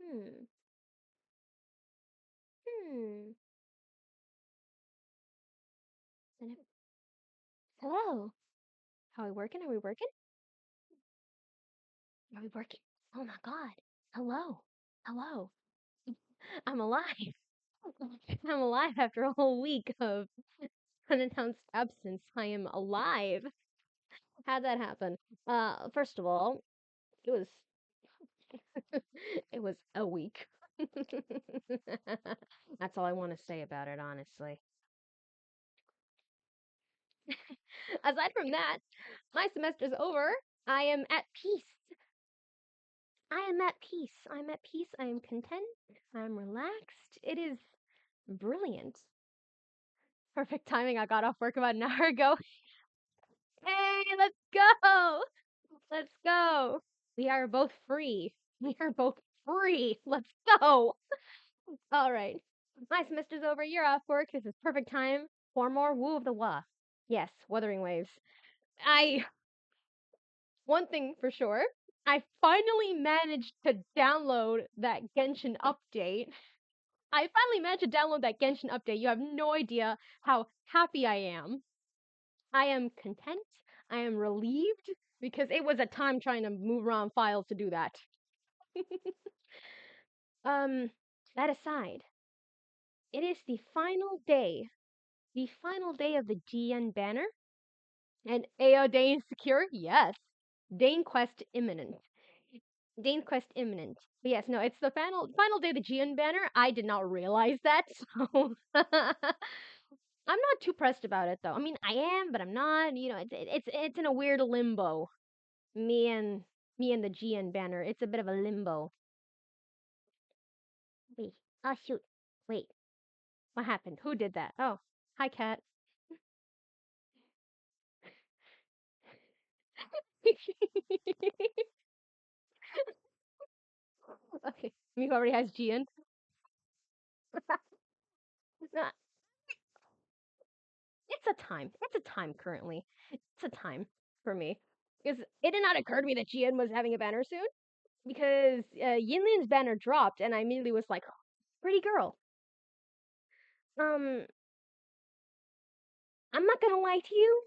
Hmm. Hmm. Hello. How are we working? Are we working? Are we working? Oh my God. Hello. Hello. I'm alive. I'm alive after a whole week of unannounced absence. I am alive. How'd that happen? First of all, it was it was a week. That's all I want to say about it, honestly. Aside from that, my semester's over. I am at peace. I am at peace. I'm at peace. I am content. I'm relaxed. It is brilliant. Perfect timing. I got off work about an hour ago. Hey, let's go. Let's go. We are both free. We are both free. Let's go. All right. My semester's over. You're off work. This is perfect time for more Woo of the Wah. Yes, Wuthering Waves. I, one thing for sure, I finally managed to download that Genshin update. I finally managed to download that Genshin update. You have no idea how happy I am. I am content. I am relieved because it was a time trying to move around files to do that. um, that aside, it is the final day of the GN banner, and AO Dane secure. Yes, Dane quest imminent. Dane quest imminent. But yes, no, it's the final day of the GN banner. I did not realize that, so I'm not too pressed about it though. I mean, I am, but I'm not. You know, it's in a weird limbo. Me and me and the GN banner. It's a bit of a limbo. Wait. Oh shoot. Wait. What happened? Who did that? Oh, hi, cat. Okay, me who already has GN. It's a time. It's a time currently. It's a time for me because it did not occur to me that GN was having a banner soon because Yinlin's banner dropped and I immediately was like, pretty girl. Um, I'm not gonna lie to you.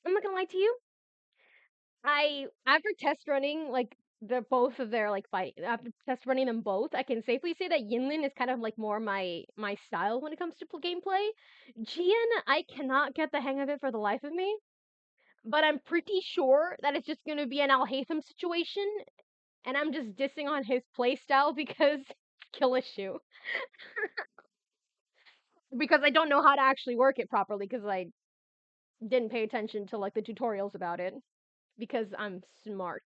I'm not gonna lie to you. I after test running like the both of their like fight after test running them both, I can safely say that Yinlin is kind of like more my style when it comes to gameplay. Jian, I cannot get the hang of it for the life of me, but I'm pretty sure that it's just gonna be an Alhaitham situation, and I'm just dissing on his playstyle because kill issue. Because I don't know how to actually work it properly because I didn't pay attention to like the tutorials about it because I'm smart.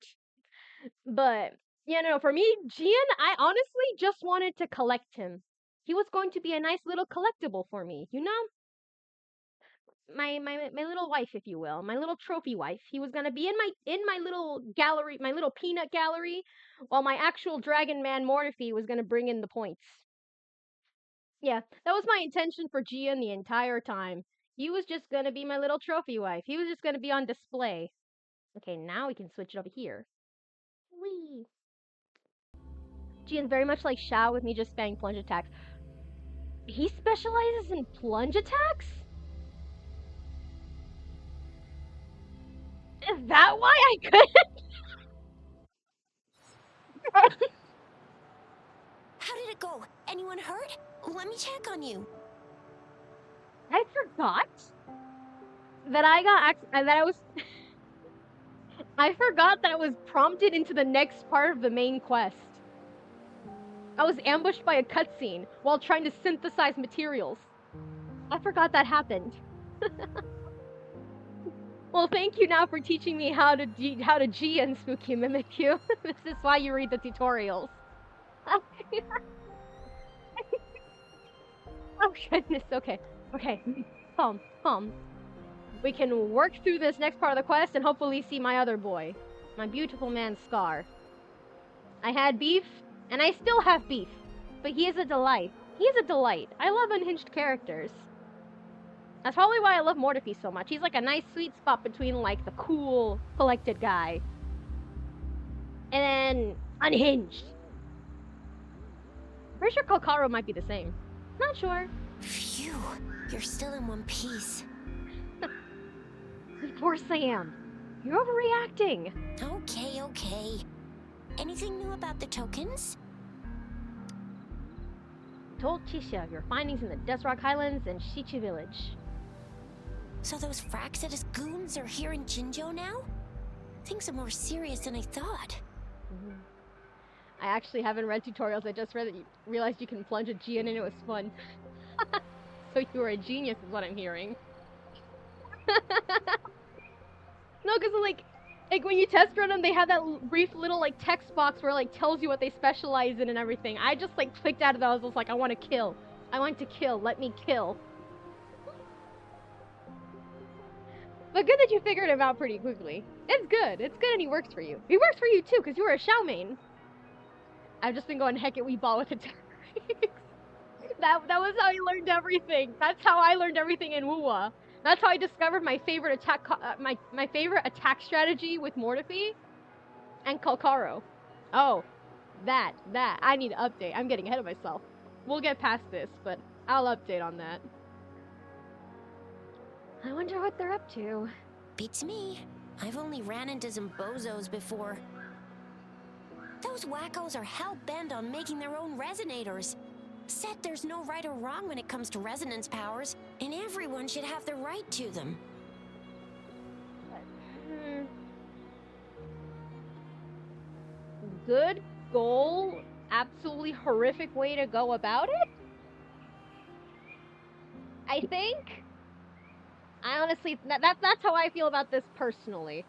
But yeah, no, for me, Gian, I honestly just wanted to collect him. He was going to be a nice little collectible for me, you know? My little wife, if you will, my little trophy wife. He was gonna be in my little gallery, my little peanut gallery, while my actual Dragon Man Morphe was gonna bring in the points. Yeah, that was my intention for Gian the entire time. He was just gonna be my little trophy wife. He was just gonna be on display. Okay, now we can switch it over here. Whee! Gian's very much like Xiao with me just spamming plunge attacks. He specializes in plunge attacks? Is that why I couldn't? How did it go? Anyone hurt? Let me check on you. I forgot that I was I forgot that I was prompted into the next part of the main quest. I was ambushed by a cutscene while trying to synthesize materials. I forgot that happened. Well, thank you now for teaching me how to G and Spooky mimic you. This is why you read the tutorials. Oh goodness, okay. Okay. Calm. We can work through this next part of the quest and hopefully see my other boy. My beautiful man Scar. I had beef, and I still have beef. But he is a delight. He is a delight. I love unhinged characters. That's probably why I love Mortefi so much. He's like a nice sweet spot between like the cool, collected guy and then unhinged. Pretty sure Kokaro might be the same. Not sure. Phew, you're still in one piece. Of course I am. You're overreacting. Okay, okay. Anything new about the tokens? Told Chisha of your findings in the Desrock Highlands and Shichi Village. So those Fraxidus goons are here in Jinjo now? Things are more serious than I thought. I actually haven't read tutorials. I just realized you can plunge a G in and it was fun. So you were a genius is what I'm hearing. No, because like when you test run them, they have that brief little like text box where it like tells you what they specialize in and everything. I just like clicked out of that. I was just like, I want to kill. I want to kill. Let me kill. But good that you figured him out pretty quickly. It's good. It's good and he works for you. He works for you too, because you were a Xiao main. I've just been going heck it we ball with attack. that was how I learned everything. That's how I learned everything in WuWa. That's how I discovered my favorite attack my favorite attack strategy with Mortefi and Kalkaro. Oh, that I need to update. I'm getting ahead of myself. We'll get past this, but I'll update on that. I wonder what they're up to. Beats me. I've only ran into some bozos before. Those wackos are hell-bent on making their own resonators. Said there's no right or wrong when it comes to resonance powers, and everyone should have the right to them. Good goal, absolutely horrific way to go about it? I think. I honestly, that's how I feel about this personally.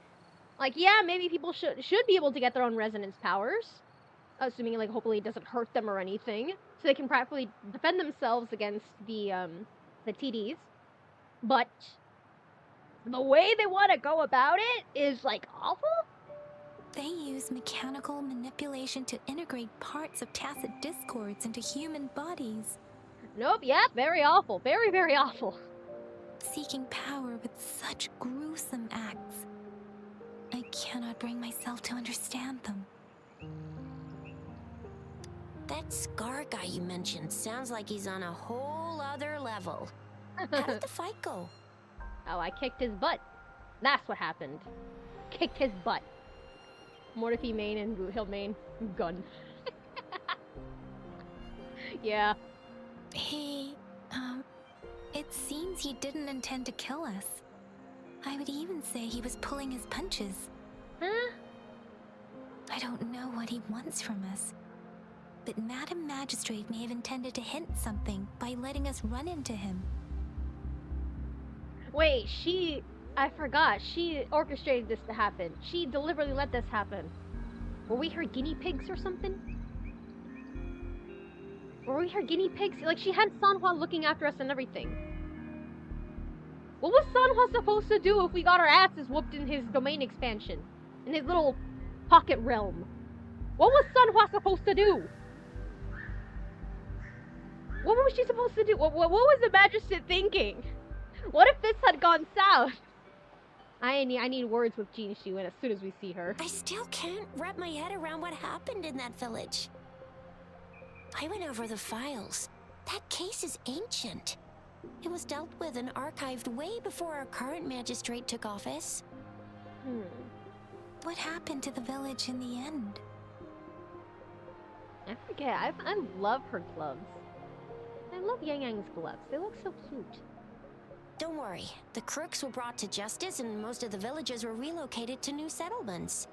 Like, yeah, maybe people should be able to get their own resonance powers, assuming like hopefully it doesn't hurt them or anything, so they can properly defend themselves against the TDs. But the way they want to go about it is like awful. They use mechanical manipulation to integrate parts of tacit discords into human bodies. Nope, yeah, very awful. Very, very awful. Seeking power with such gruesome acts. I cannot bring myself to understand them. That Scar guy you mentioned sounds like he's on a whole other level. How did the fight go? Oh, I kicked his butt. That's what happened. Kicked his butt. Mortefi main and Boot Hill main. Gun. Yeah. It seems he didn't intend to kill us. I would even say he was pulling his punches. Huh? I don't know what he wants from us. But Madam Magistrate may have intended to hint something by letting us run into him. Wait, I forgot. She orchestrated this to happen. She deliberately let this happen. Were we her guinea pigs or something? Were we her guinea pigs? Like, she had Sanhua looking after us and everything. What was Sanhua supposed to do if we got our asses whooped in his domain expansion? In his little pocket realm? What was Sanhua supposed to do? What was she supposed to do? What was the Magistrate thinking? What if this had gone south? I need words with Jean Shuin as soon as we see her. I still can't wrap my head around what happened in that village. I went over the files. That case is ancient. It was dealt with and archived way before our current magistrate took office. What happened to the village in the end? I forget. I love her gloves. I love Yang Yang's gloves. They look so cute. Don't worry. The crooks were brought to justice and most of the villagers were relocated to new settlements.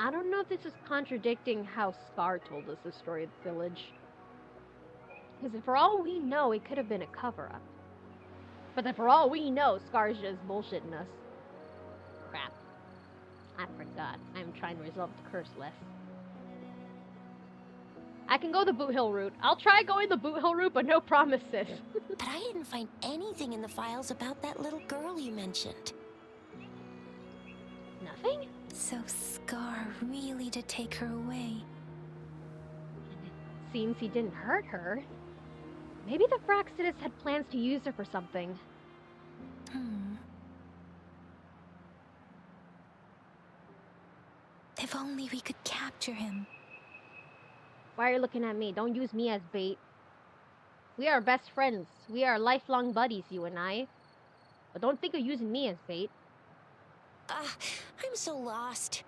I don't know if this is contradicting how Scar told us the story of the village. Because for all we know, it could have been a cover-up. But then for all we know, Scar's just bullshitting us. Crap. I forgot. I'm trying to resolve the curse less. I can go the Boot Hill route. I'll try going the Boot Hill route, but no promises. But I didn't find anything in the files about that little girl you mentioned. Nothing? So Scar really did take her away. Seems he didn't hurt her. Maybe the Fraxidus had plans to use her for something. If only we could capture him. Why are you looking at me? Don't use me as bait. We are best friends. We are lifelong buddies, you and I. But don't think of using me as bait. I'm so lost.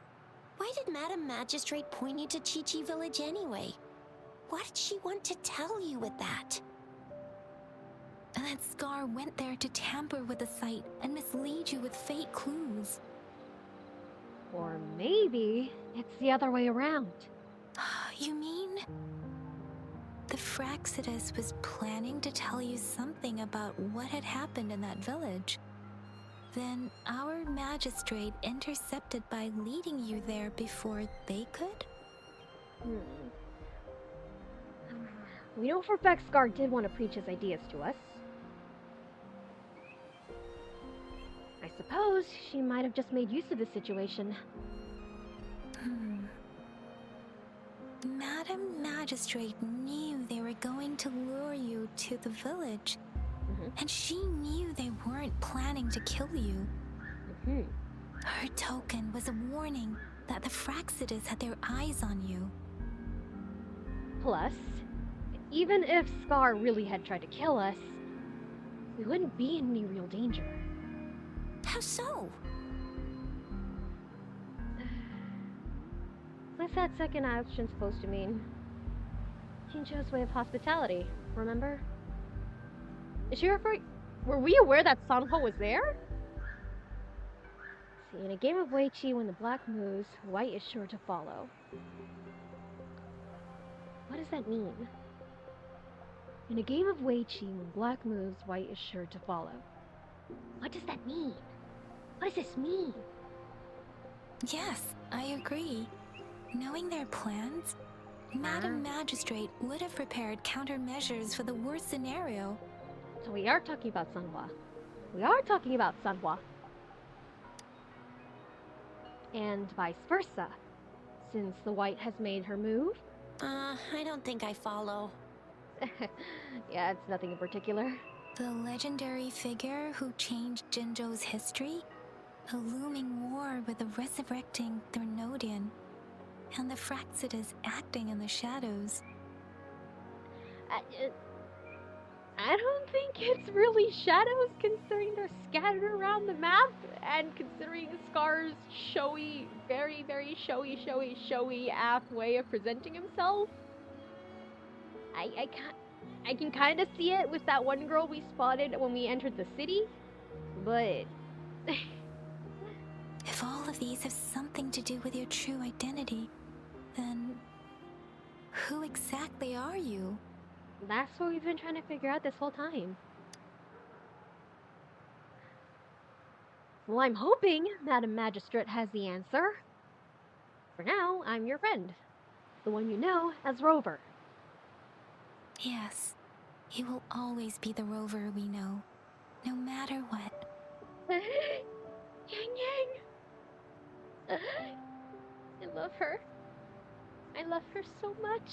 Why did Madam Magistrate point you to Chi-Chi Village anyway? What did she want to tell you with that? And that Scar went there to tamper with the site and mislead you with fake clues. Or maybe it's the other way around. You mean? The Fraxidus was planning to tell you something about what had happened in that village. Then our magistrate intercepted by leading you there before they could? We know for a fact Scar did want to preach his ideas to us. I suppose she might have just made use of the situation. Madam Magistrate knew they were going to lure you to the village. And she knew they weren't planning to kill you. Her token was a warning that the Fraxidus had their eyes on you. Plus, even if Scar really had tried to kill us, we wouldn't be in any real danger. How so? What's that second option supposed to mean? Jincho's way of hospitality, remember? Is she referring... Were we aware that Sanhua was there? See, in a game of Weiqi, when the black moves, white is sure to follow. What does that mean? In a game of Weiqi, when black moves, white is sure to follow. What does that mean? What does this mean? Yes, I agree. Knowing their plans, Madam Magistrate would have prepared countermeasures for the worst scenario. So we are talking about Sanhua. We are talking about Sanhua. And vice versa. Since the white has made her move. I don't think I follow. Yeah, it's nothing in particular. The legendary figure who changed Jinzhou's history? A looming war with the resurrecting Thernodian, and the Fraxidus acting in the shadows. I don't think it's really shadows, considering they're scattered around the map, and considering Scar's showy, very, very showy ass way of presenting himself. I can kind of see it with that one girl we spotted when we entered the city, but... If all of these have something to do with your true identity, then who exactly are you? That's what we've been trying to figure out this whole time. Well, I'm hoping Madam Magistrate has the answer. For now, I'm your friend. The one you know as Rover. Yes, he will always be the Rover we know, no matter what. Yang Yang! I love her. I love her so much.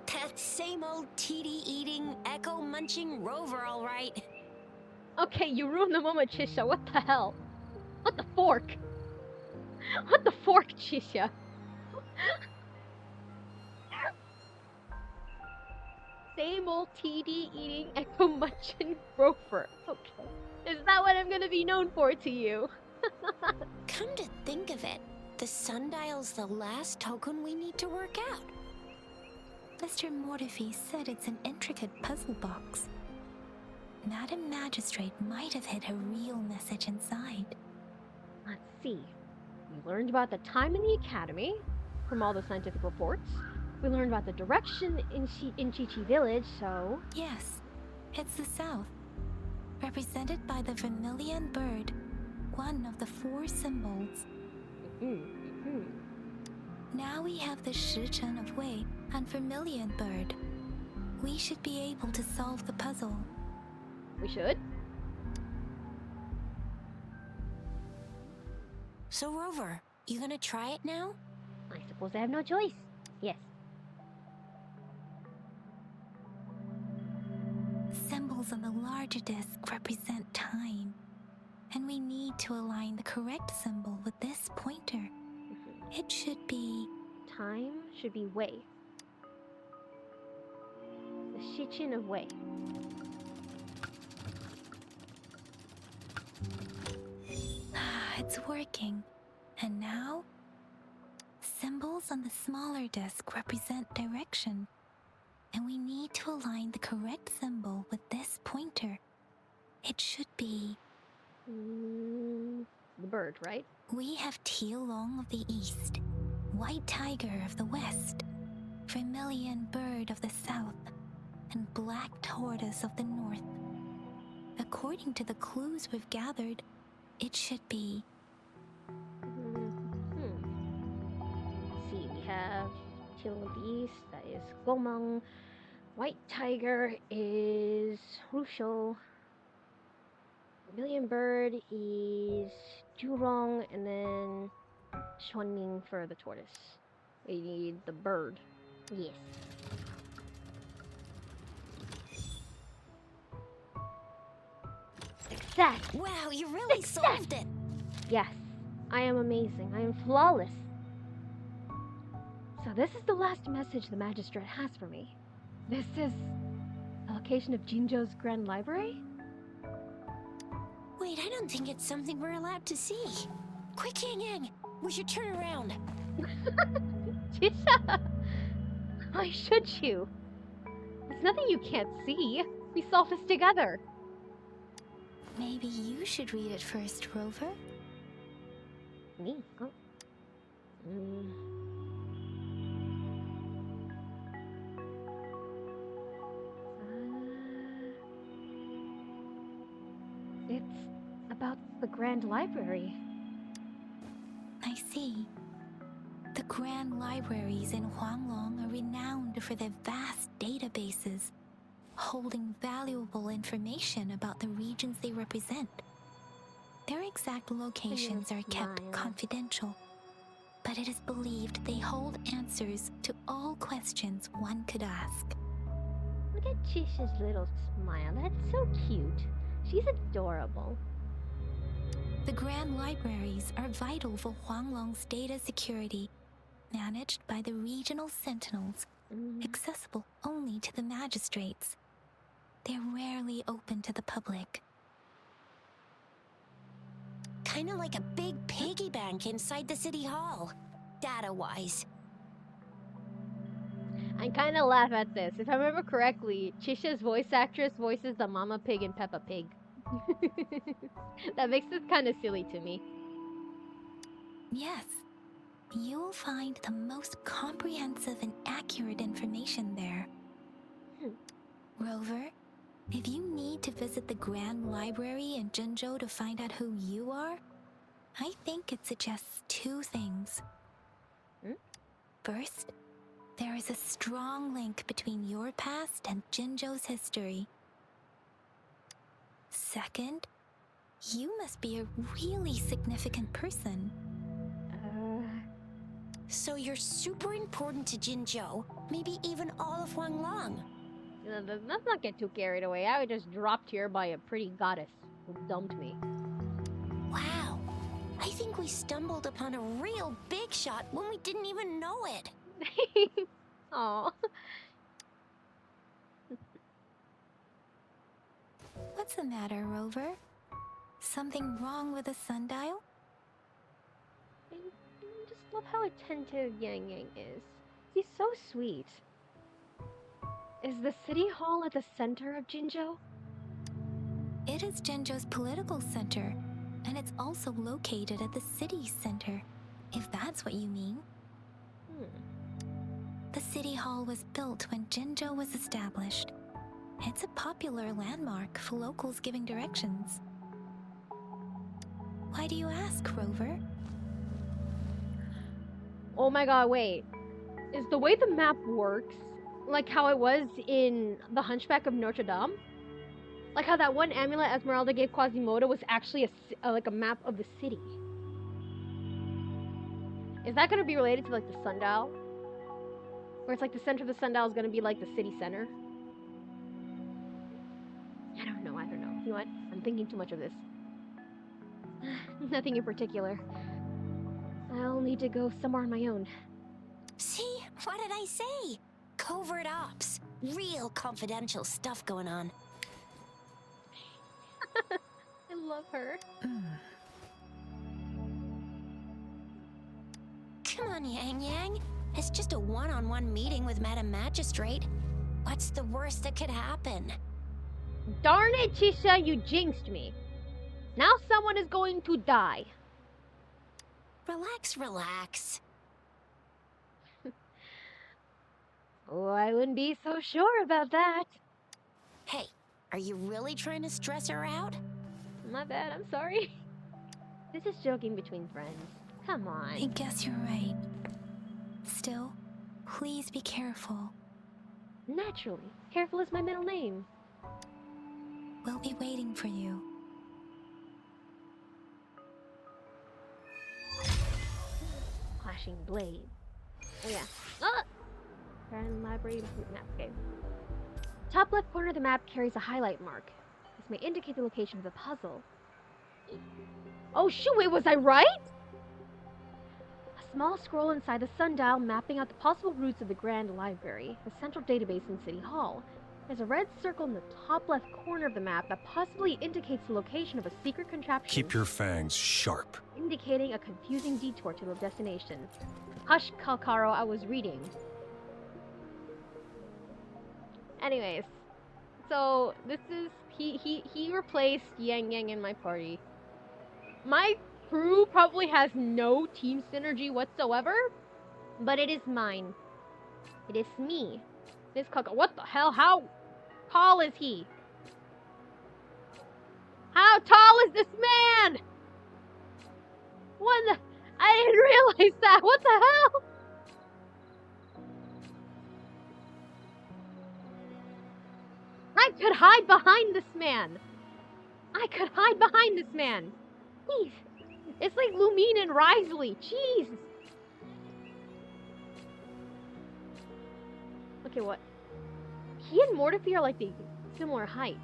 That same old TD-eating, echo-munching Rover, all right. Okay, you ruined the moment, Chisha. What the hell? What the fork? What the fork, Chisha? Same old TD-eating, echo-munching Rover. Okay. Is that what I'm gonna be known for to you? Come to think of it, the sundial's the last token we need to work out. Mr. Mortefi said it's an intricate puzzle box. Madam Magistrate might have hid a real message inside. Let's see. We learned about the time in the academy from all the scientific reports. We learned about the direction in Chi-Chi Village, so... Yes, it's the south. Represented by the vermilion bird, one of the 4 symbols. Now we have the Shichen of Wei and Vermilion Bird. We should be able to solve the puzzle. We should. So, Rover, you gonna try it now? I suppose I have no choice. Yes. Symbols on the larger disc represent time, and we need to align the correct symbol with this pointer. It should be... Time should be Wei. The Shichin of Wei. It's working. And now? Symbols on the smaller disc represent direction, and we need to align the correct symbol with this pointer. It should be... The bird, right? We have Tialong of the east, White Tiger of the west, Vermilion Bird of the south, and Black Tortoise of the north. According to the clues we've gathered, it should be... Let's see, we have Teal of the East, that is Gomang. White Tiger is Rushou. Vermilion Bird is Jurong, and then Xuanming for the tortoise. We need the bird. Yes. Success! Wow, you really solved it! Yes, I am amazing. I am flawless. So this is the last message the magistrate has for me. This is a location of Jinzhou's Grand Library? Wait, I don't think it's something we're allowed to see. Quick, Yang Yang, we should turn around. Jisha! Why should you? There's nothing you can't see. We solved this together. Maybe you should read it first, Rover? Me? Oh. It's about the Grand Library. I see. The Grand Libraries in Huanglong are renowned for their vast databases, holding valuable information about the regions they represent. Their exact locations are kept confidential, but it is believed they hold answers to all questions one could ask. Look at Chisha's little smile. That's so cute. She's adorable. The Grand Libraries are vital for Huanglong's data security, managed by the regional sentinels, accessible only to the magistrates. They're rarely open to the public. Kinda like a big piggy bank inside the city hall, data-wise. I kind of laugh at this. If I remember correctly, Chisha's voice actress voices the Mama Pig in Peppa Pig. That makes this kind of silly to me. Yes, you'll find the most comprehensive and accurate information there. Rover, if you need to visit the Grand Library in Jinzhou to find out who you are, I think it suggests two things. First, there is a strong link between your past and Jinzhou's history. Second, you must be a really significant person. So you're super important to Jinzhou, maybe even all of Huanglong. Let's not get too carried away. I was just dropped here by a pretty goddess who dumped me. Wow, I think we stumbled upon a real big shot when we didn't even know it. Aw. What's the matter, Rover? Something wrong with the sundial? I just love how attentive Yang Yang is. He's so sweet. Is the city hall at the center of Jinzhou? It is Jinzhou's political center, and it's also located at the city center, if that's what you mean. The city hall was built when Jinzhou was established. It's a popular landmark for locals giving directions. Why do you ask, Rover? Oh my god, wait. Is the way the map works like how it was in The Hunchback of Notre Dame? Like how that one amulet Esmeralda gave Quasimodo was actually like a map of the city. Is that gonna be related to like the sundial? Where it's like the center of the sundial is gonna be like the city center? I don't know, I don't know. You know what? I'm thinking too much of this. Nothing in particular. I'll need to go somewhere on my own. See? What did I say? Covert ops. Real confidential stuff going on. I love her. Come on, Yang Yang. It's just a one-on-one meeting with Madam Magistrate. What's the worst that could happen? Darn it, Chisha, you jinxed me. Now someone is going to die. Relax, relax. Oh, I wouldn't be so sure about that. Hey, are you really trying to stress her out? My bad, I'm sorry. This is joking between friends. Come I on. guess you're right. Still, please be careful. Naturally. Careful is my middle name. We'll be waiting for you. Flashing blade. Oh yeah. Ah! Grand library map. Okay. Top left corner of the map carries a highlight mark. This may indicate the location of the puzzle. Oh shoot, wait, was I right? A small scroll inside the sundial mapping out the possible routes of the Grand Library, the central database in City Hall. There's a red circle in the top left corner of the map that possibly indicates the location of a secret contraption. Keep your fangs sharp. Indicating a confusing detour to the destination. Hush, Kalkaro, I was reading. Anyways, so this is he replaced Yang Yang in my party. My crew probably has no team synergy whatsoever, but it is mine. It is me. This Kalkaro. What the hell? How tall is he? How tall is this man? What the? I didn't realize that. What the hell? I could hide behind this man. I could hide behind this man. Jeez. It's like Lumine and Risley. Jeez. Okay, what? He and Mortifi are like the similar height.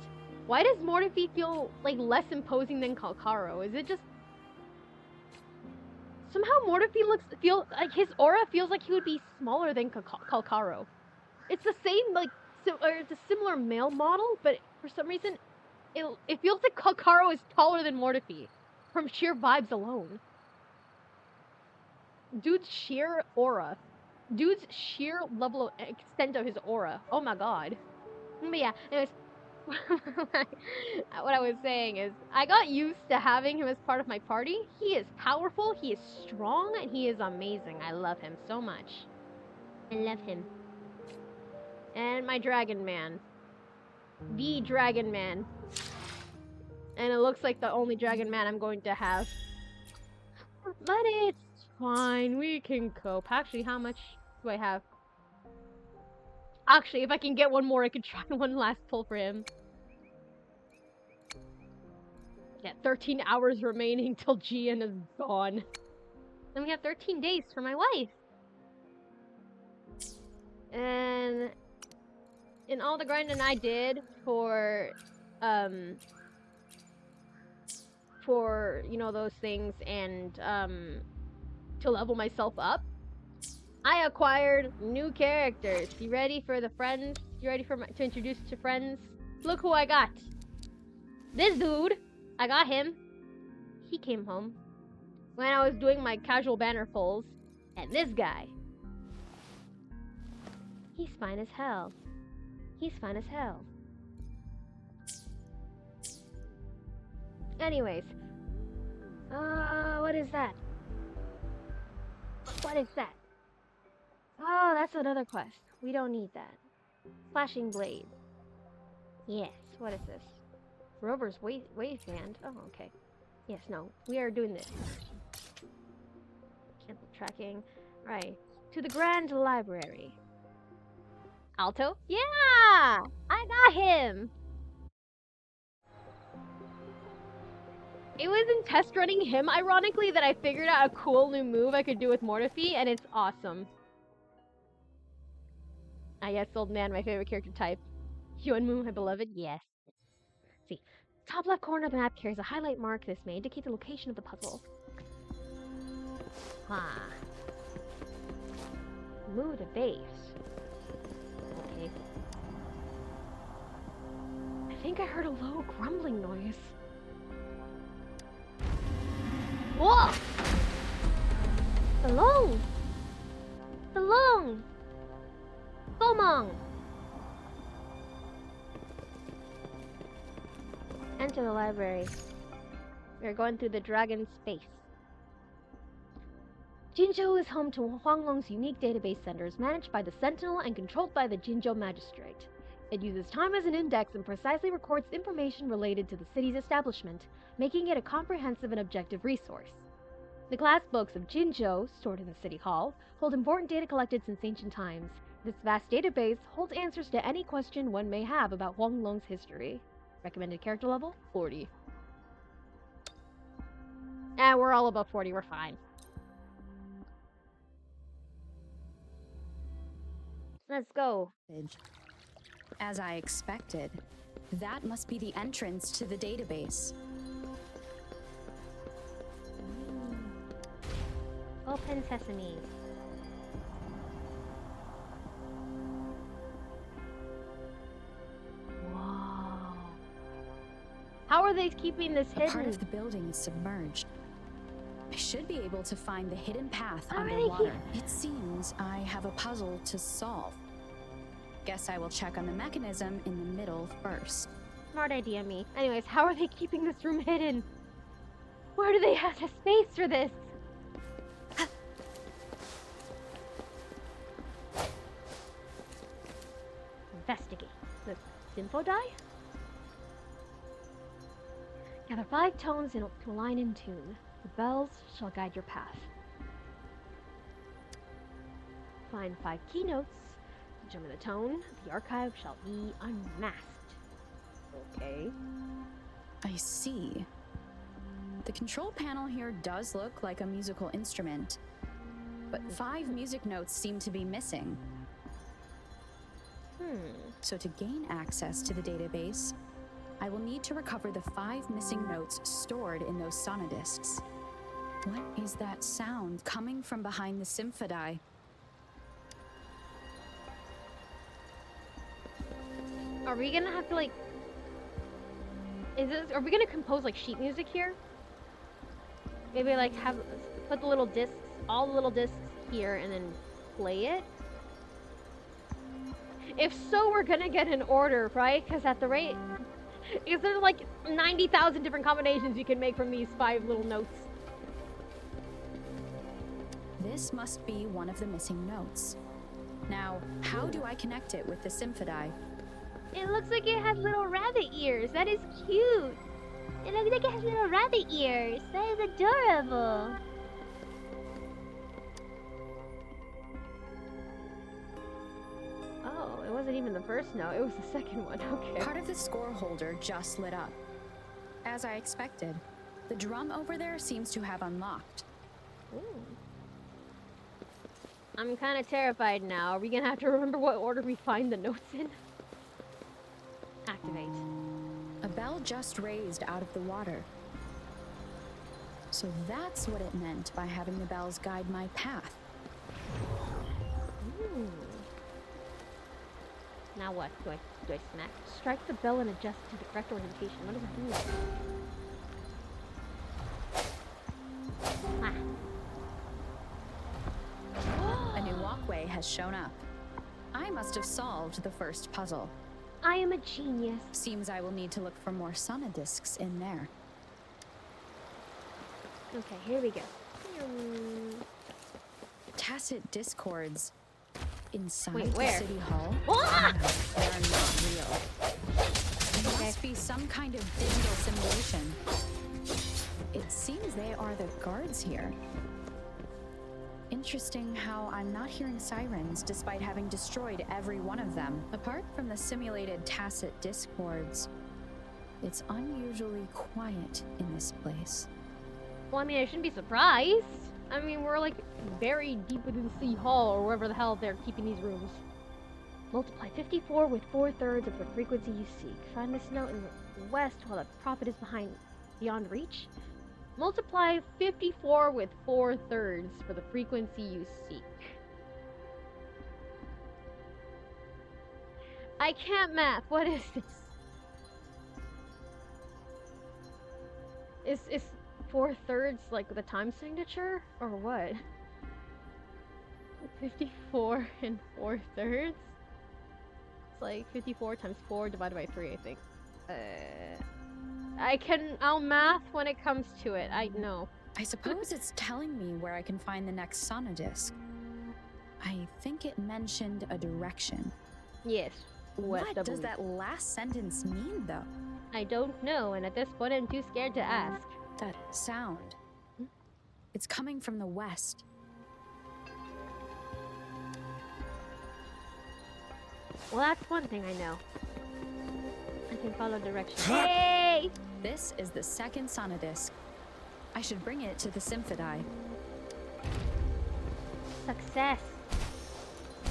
Why does Mortifi feel like less imposing than Kalkaro? Is it just somehow Mortifi feels like his aura feels like he would be smaller than Kalkaro. It's the same like or it's a similar male model, but for some reason it feels like Kalkaro is taller than Mortifi from sheer vibes alone. Dude's sheer aura. Dude's sheer level of extent of his aura. Oh my god. But yeah, anyways, what I was saying is, I got used to having him as part of my party. He is powerful, he is strong, and he is amazing. I love him so much. I love him. And my Dragon Man. The Dragon Man. And it looks like the only Dragon Man I'm going to have. But it's fine, we can cope. Actually, how much do I have? Actually, if I can get one more, I could try one last pull for him. Yeah, 13 hours remaining till Gian is gone. Then we have 13 days for my wife. And in all the grinding I did for you know, those things and to level myself up, I acquired new characters. You ready for the friends? You ready for to introduce to friends? Look who I got. This dude, I got him. He came home when I was doing my casual banner pulls. And this guy, he's fine as hell. He's fine as hell. Anyways, what is that? What is that? Oh, that's another quest. We don't need that. Flashing blade. Yes, what is this? Rover's waistband. Oh, okay. Yes, no, we are doing this. Cancel tracking. Right. To the Grand Library. Alto? Yeah! I got him! It was in test running him, ironically, that I figured out a cool new move I could do with Mortefi, and it's awesome. Ah, yes, old man, my favorite character type. Yuanmu, my beloved, yes. See, top left corner of the map carries a highlight mark. This may indicate the location of the puzzle. Move the base. Okay. I think I heard a low grumbling noise. Whoa! Alone! Alone! Gomong! Enter the library. We are going through the dragon space. Jinzhou is home to Huanglong's unique database centers, managed by the Sentinel and controlled by the Jinzhou Magistrate. It uses time as an index and precisely records information related to the city's establishment, making it a comprehensive and objective resource. The class books of Jinzhou, stored in the City Hall, hold important data collected since ancient times. This vast database holds answers to any question one may have about Huanglong's history. Recommended character level? 40. We're all above 40, we're fine. Let's go. As I expected, that must be the entrance to the database. Open sesame. Whoa. How are they keeping this hidden? Part of the building is submerged. I should be able to find the hidden path How are they underwater. It seems I have a puzzle to solve. Guess I will check on the mechanism in the middle first. Smart idea, me. Anyways, how are they keeping this room hidden? Where do they have the space for this? Investigate. The Sympho die? Gather 5 tones to align in tune. The bells shall guide your path. Find 5 keynotes. Determine the tone. The archive shall be unmasked. Okay. I see. The control panel here does look like a musical instrument, but 5 music notes seem to be missing. So to gain access to the database, I will need to recover the 5 missing notes stored in those sonodiscs. What is that sound coming from behind the symphody? Are we gonna have to like... Are we gonna compose like sheet music here? Maybe like put the little discs, all the little discs here and then play it? If so, we're gonna get an order, right? Because at the rate... Because there's like 90,000 different combinations you can make from these 5 little notes. This must be one of the missing notes. Now, how do I connect it with the symphody? It looks like it has little rabbit ears. That is cute. It looks like it has little rabbit ears. That is adorable. Oh, it wasn't even the first note. It was the second one. Okay. Part of the score holder just lit up. As I expected, the drum over there seems to have unlocked. Ooh. I'm kind of terrified now. Are we gonna have to remember what order we find the notes in? Activate. A bell just raised out of the water. So that's what it meant by having the bells guide my path. Ooh. Now what? Do I smack? Strike the bell and adjust to the correct orientation. What does it do? A new walkway has shown up. I must have solved the first puzzle. I am a genius. Seems I will need to look for more sonodiscs in there. Okay, here we go. Tacit discords inside Wait, the where? city hall? Ah! They are not real. It must be some kind of digital simulation. It seems they are the guards here. interesting how I'm not hearing sirens despite having destroyed every one of them. Apart from the simulated tacit discords, it's unusually quiet in this place. Well, I mean, I shouldn't be surprised. I mean, we're like very deep within City Hall or wherever the hell they're keeping these rooms. Multiply 54 with 4/3 of the frequency you seek. Find this note in the west while the prophet is beyond reach. Multiply 54 with 4/3 for the frequency you seek. I can't math. What is this? Is 4/3 like the time signature or what? 54 and 4/3. It's like 54 times 4 divided by 3, I think. I'll math when it comes to it. I know. I suppose it's telling me where I can find the next sonodisk. I think it mentioned a direction. Yes. What does that last sentence mean, though? I don't know, and at this point I'm too scared to ask. That sound. It's coming from the west. Well, that's one thing I know. I can follow directions. Hey! This is the second sonodisk. I should bring it to the Symphodi. Success.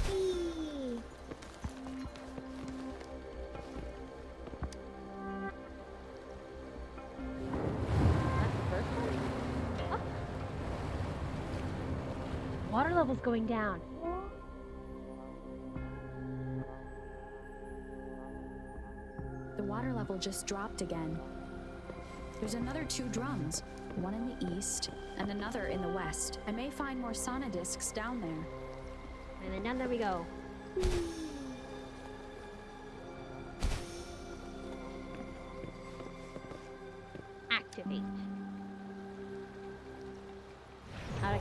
Whee! That's the first one? Oh. Water level's going down. The water level just dropped again. There's another 2 drums, one in the east and another in the west. I may find more sonodiscs down there. And then down there we go. Activate.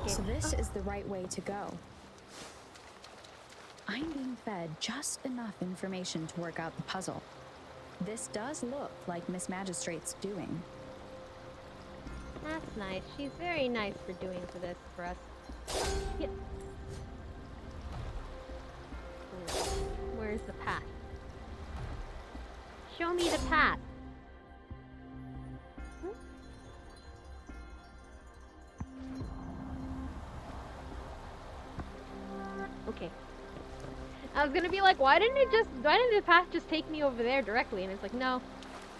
So this is the right way to go. I'm being fed just enough information to work out the puzzle. This does look like Miss Magistrate's doing. That's nice. She's very nice for doing this for us. Yep. Where's the path? Show me the path. Okay. I was gonna be like, why didn't the path just take me over there directly? And it's like, no,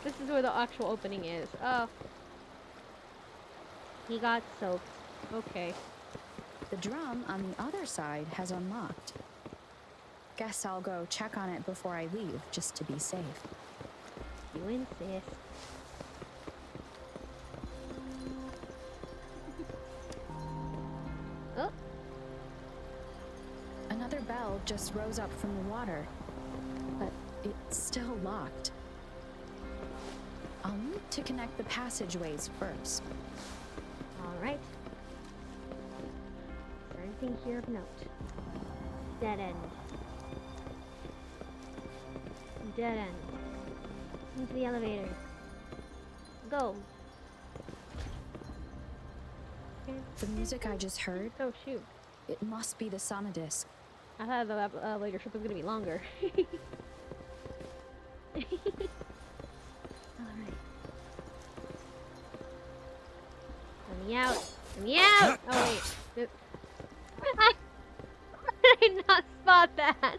this is where the actual opening is. Oh. He got soaked. Okay. The drum on the other side has unlocked. Guess I'll go check on it before I leave, just to be safe. You insist. Oh. Another bell just rose up from the water, but it's still locked. I'll need to connect the passageways first. Alright. Is there anything here of note? Dead end. Dead end. Into the elevator. Go. The music I just heard, Oh shoot. it must be the sonodisc. I thought the elevator trip was gonna be longer. Alright. Let me out. Let me out! Oh wait. How did I not spot that?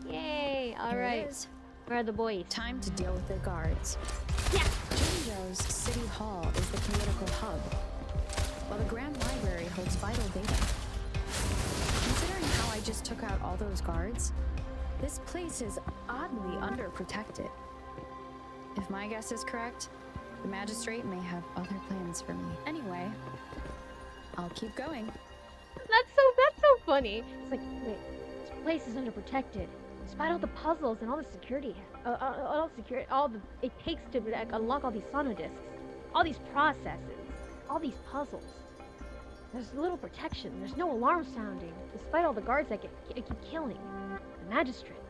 Yay! Alright. Where are the boys? Time to deal with the guards. Yeah! Jinzhou's City Hall is the political hub, while the Grand Library holds vital data. Considering how I just took out all those guards, this place is oddly underprotected. If my guess is correct, the magistrate may have other plans for me. Anyway, I'll keep going. That's so funny. It's like, wait, this place is underprotected. Despite all the puzzles and all the security, all it takes to like, unlock all these sonodiscs, all these processes, all these puzzles. There's little protection. There's no alarm sounding. Despite all the guards I keep killing, the magistrate,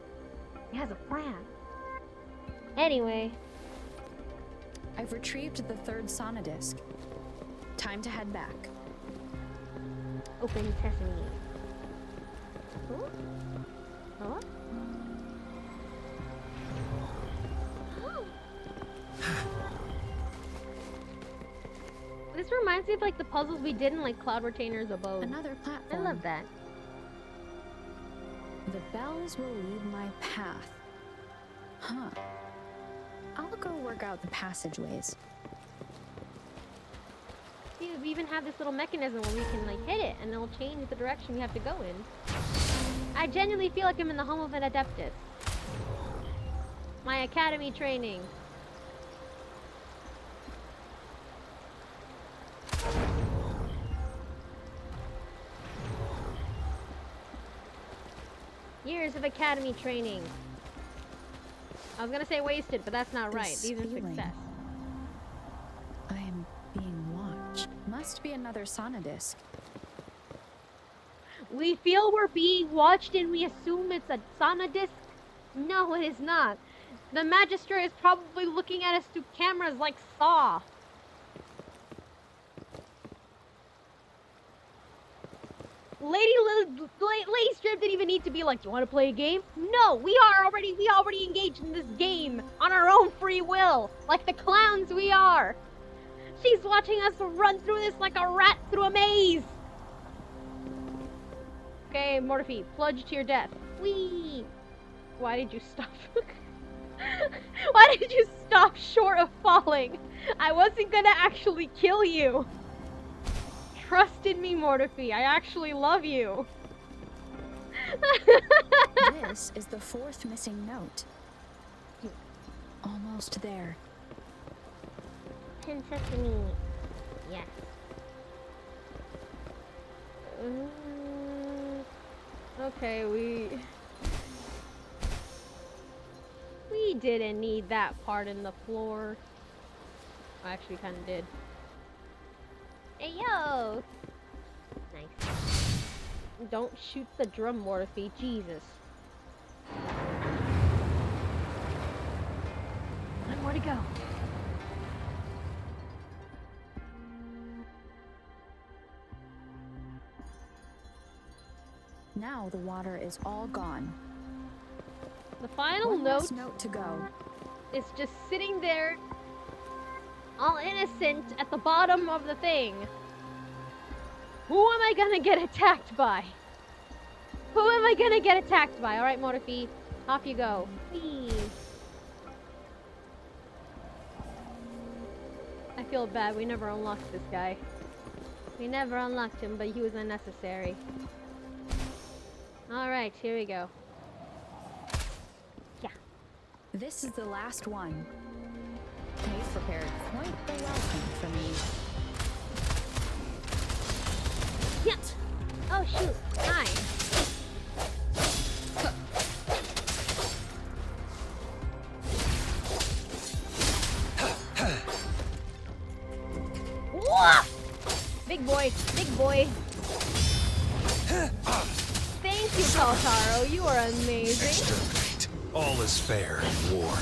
he has a plan. Anyway, I've retrieved the third sonodisc. Time to head back. Open sesame. Ooh. Oh? This reminds me of like the puzzles we did in like Cloud Retainer's abode. Another I platform. love that. The bells will lead my path. Huh. I'll go work out the passageways. See, we even have this little mechanism where we can like hit it and it'll change the direction we have to go in. I genuinely feel like I'm in the home of an Adeptus. My academy training. Years of academy training. I was gonna say wasted, but that's not right. This These are feeling. success. I am being watched. Must be another sonodisc. We feel we're being watched and we assume it's a sonodisc? No, it is not. The Magistrate is probably looking at us through cameras like Saw. Lady Strip didn't even need to be like, do you want to play a game? No, we already engaged in this game on our own free will, like the clowns we are. She's watching us run through this like a rat through a maze. Okay, Morphe, plunge to your death. Whee! Why did you stop? Why did you stop short of falling? I wasn't gonna actually kill you. Trust in me, Morphe. I actually love you. This is the fourth missing note. Almost there. Pin Sesame. Yes. Okay, we didn't need that part in the floor. I actually kind of did. Hey, yo! Nice. Don't shoot the drum, Morphe. Jesus. One more to go. Now the water is all gone. The final One note last note to go. is just sitting there, all innocent, at the bottom of the thing. Who am I gonna get attacked by? Who am I gonna get attacked by? Alright, Morphe, off you go. Whee. I feel bad, we never unlocked this guy. We never unlocked him, but he was unnecessary. Alright, here we go. Yeah. This is the last one. They've prepared quite the welcome for me. Yet. Oh shoot. Hi. Whoa! Big boy. Big boy. Thank you, Kaltaro. You are amazing. Exterminate. All is fair in war.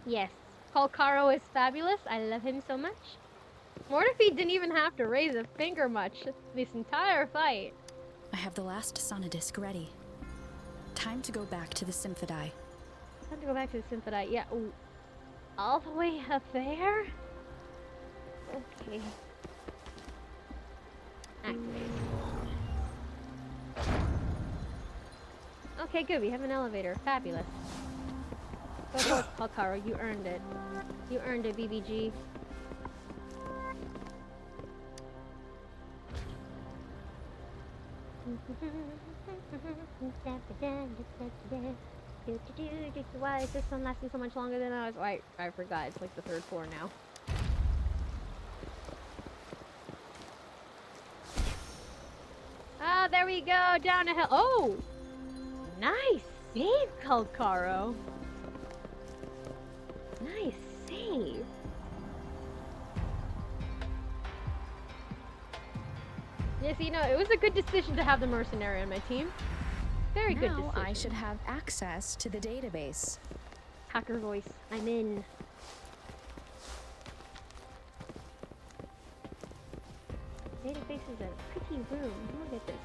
Yes. Kalkaro is fabulous. I love him so much. Morphe didn't even have to raise a finger much this entire fight. I have the last sonodisc ready. Time to go back to the Symphodi. Time to go back to the Symphodi. Yeah. Ooh. All the way up there? Okay. Activate. Okay, good. We have an elevator. Fabulous. Go forth, Kalkaro. You earned it. You earned it, BBG. Why is this one lasting so much longer than I was? Oh, I forgot. It's like the third floor now. Ah, there we go. Down a hill. Oh! Nice save, Kalkaro. Nice save. Yes, you know, it was a good decision to have the mercenary on my team. Good Very good Now decision. I should have access to the database. Hacker voice. I'm in. Database is a pretty room. Look at this.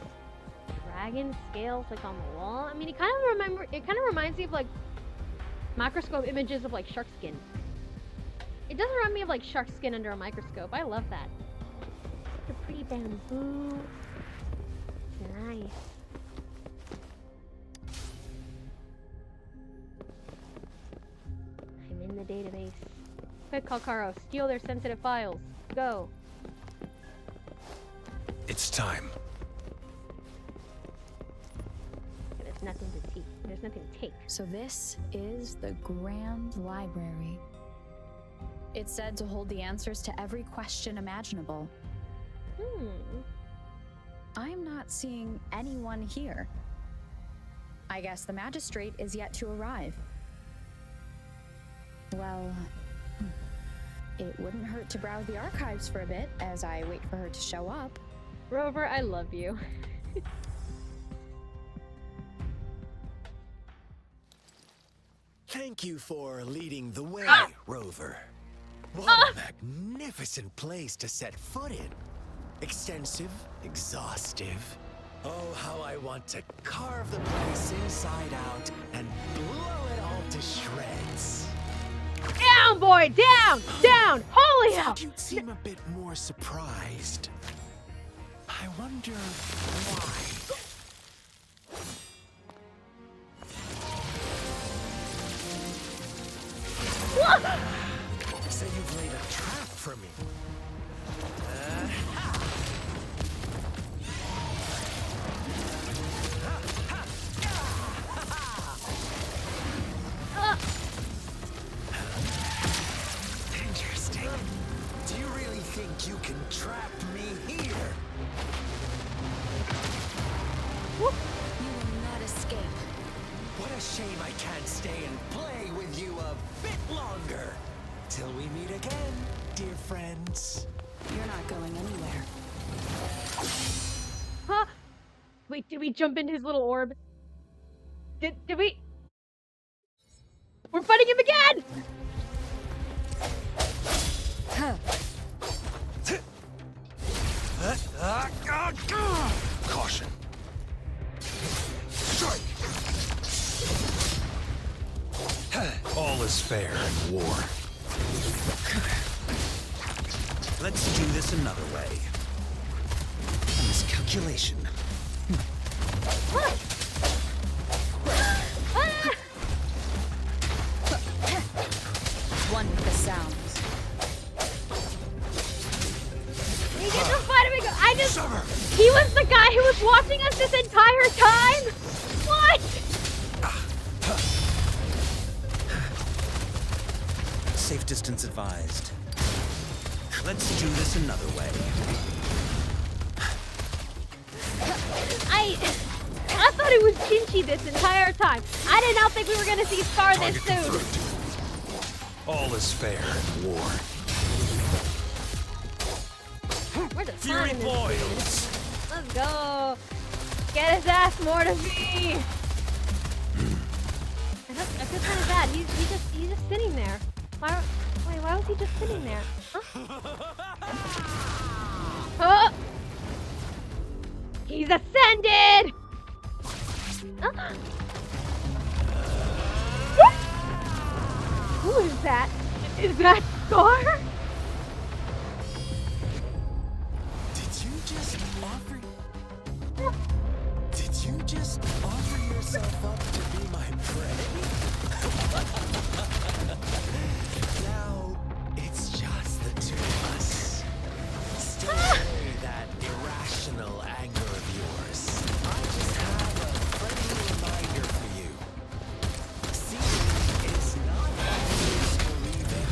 Dragon scales like on the wall. I mean, it kind of reminds me of like microscope images of like shark skin. It does remind me of like shark skin under a microscope. I love that. Such a pretty bamboo. It's nice. I'm in the database. Quick, Kalkaro, steal their sensitive files. Go. It's time. There's nothing to take. There's nothing to take. So this is the Grand Library. It's said to hold the answers to every question imaginable. I'm not seeing anyone here. I guess the magistrate is yet to arrive. Well, it wouldn't hurt to browse the archives for a bit as I wait for her to show up. Rover, I love you. Thank you for leading the way, Rover. What a magnificent place to set foot in. Extensive, exhaustive. Oh, how I want to carve the place inside out and blow it all to shreds. Down, boy! Down! Down! Holy hell! You seem a bit more surprised. I wonder why. So you've laid a trap for me. Interesting. Do you really think you can trap me here? You will not escape. What a shame I can't stay and play with you a bit longer. Till we meet again, dear friends. You're not going anywhere. Huh? Wait, did we jump into his little orb? Did we? We're fighting him again! Caution. Strike! All is fair in war. Let's do this another way. A miscalculation. One with the sounds. You get to fight him again. Summer! He was the guy who was watching us this entire time? What? Safe distance advised. Let's do this another way. I thought it was Kinchi this entire time. I did not think we were gonna see Scar this Target soon. confirmed. All is fair in war. Where's the Fury sun in this boils! dude? Let's go. Get his ass, Mortifi. I feel kind of bad. He's just sitting there. Why was he just sitting there? Huh? He's ascended! Who is that? Is that Scar? Did you just offer... Did you just offer yourself up to be my prey? Now, it's just the two of us. Still away that irrational anger of yours. I just have a friendly reminder for you. Seeing is not always believing.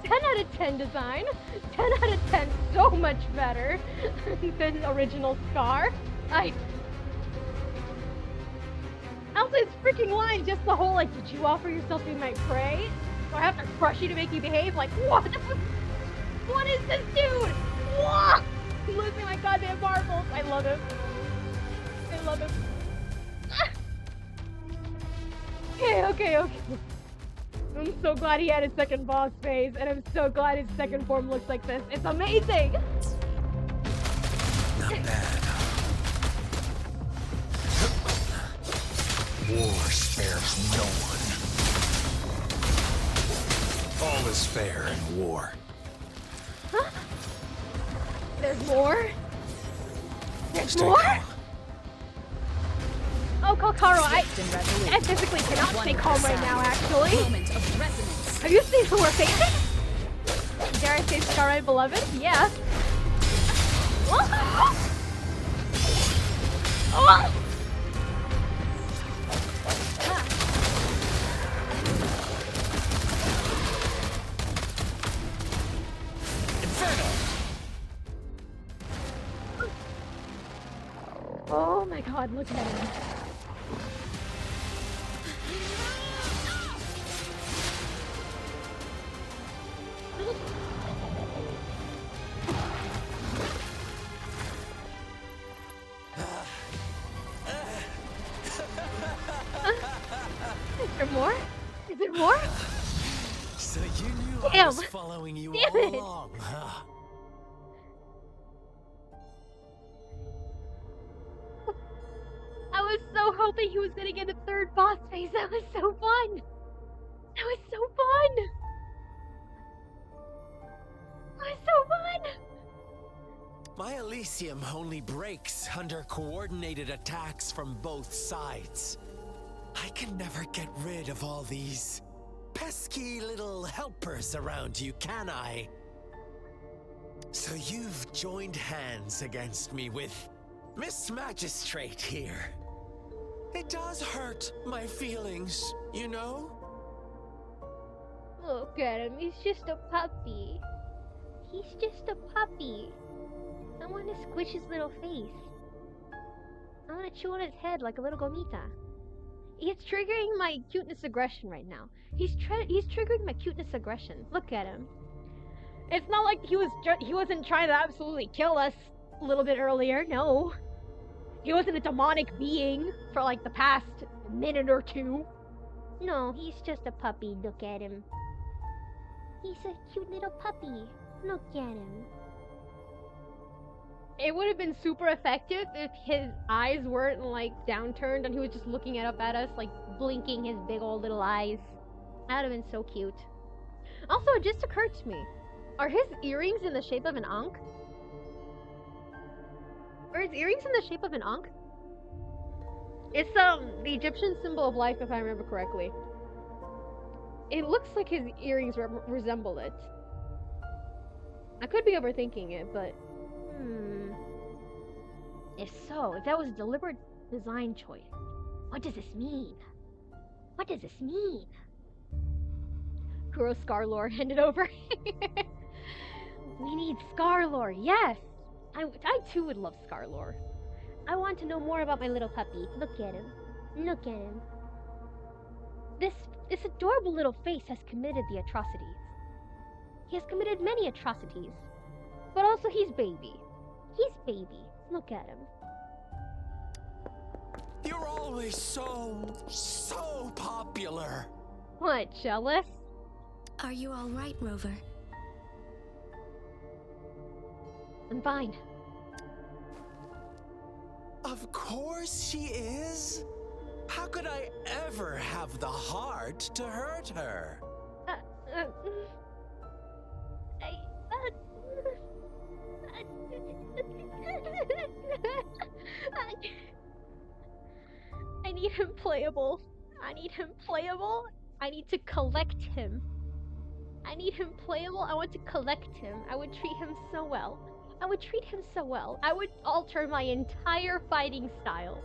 10 out of 10 design. 10 out of 10. So much better than original Scar. Also, his freaking line, just the whole, like, did you offer yourself to be my prey? Do I have to crush you to make you behave? Like, what? What is this dude? What? I'm losing my goddamn marbles. I love him. I love him. Okay. I'm so glad he had his second boss phase, and I'm so glad his second form looks like this. It's amazing! Not bad. War spares no one. All is fair in war. Huh? There's more? There's Stay more? calm. Oh, Kokaro, I physically cannot stay calm right now, actually. Moment of resonance. Have you seen who we're facing? Dare I say Starry Beloved? Yeah. Oh! Oh! Oh my god, look at him. Is there more? Is there more? So you knew I Damn. was following you Damn all it. along, huh? I was so hoping he was gonna get a third boss phase. That was so fun. That was so fun. That was so fun. My Elysium only breaks under coordinated attacks from both sides. I can never get rid of all these pesky little helpers around you, can I? So you've joined hands against me with Miss Magistrate here. It does hurt my feelings, you know? Look at him. He's just a puppy. He's just a puppy. I want to squish his little face. I want to chew on his head like a little gomita. He's triggering my cuteness aggression right now. He's triggering my cuteness aggression. Look at him. It's not like he wasn't trying to absolutely kill us a little bit earlier. No. He wasn't a demonic being for like the past minute or two. No, he's just a puppy. Look at him. He's a cute little puppy. Look at him. It would have been super effective if his eyes weren't like downturned and he was just looking up at us, like blinking his big old little eyes. That would have been so cute. Also, it just occurred to me, are his earrings in the shape of an ankh? Are his earrings in the shape of an ankh? It's the Egyptian symbol of life, if I remember correctly. It looks like his earrings resemble it. I could be overthinking it, but if so, if that was a deliberate design choice, what does this mean? What does this mean? Kuro Scar-Lore, hand it over. We need Scar-Lore, yes! I too would love Scar-Lore. I want to know more about my little puppy. Look at him. Look at him. This adorable little face has committed the atrocities. He has committed many atrocities. But also he's baby. He's baby. Look at him. You're always so popular. What, jealous? Are you all right, Rover? I'm fine. Of course she is. How could I ever have the heart to hurt her? I need him playable. I need him playable. I need to collect him. I need him playable. I want to collect him. I would treat him so well. I would treat him so well. I would alter my entire fighting style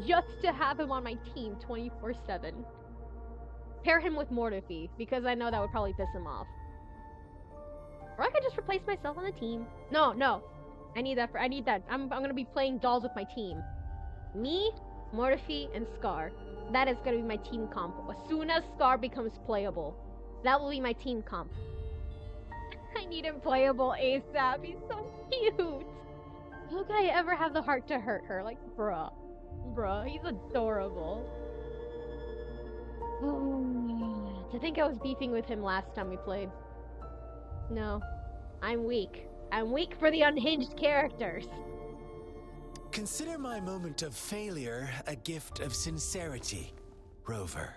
just to have him on my team 24/7. Pair him with Mortefi, because I know that would probably piss him off. Or I could just replace myself on the team. No, no. I need that. I need that. I'm gonna be playing dolls with my team. Me, Mortifi, and Scar. That is gonna be my team comp. As soon as Scar becomes playable, that will be my team comp. I need him playable ASAP. He's so cute. How could I ever have the heart to hurt her? Like, bruh. Bruh, he's adorable. To think I was beefing with him last time we played. No. I'm weak. I'm weak for the unhinged characters. Consider my moment of failure a gift of sincerity, Rover.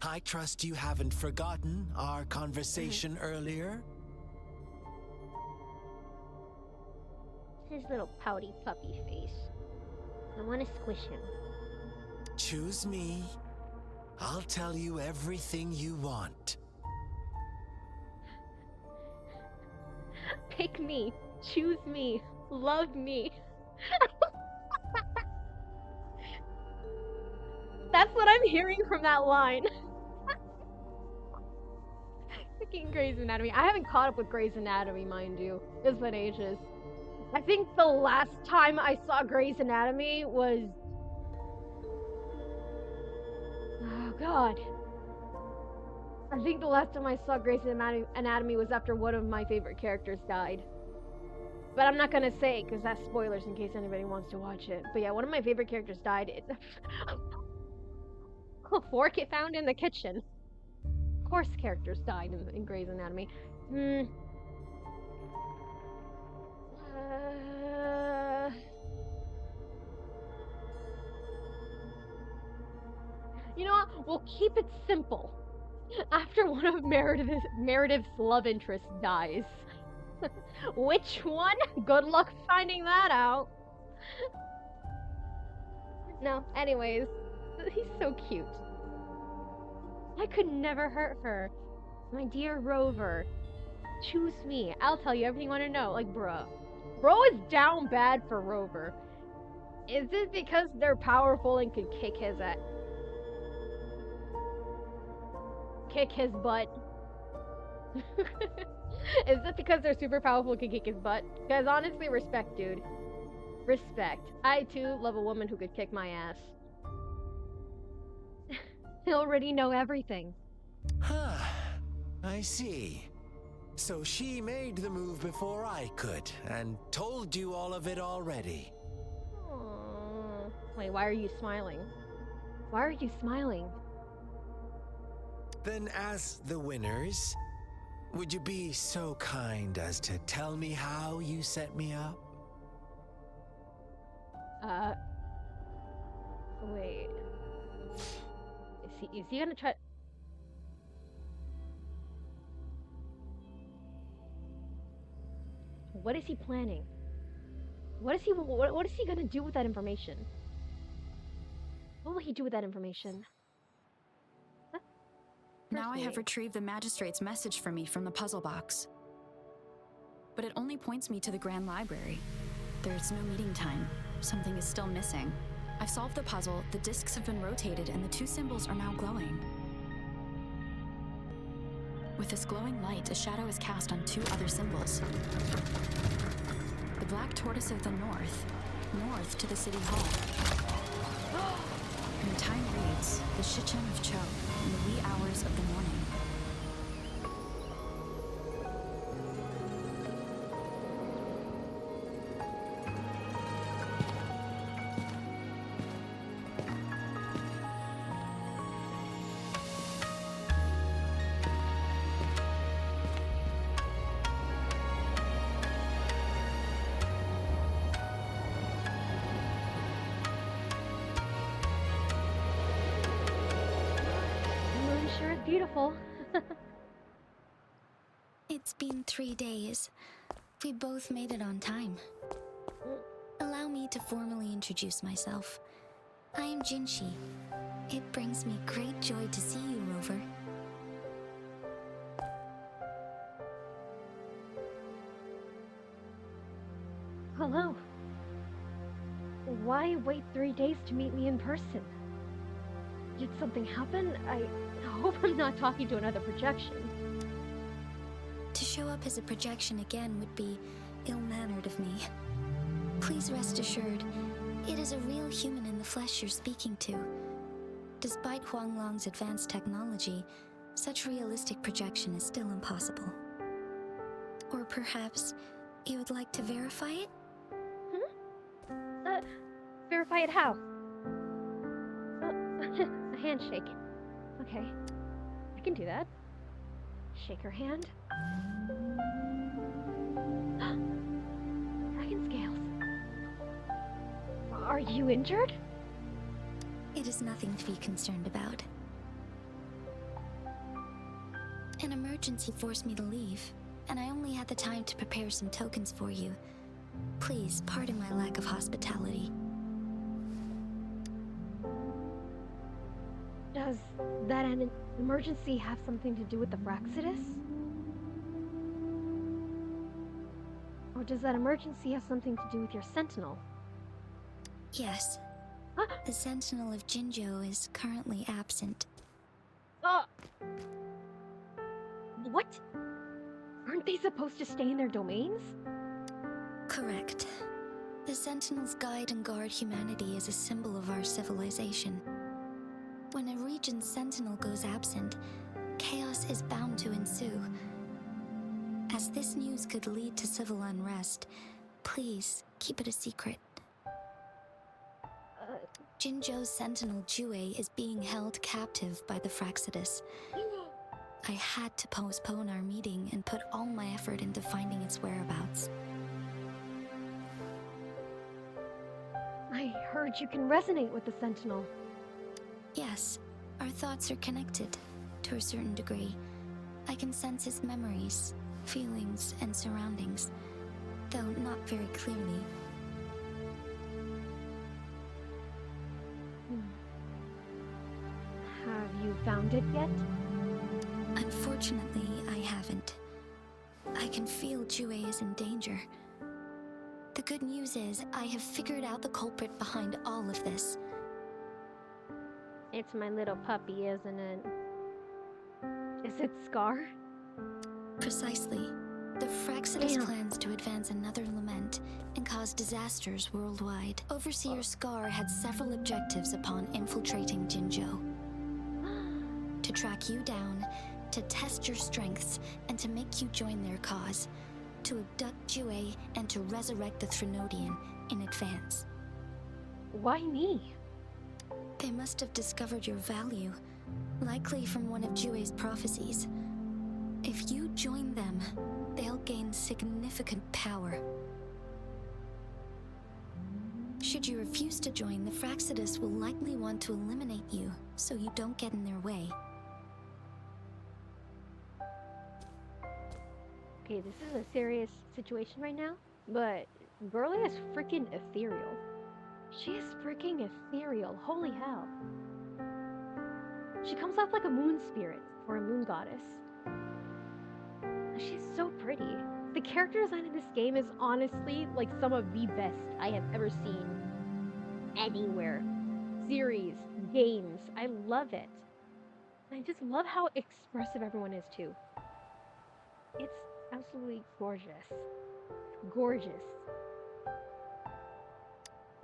I trust you haven't forgotten our conversation earlier? His little pouty puppy face. I want to squish him. Choose me. I'll tell you everything you want. Pick me. Choose me. Love me. That's what I'm hearing from that line. Freaking Grey's Anatomy. I haven't caught up with Grey's Anatomy, mind you. It's been ages. I think the last time I saw Grey's Anatomy was... Oh, God. I think the last time I saw Grey's Anatomy was after one of my favorite characters died. But I'm not gonna say it, because that's spoilers in case anybody wants to watch it. But yeah, one of my favorite characters died. A fork it found in the kitchen. Of course characters died in Grey's Anatomy. You know what? We'll keep it simple. After one of Meredith's love interests dies. Which one? Good luck finding that out. No, anyways. He's so cute. I could never hurt her. My dear Rover. Choose me. I'll tell you everything you want to know. Like, bruh. Bro is down bad for Rover. Is it because they're powerful and can kick his ass? Kick his butt. Is it because they're super powerful and can kick his butt? Guys, honestly, respect, dude. Respect. I, too, love a woman who could kick my ass. I already know everything. Huh. I see. So she made the move before I could, and told you all of it already. Aww. Wait, why are you smiling? Why are you smiling? Then as the winners, would you be so kind as to tell me how you set me up? Wait. Is he gonna try... What is he planning? What is he gonna do with that information? What will he do with that information? Huh? Now I have meeting. retrieved the magistrate's message for me from the puzzle box. But it only points me to the Grand Library. There's no meeting time. Something is still missing. I've solved the puzzle, the discs have been rotated, and the two symbols are now glowing. With this glowing light, a shadow is cast on two other symbols. The black tortoise of the north to the city hall. And the time reads, the Shichen of Cho, in the wee hours of the morning. Beautiful. It's been 3 days. We both made it on time. Allow me to formally introduce myself. I am Jinshi. It brings me great joy to see you, Rover. Hello. Why wait 3 days to meet me in person? Did something happen? I hope I'm not talking to another projection. To show up as a projection again would be ill-mannered of me. Please rest assured, it is a real human in the flesh you're speaking to. Despite Huanglong's advanced technology, such realistic projection is still impossible. Or perhaps you would like to verify it? Verify it how? A handshake. Okay, I can do that. Shake her hand. Dragon scales. Are you injured? It is nothing to be concerned about. An emergency forced me to leave, and I only had the time to prepare some tokens for you. Please pardon my lack of hospitality. Does that an emergency have something to do with the Fraxidus? Or does that emergency have something to do with your sentinel? Yes. Huh? The Sentinel of Jinzhou is currently absent. What? Aren't they supposed to stay in their domains? Correct. The Sentinels guide and guard humanity as a symbol of our civilization. When a region's sentinel goes absent, chaos is bound to ensue. As this news could lead to civil unrest, please keep it a secret. Jinzhou's sentinel Jue is being held captive by the Fraxidus. I had to postpone our meeting and put all my effort into finding its whereabouts. I heard you can resonate with the sentinel. Yes, our thoughts are connected, to a certain degree. I can sense his memories, feelings, and surroundings, though not very clearly. Have you found it yet? Unfortunately, I haven't. I can feel Jue is in danger. The good news is, I have figured out the culprit behind all of this. It's my little puppy, isn't it? Is it Scar? Precisely. The Fraxidus Damn. plans to advance another lament and cause disasters worldwide. Overseer Scar had several objectives upon infiltrating Jinzhou. To track you down, to test your strengths, and to make you join their cause. To abduct Jue and to resurrect the Threnodian in advance. Why me? They must have discovered your value, likely from one of Jue's prophecies. If you join them, they'll gain significant power. Should you refuse to join, the Fraxidus will likely want to eliminate you, so you don't get in their way. Okay, this is a serious situation right now, but Girly is freaking ethereal. She is freaking ethereal, holy hell. She comes off like a moon spirit, or a moon goddess. She's so pretty. The character design in this game is honestly like some of the best I have ever seen anywhere. Series, games, I love it. I just love how expressive everyone is too. It's absolutely gorgeous. Gorgeous.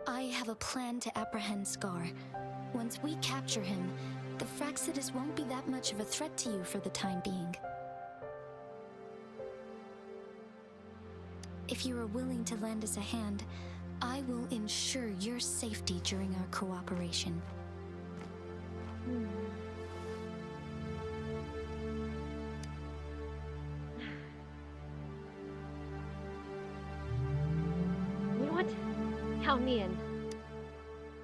I have a plan to apprehend Scar. Once we capture him, the Fraxidus won't be that much of a threat to you for the time being. If you are willing to lend us a hand, I will ensure your safety during our cooperation. You know what? Count me in.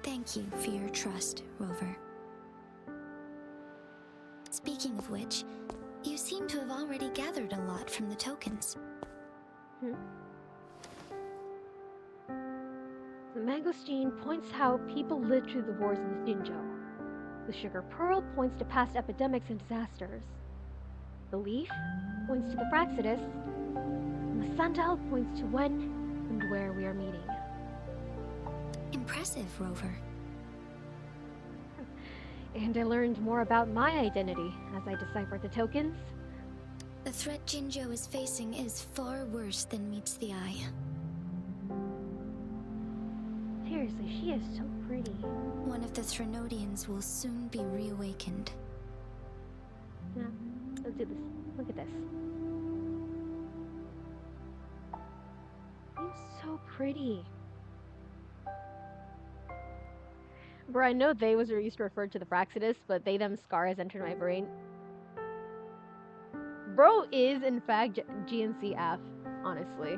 Thank you for your trust, Rover. Speaking of which, you seem to have already gathered a lot from the tokens. The mangosteen points how people lived through the wars in Jinzhou. The sugar pearl points to past epidemics and disasters. The leaf points to the Fraxidus. And the sundial points to when and where we are meeting. Impressive, Rover. And I learned more about my identity as I deciphered the tokens. The threat Jinzhou is facing is far worse than meets the eye. Seriously, she is so pretty. One of the Threnodians will soon be reawakened. Yeah, let's do this. Look at this. She's so pretty. Bro, I know they was used to refer to the Fraxidus, but they them scar has entered my brain. Bro is in fact GNCF, honestly.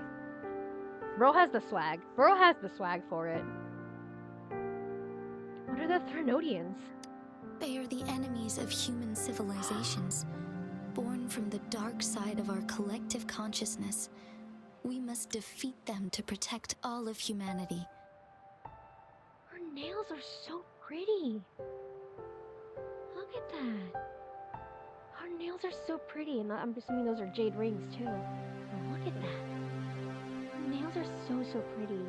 Bro has the swag. Bro has the swag for it. What are the Threnodians? They are the enemies of human civilizations, born from the dark side of our collective consciousness. We must defeat them to protect all of humanity. Her nails are so pretty. Look at that. Her nails are so pretty, and I'm assuming those are jade rings too. Oh, look at that. Her nails are so pretty.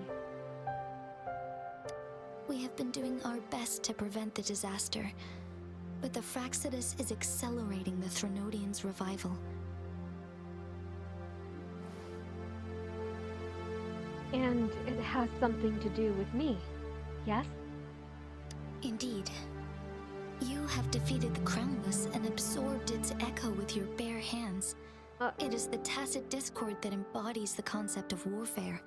We have been doing our best to prevent the disaster, but the Fraxidus is accelerating the Threnodians' revival. And it has something to do with me, yes? Indeed. You have defeated the Crownless and absorbed its echo with your bare hands. It is the tacit discord that embodies the concept of warfare.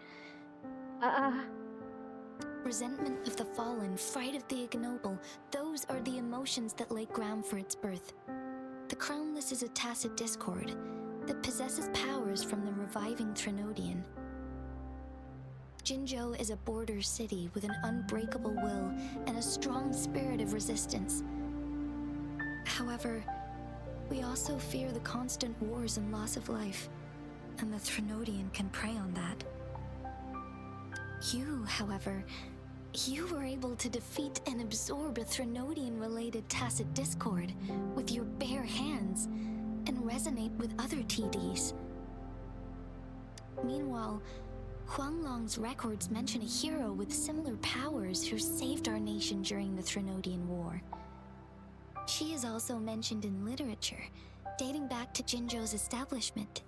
Resentment of the fallen, fright of the ignoble, those are the emotions that lay ground for its birth. The Crownless is a tacit discord that possesses powers from the reviving Threnodian. Jinzhou is a border city with an unbreakable will and a strong spirit of resistance. However, we also fear the constant wars and loss of life, and the Threnodian can prey on that. You, however, you were able to defeat and absorb a Threnodian-related tacit discord with your bare hands and resonate with other TDs. Meanwhile, Huanglong's records mention a hero with similar powers who saved our nation during the Threnodian War. She is also mentioned in literature, dating back to Jinzhou's establishment.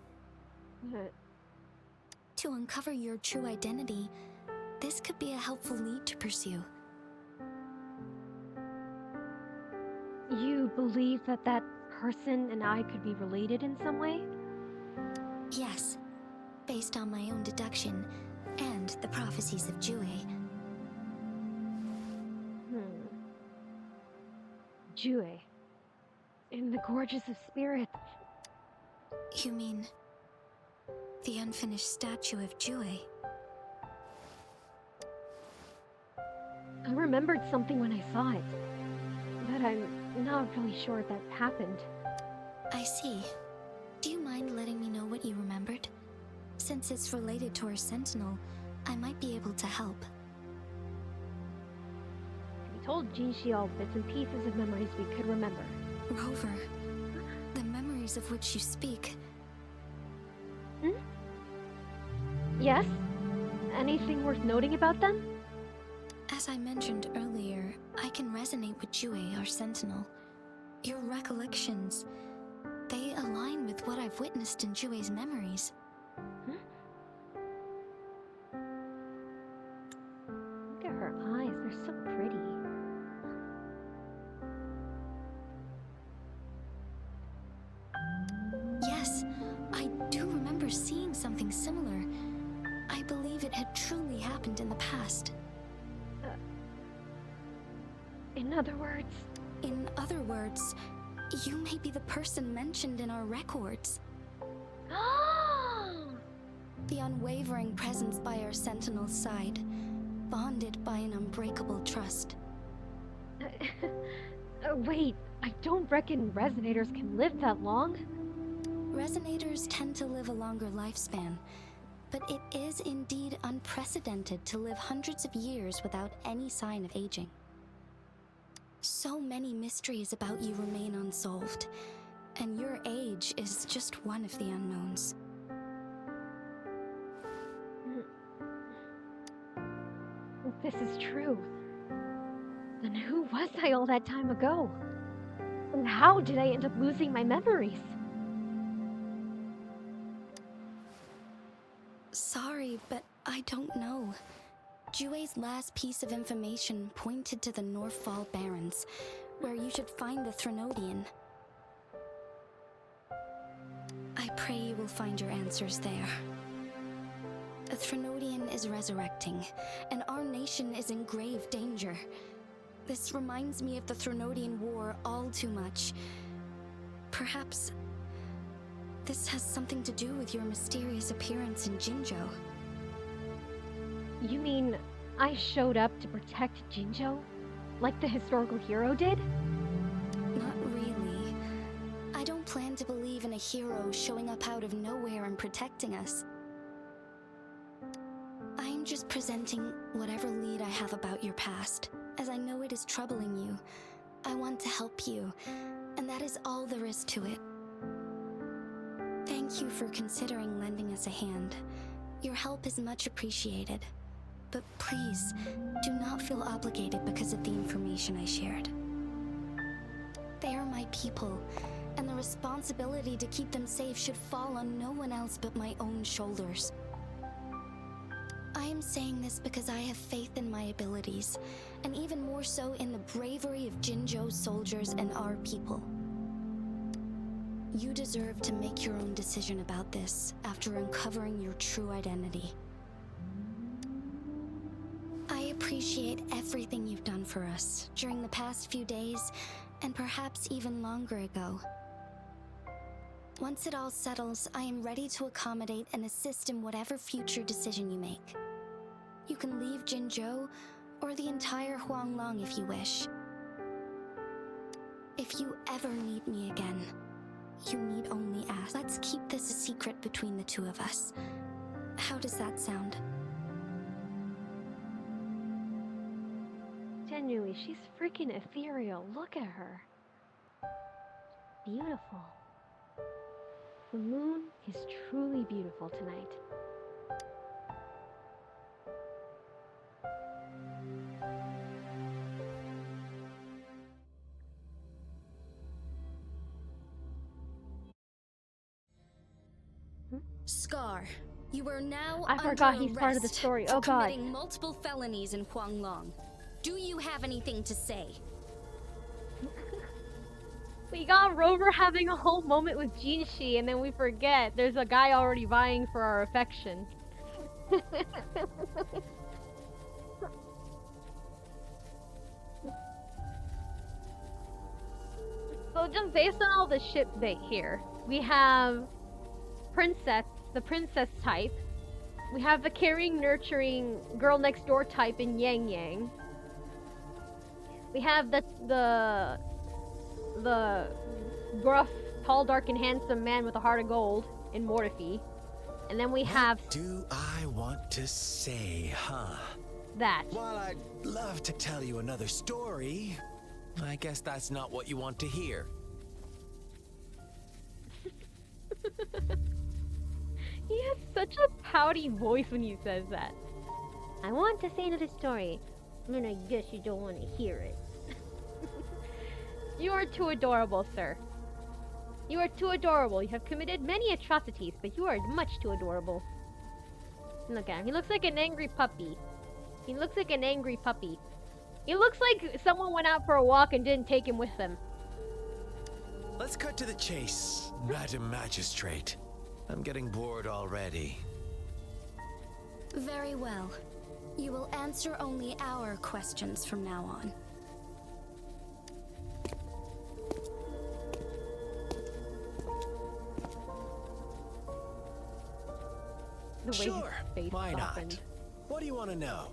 To uncover your true identity, this could be a helpful lead to pursue. You believe that that person and I could be related in some way? Yes, based on my own deduction and the prophecies of WuWa. WuWa. In the Gorges of Spirit. You mean the unfinished statue of WuWa? I remembered something when I saw it, but I'm not really sure if that happened. I see. Do you mind letting me know what you remembered? Since it's related to our sentinel, I might be able to help. We told Jinxi all bits and pieces of memories we could remember. Rover, the memories of which you speak. Yes? Anything worth noting about them? As I mentioned earlier, I can resonate with WuWa, our sentinel. Your recollections, they align with what I've witnessed in WuWa's memories. Look at her eyes, they're so pretty. Yes, I do remember seeing something similar. I believe it had truly happened in the past. In other words? In other words, you may be the person mentioned in our records. The unwavering presence by our sentinel's side, bonded by an unbreakable trust. Wait, I don't reckon resonators can live that long. Resonators tend to live a longer lifespan, but it is indeed unprecedented to live hundreds of years without any sign of aging. So many mysteries about you remain unsolved, and your age is just one of the unknowns. If this is true, then who was I all that time ago? And how did I end up losing my memories? Sorry, but I don't know. Jue's last piece of information pointed to the Northfall Barrens, where you should find the Threnodian. I pray you will find your answers there. The Threnodian is resurrecting, and our nation is in grave danger. This reminds me of the Threnodian War all too much. Perhaps this has something to do with your mysterious appearance in Jinzhou. You mean I showed up to protect Jinzhou? Like the historical hero did? Not really. I don't plan to believe in a hero showing up out of nowhere and protecting us. I am just presenting whatever lead I have about your past, as I know it is troubling you. I want to help you, and that is all there is to it. Thank you for considering lending us a hand. Your help is much appreciated. But please, do not feel obligated because of the information I shared. They are my people, and the responsibility to keep them safe should fall on no one else but my own shoulders. I am saying this because I have faith in my abilities, and even more so in the bravery of Jinzhou's soldiers and our people. You deserve to make your own decision about this after uncovering your true identity. I appreciate everything you've done for us during the past few days, and perhaps even longer ago. Once it all settles, I am ready to accommodate and assist in whatever future decision you make. You can leave Jinzhou, or the entire Huanglong if you wish. If you ever need me again, you need only ask. Let's keep this a secret between the two of us. How does that sound? Genuinely, she's freaking ethereal. Look at her. Beautiful. The moon is truly beautiful tonight. Scar, you are now I forgot he's part of the arrest story. for Oh god. committing multiple felonies in Huanglong. Do you have anything to say? We got Rover having a whole moment with Jinshi, and then we forget there's a guy already vying for our affection. So just based on all the ship bait here, we have the princess type. We have the caring, nurturing girl next door type in Yang Yang. We have the gruff, tall, dark, and handsome man with a heart of gold in Mortifi. And then we have What do I want to say, huh? that. While I'd love to tell you another story, I guess that's not what you want to hear. He has such a pouty voice when he says that. I want to say another story, and I guess you don't want to hear it. You are too adorable, sir. You are too adorable. You have committed many atrocities, but you are much too adorable. Look at him. He looks like an angry puppy. He looks like an angry puppy. He looks like someone went out for a walk and didn't take him with them. Let's cut to the chase, Madam Magistrate. I'm getting bored already. Very well. You will answer only our questions from now on. The way Sure, his face why softened. not? What do you want to know?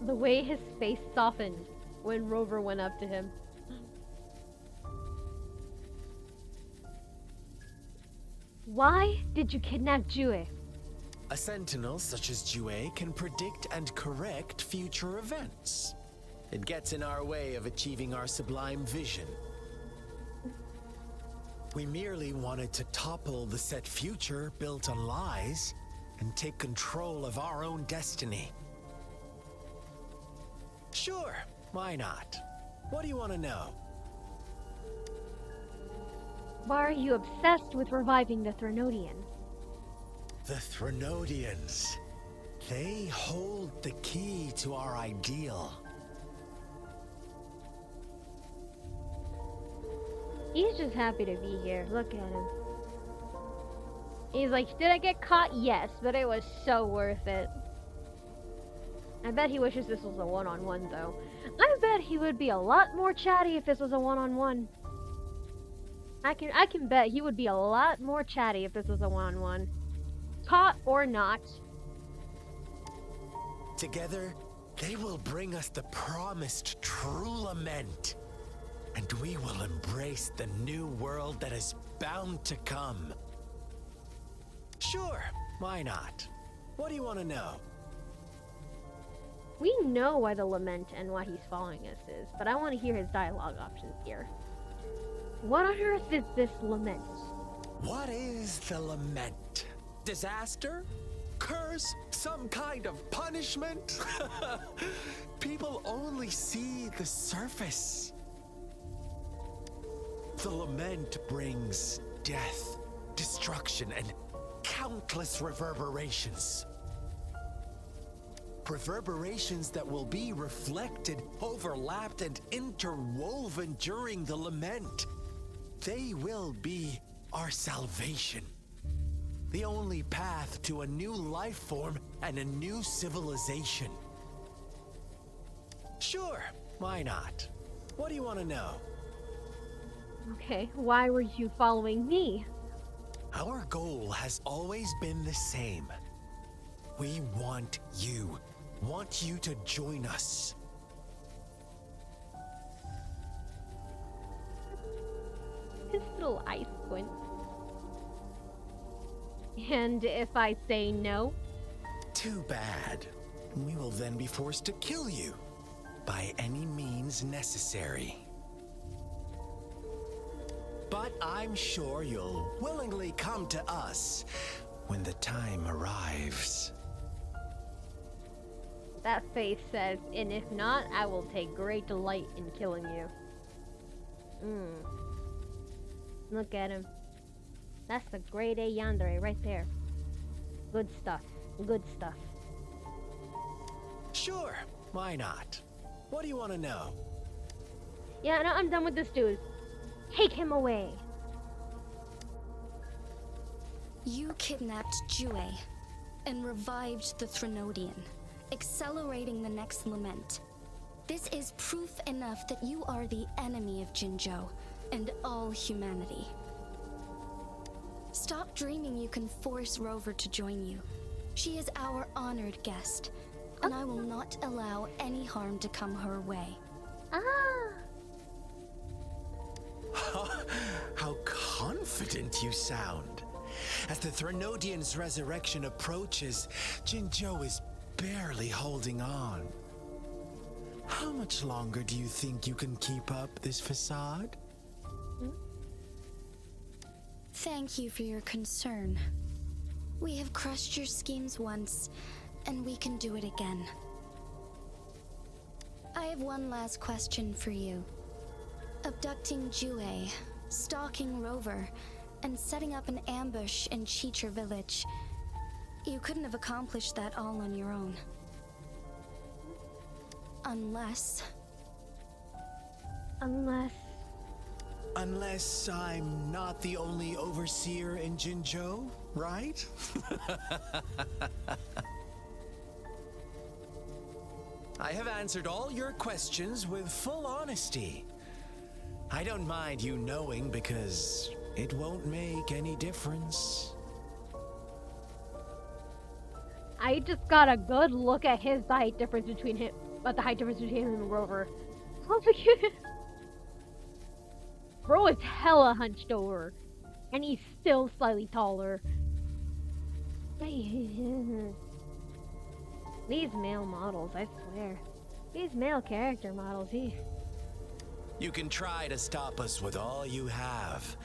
The way his face softened when Rover went up to him. Why did you kidnap Jue? A sentinel such as Jue can predict and correct future events. It gets in our way of achieving our sublime vision. We merely wanted to topple the set future built on lies and take control of our own destiny. Sure, why not? What do you want to know? Why are you obsessed with reviving the Threnodian? the Threnodians. They hold the key to our ideal. He's just happy to be here. Look at him. He's like, did I get caught? Yes, but it was so worth it. I bet he wishes this was a one-on-one, though. I bet he would be a lot more chatty if this was a one-on-one. I can bet he would be a lot more chatty if this was a one-on-one. Caught or not. Together, they will bring us the promised true lament. And we will embrace the new world that is bound to come. Sure, why not? What do you want to know? We know why the lament and why he's following us is, but I want to hear his dialogue options here. What on earth is this lament? What is the lament? Disaster? Curse? Some kind of punishment? People only see the surface. The lament brings death, destruction, and countless reverberations. Reverberations that will be reflected, overlapped, and interwoven during the lament. They will be our salvation. The only path to a new life form and a new civilization. Sure, why not? What do you want to know? Okay, why were you following me? Our goal has always been the same. We want you to join us. His little eye squint. And if I say no? Too bad. We will then be forced to kill you by any means necessary. But I'm sure you'll willingly come to us when the time arrives. That face says, and if not, I will take great delight in killing you. Look at him. That's the grade A yandere right there. Good stuff. Good stuff. Sure, why not? What do you want to know? Yeah, no, I'm done with this dude. Take him away. You kidnapped WuWa and revived the Threnodian, accelerating the next lament. This is proof enough that you are the enemy of Jinzhou and all humanity. Stop dreaming you can force Rover to join you. She is our honored guest, and I will not allow any harm to come her way. How confident you sound. As the Threnodian's resurrection approaches, Jinzhou is barely holding on. How much longer do you think you can keep up this facade? Thank you for your concern. We have crushed your schemes once, and we can do it again. I have one last question for you. Abducting WuWa, stalking Rover, and setting up an ambush in Cheater Village. You couldn't have accomplished that all on your own. Unless I'm not the only overseer in Jinzhou, right? I have answered all your questions with full honesty. I don't mind you knowing because it won't make any difference. I just got a good look at his height difference between him, but the height difference between him and Rover. Oh my god. Bro is hella hunched over, and he's still slightly taller. These male models, I swear. These male character models, You can try to stop us with all you have,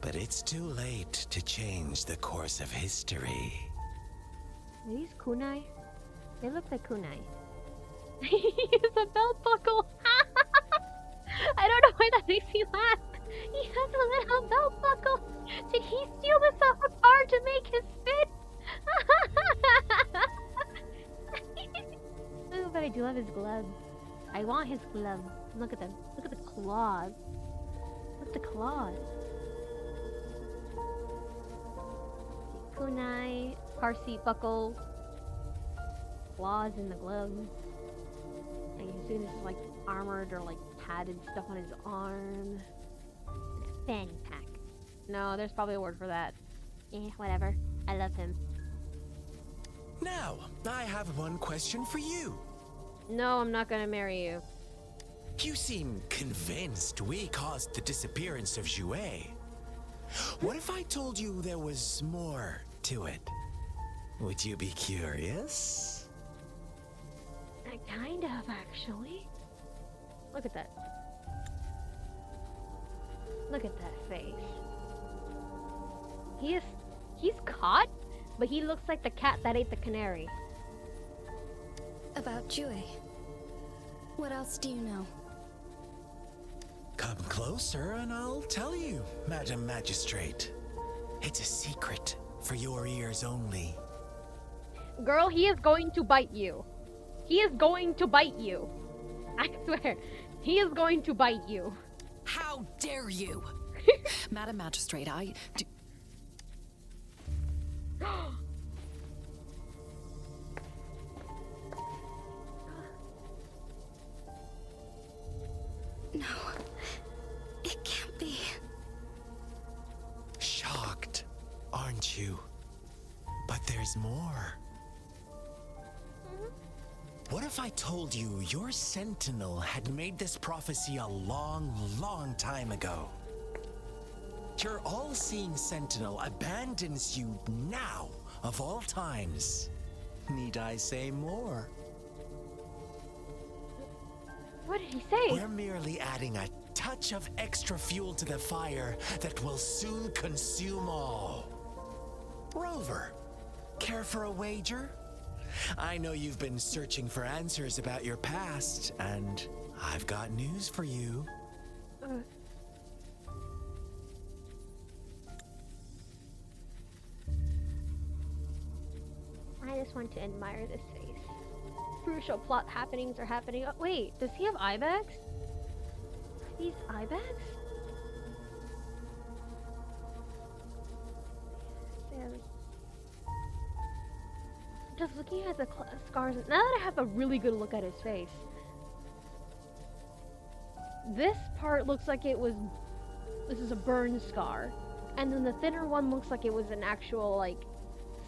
but it's too late to change the course of history. Are these kunai? They look like kunai. It's a belt buckle! I don't know why that makes me laugh. He has a little belt buckle. Did he steal this off a car to make his fit? love his gloves. I want his gloves. Look at them. Look at the claws. Look at the claws. Kunai, car seat buckle, claws in the gloves. I assume this is like armored or like padded stuff on his arm. Fanny pack. No, there's probably a word for that. Whatever. I love him. Now, I have one question for you. No, I'm not gonna marry you. You seem convinced we caused the disappearance of Jouet. What if I told you there was more to it? Would you be curious? Kind of, actually. Look at that. Look at that face. He's caught, but he looks like the cat that ate the canary. About Jue. What else do you know? Come closer and I'll tell you, Madam Magistrate. It's a secret for your ears only. Girl, he is going to bite you. He is going to bite you. I swear. He is going to bite you. How dare you? Madam Magistrate, I do... No. It can't be. Shocked, aren't you? But there's more. What if I told you your sentinel had made this prophecy a long, long time ago? Your all-seeing sentinel abandons you now, of all times. Need I say more? What did he say? We're merely adding a touch of extra fuel to the fire that will soon consume all. Rover, care for a wager? I know you've been searching for answers about your past, and I've got news for you. I just want to admire this face. Crucial plot happenings are happening. Oh, wait, does he have eye bags? Are these eye bags? Just looking at the scars. Now that I have a really good look at his face, this part looks like it was. This is a burn scar, and then the thinner one looks like it was an actual like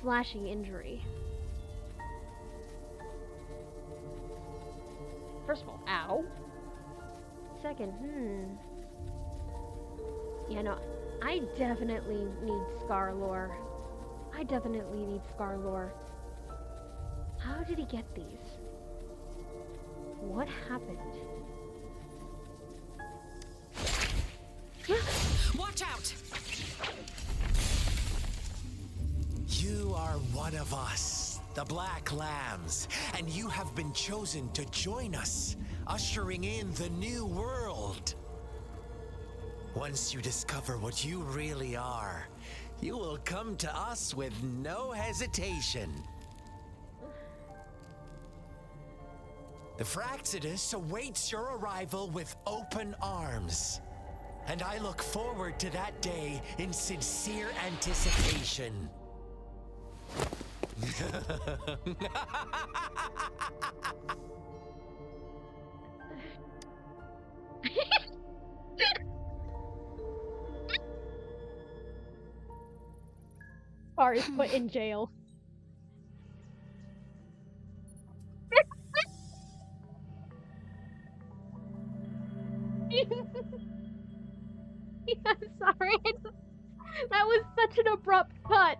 slashing injury. First of all, ow. Second, yeah, no, I definitely need scar lore. I definitely need scar lore. How did he get these? What happened? Watch out! You are one of us, the Black Lambs, and you have been chosen to join us, ushering in the new world. Once you discover what you really are, you will come to us with no hesitation. The Fraxidus awaits your arrival with open arms, and I look forward to that day in sincere anticipation. Scar is put in jail. I'm sorry. That was such an abrupt cut.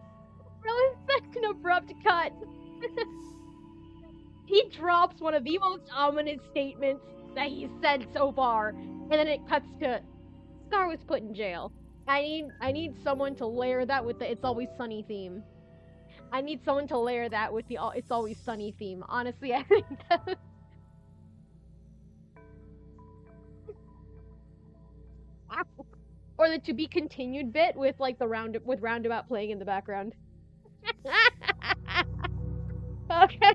That was such an abrupt cut. He drops one of the most ominous statements that he's said so far, and then it cuts to Scar was put in jail. I need someone to layer that with the It's Always Sunny theme. I need someone to layer that with the It's Always Sunny theme. Honestly, I think that was... Or the to be continued bit with like the roundabout playing in the background. Okay.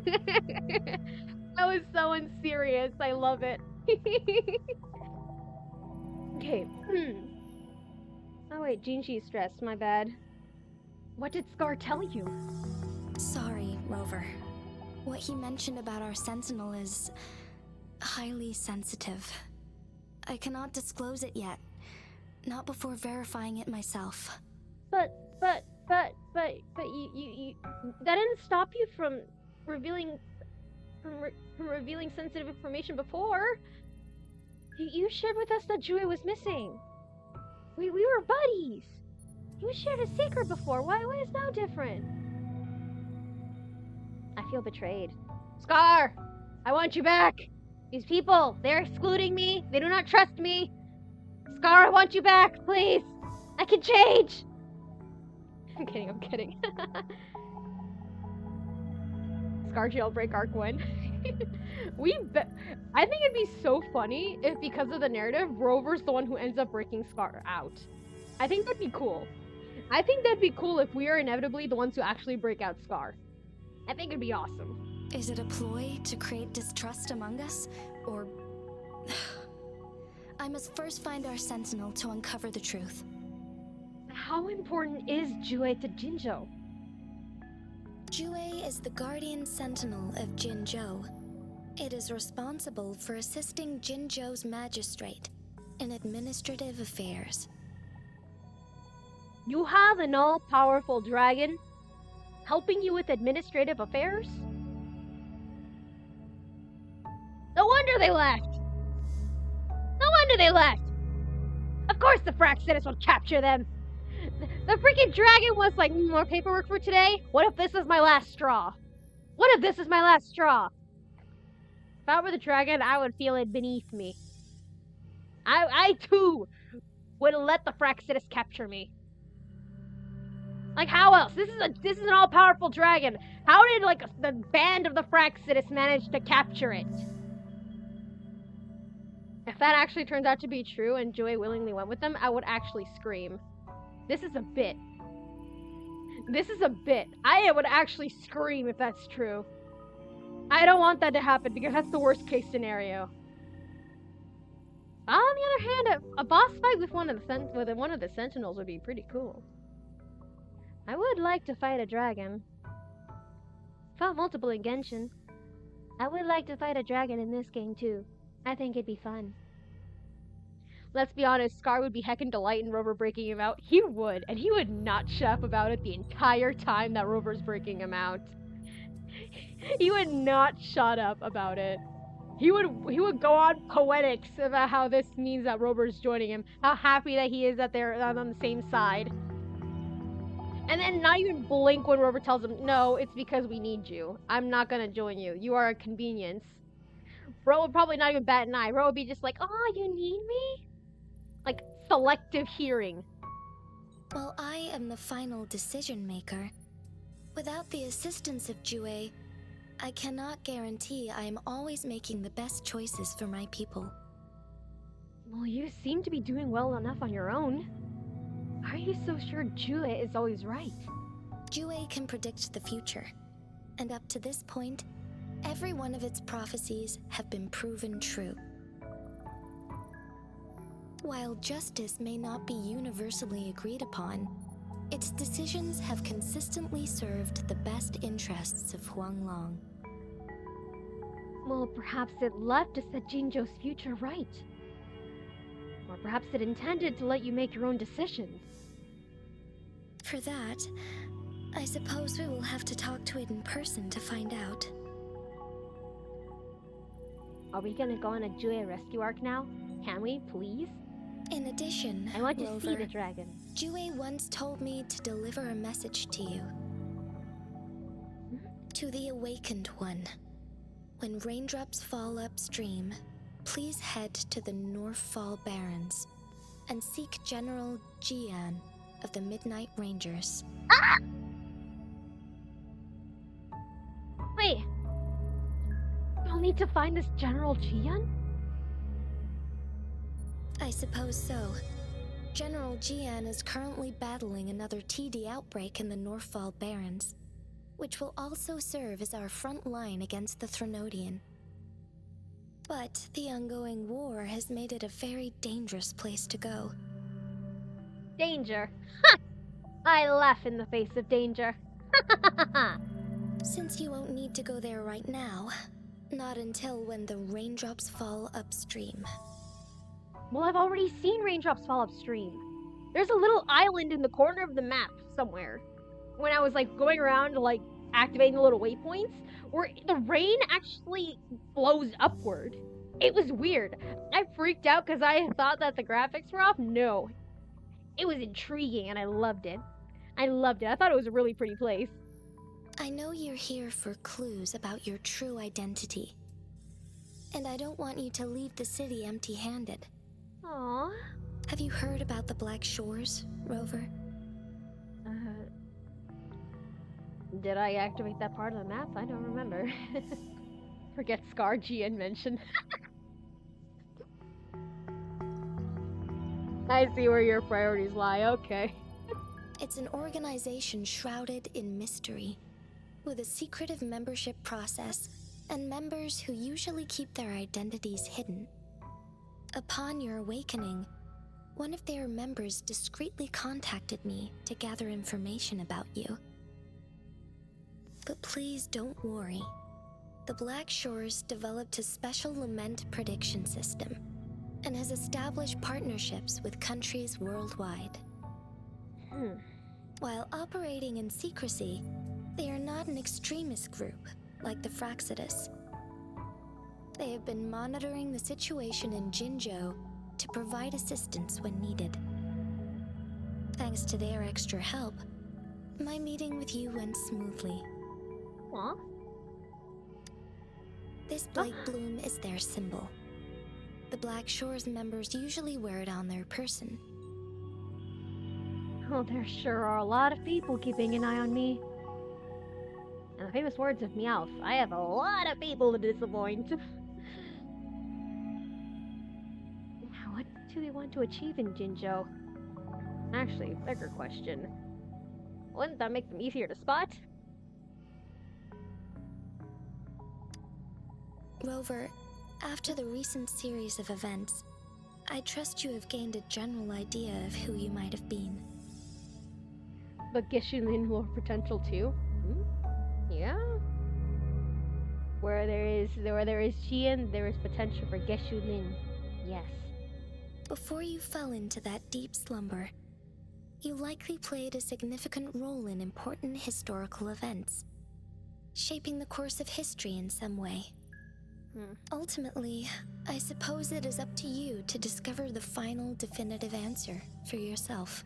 That was so unserious. I love it. Okay. Oh wait, Jinxi's stressed. My bad. What did Scar tell you? Sorry, Rover. What he mentioned about our sentinel is highly sensitive. I cannot disclose it yet. Not before verifying it myself. But you that didn't stop you from revealing sensitive information before. You shared with us that Jue was missing. We were buddies. You shared a secret before. Why is now different? I feel betrayed. Scar, I want you back. These people, they're excluding me. They do not trust me. Scar, I want you back, please. I can change. I'm kidding. Scar jailbreak arc 1. I think it'd be so funny if, because of the narrative, Rover's the one who ends up breaking Scar out. I think that'd be cool. I think that'd be cool if we are inevitably the ones who actually break out Scar. I think it'd be awesome. Is it a ploy to create distrust among us? Or... I must first find our sentinel to uncover the truth. How important is Jue to Jinzhou? Jue is the guardian sentinel of Jinzhou. It is responsible for assisting Jinzhou's magistrate in administrative affairs. You have an all-powerful dragon helping you with administrative affairs? No wonder they left! Of course the Fraxidus will capture them! The freaking dragon was like, more paperwork for today? What if this is my last straw? If I were the dragon, I would feel it beneath me. I too would let the Fraxidus capture me. Like, how else? This is an all-powerful dragon. How did, like, the band of the Fraxidus manage to capture it? If that actually turns out to be true and Jue willingly went with them, I would actually scream. This is a bit. I would actually scream if that's true. I don't want that to happen because that's the worst case scenario. On the other hand, a boss fight with one of the sentinels would be pretty cool. I would like to fight a dragon. Fought multiple in Genshin. I would like to fight a dragon in this game too. I think it'd be fun. Let's be honest, Scar would be heckin' delight in Rover breaking him out. He would, and he would not shut up about it the entire time that Rover's breaking him out. He would not shut up about it. He would go on poetics about how this means that Rover's joining him, how happy that he is that they're on the same side. And then not even blink when Rover tells him, no, it's because we need you. I'm not gonna join you. You are a convenience. Bro would probably not even bat an eye. Bro would be just like, oh, you need me? Like, selective hearing. While I am the final decision maker, without the assistance of Jue, I cannot guarantee I am always making the best choices for my people. Well, you seem to be doing well enough on your own. How are you so sure Jue is always right? Jue can predict the future, and up to this point, every one of its prophecies have been proven true. While justice may not be universally agreed upon, its decisions have consistently served the best interests of Huanglong. Well, perhaps it left to set Jinzhou's future right. Or perhaps it intended to let you make your own decisions. For that, I suppose we will have to talk to it in person to find out. Are we gonna go on a Jue rescue arc now? Can we, please? In addition, I want to Rover, see the dragon. Jue once told me to deliver a message to you. To the Awakened One. When raindrops fall upstream, please head to the Northfall Barrens and seek General Jian of the Midnight Rangers. Ah! Wait. You'll need to find this General Jian? I suppose so. General Jian is currently battling another TD outbreak in the Northfall Barrens, which will also serve as our front line against the Threnodian. But the ongoing war has made it a very dangerous place to go. Danger. Ha! I laugh in the face of danger. Since you won't need to go there right now, not until when the raindrops fall upstream. Well, I've already seen raindrops fall upstream. There's a little island in the corner of the map somewhere. When I was like going around like activating the little waypoints, where the rain actually flows upward. It was weird. I freaked out because I thought that the graphics were off. No, it was intriguing and I loved it. I loved it. I thought it was a really pretty place. I know you're here for clues about your true identity. And I don't want you to leave the city empty-handed. Aww. Have you heard about the Black Shores, Rover? Did I activate that part of the map? I don't remember. Forget Scar GN mentioned. I see where your priorities lie, okay. It's an organization shrouded in mystery, with a secretive membership process and members who usually keep their identities hidden. Upon your awakening, one of their members discreetly contacted me to gather information about you. But please don't worry. The Black Shores developed a special lament prediction system and has established partnerships with countries worldwide. While operating in secrecy, they are not an extremist group like the Fraxidus. They have been monitoring the situation in Jinzhou to provide assistance when needed. Thanks to their extra help, my meeting with you went smoothly. Aw. This Blake Bloom is their symbol. The Black Shores members usually wear it on their person. Oh, there sure are a lot of people keeping an eye on me. And the famous words of Meowth, I have a lot of people to disappoint. What do they want to achieve in Jinzhou? Actually, bigger question. Wouldn't that make them easier to spot? Rover, after the recent series of events, I trust you have gained a general idea of who you might have been. But Gishulin will have potential too? Yeah. Where there is Qian, there is potential for Gishulin. Yes. Before you fell into that deep slumber, you likely played a significant role in important historical events, shaping the course of history in some way. Ultimately, I suppose it is up to you to discover the final definitive answer for yourself.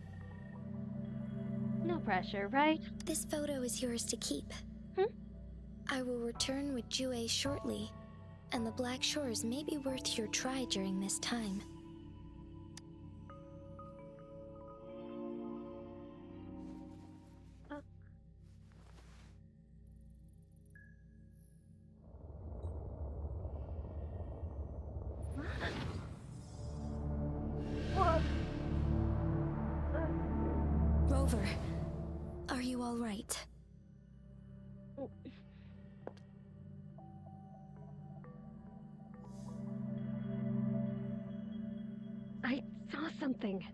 No pressure, right? This photo is yours to keep. I will return with Jue shortly, and the Black Shores may be worth your try during this time. Rover, are you all right? I saw something.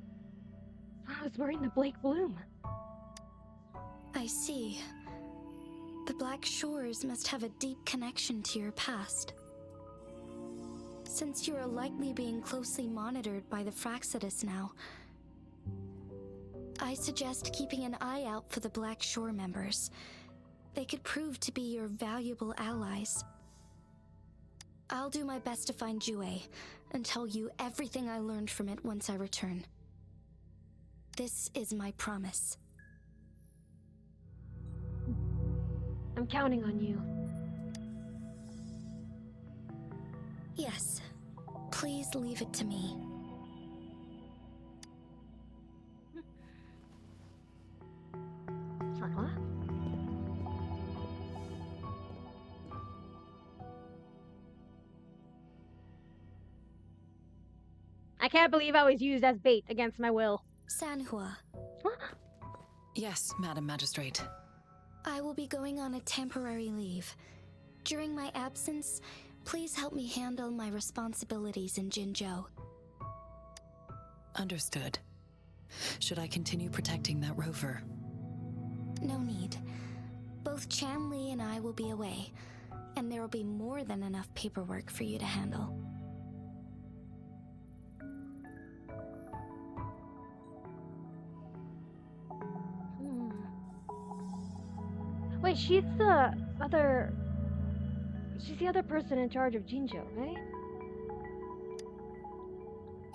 I was wearing the Blake Bloom. I see. The Black Shores must have a deep connection to your past. Since you are likely being closely monitored by the Fraxidus now, I suggest keeping an eye out for the Black Shore members. They could prove to be your valuable allies. I'll do my best to find Jue and tell you everything I learned from it once I return. This is my promise. I'm counting on you. Yes. Please leave it to me. What? I can't believe I was used as bait against my will. Sanhua, Yes, Madam Magistrate. I will be going on a temporary leave. During my absence, Please help me handle my responsibilities in Jinzhou. Understood. Should I continue protecting that rover? No need. Both Chanli and I will be away, and there will be more than enough paperwork for you to handle. Wait, she's the other person in charge of Jinzhou, right?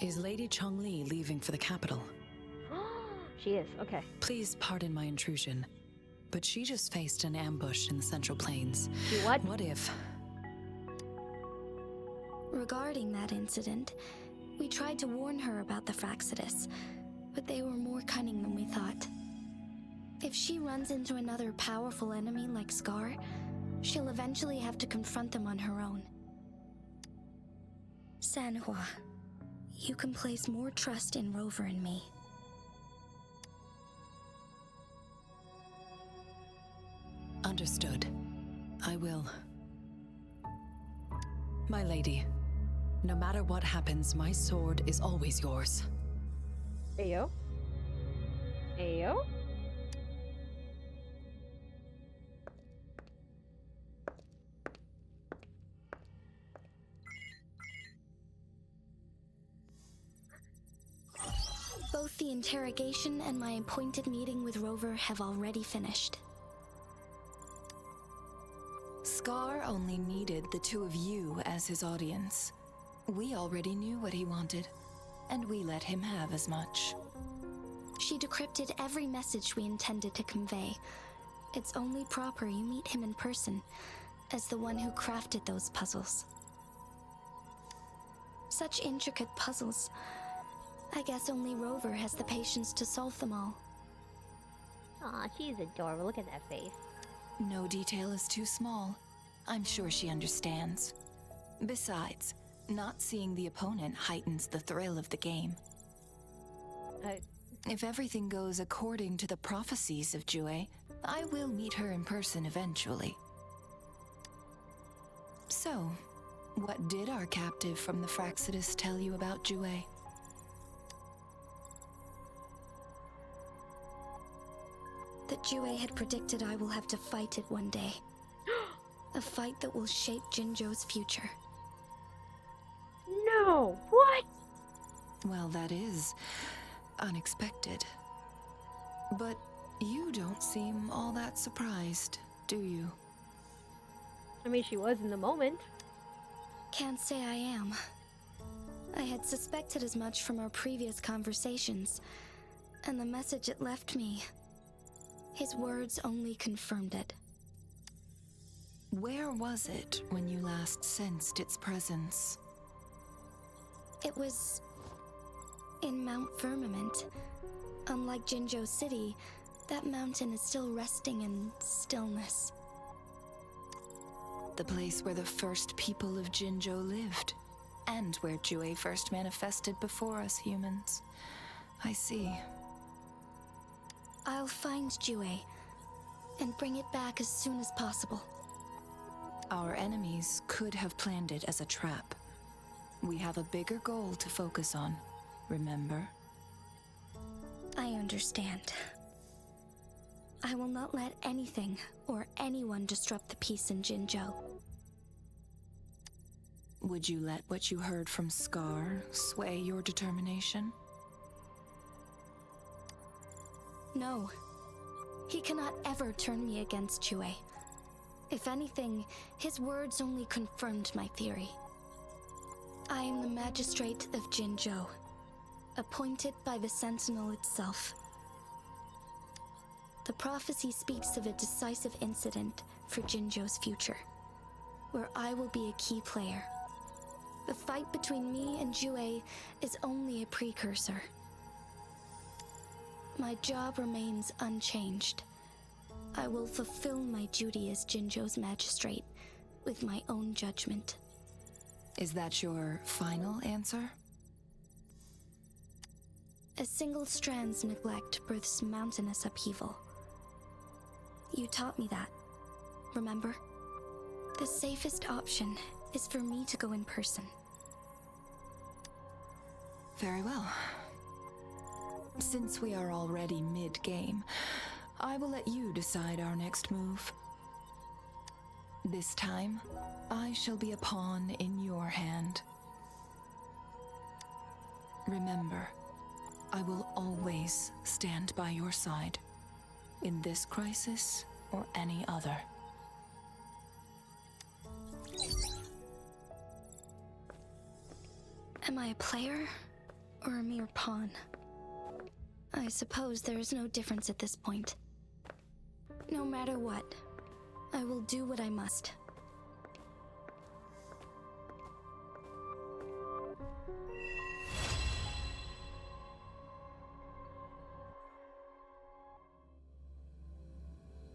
Is Lady Chongli leaving for the capital? She is, okay. Please pardon my intrusion, but she just faced an ambush in the Central Plains. She what? What if... Regarding that incident, we tried to warn her about the Fraxidus, but they were more cunning than we thought. If she runs into another powerful enemy like Scar, she'll eventually have to confront them on her own. Sanhua, you can place more trust in Rover and me. Understood. I will. My lady, no matter what happens, my sword is always yours. Ayo? Ayo? Both the interrogation and my appointed meeting with Rover have already finished. Scar only needed the two of you as his audience. We already knew what he wanted, and we let him have as much. She decrypted every message we intended to convey. It's only proper you meet him in person, as the one who crafted those puzzles. Such intricate puzzles. I guess only Rover has the patience to solve them all. Aw, she's adorable. Look at that face. No detail is too small. I'm sure she understands. Besides, not seeing the opponent heightens the thrill of the game. If everything goes according to the prophecies of Jue, I will meet her in person eventually. So, what did our captive from the Fraxidus tell you about Jue? That Jue had predicted I will have to fight it one day. A fight that will shape Jinzhou's future. No! What? Well, that is unexpected. But you don't seem all that surprised, do you? I mean, she was in the moment. Can't say I am. I had suspected as much from our previous conversations, and the message it left me. His words only confirmed it. Where was it when you last sensed its presence? It was in Mount Firmament. Unlike Jinzhou City, that mountain is still resting in stillness. The place where the first people of Jinzhou lived, and where Jue first manifested before us humans. I see. I'll find Jue and bring it back as soon as possible. Our enemies could have planned it as a trap. We have a bigger goal to focus on, remember? I understand. I will not let anything or anyone disrupt the peace in Jinzhou. Would you let what you heard from Scar sway your determination? No. He cannot ever turn me against Jue. If anything, his words only confirmed my theory. I am the magistrate of Jinzhou, appointed by the Sentinel itself. The prophecy speaks of a decisive incident for Jinzhou's future, where I will be a key player. The fight between me and Jue is only a precursor. My job remains unchanged. I will fulfill my duty as Jinzhou's magistrate with my own judgment. Is that your final answer? A single strand's neglect births mountainous upheaval. You taught me that, remember? The safest option is for me to go in person. Very well. Since we are already mid-game, I will let you decide our next move. This time, I shall be a pawn in your hand. Remember, I will always stand by your side, in this crisis or any other. Am I a player or a mere pawn? I suppose there is no difference at this point. No matter what, I will do what I must.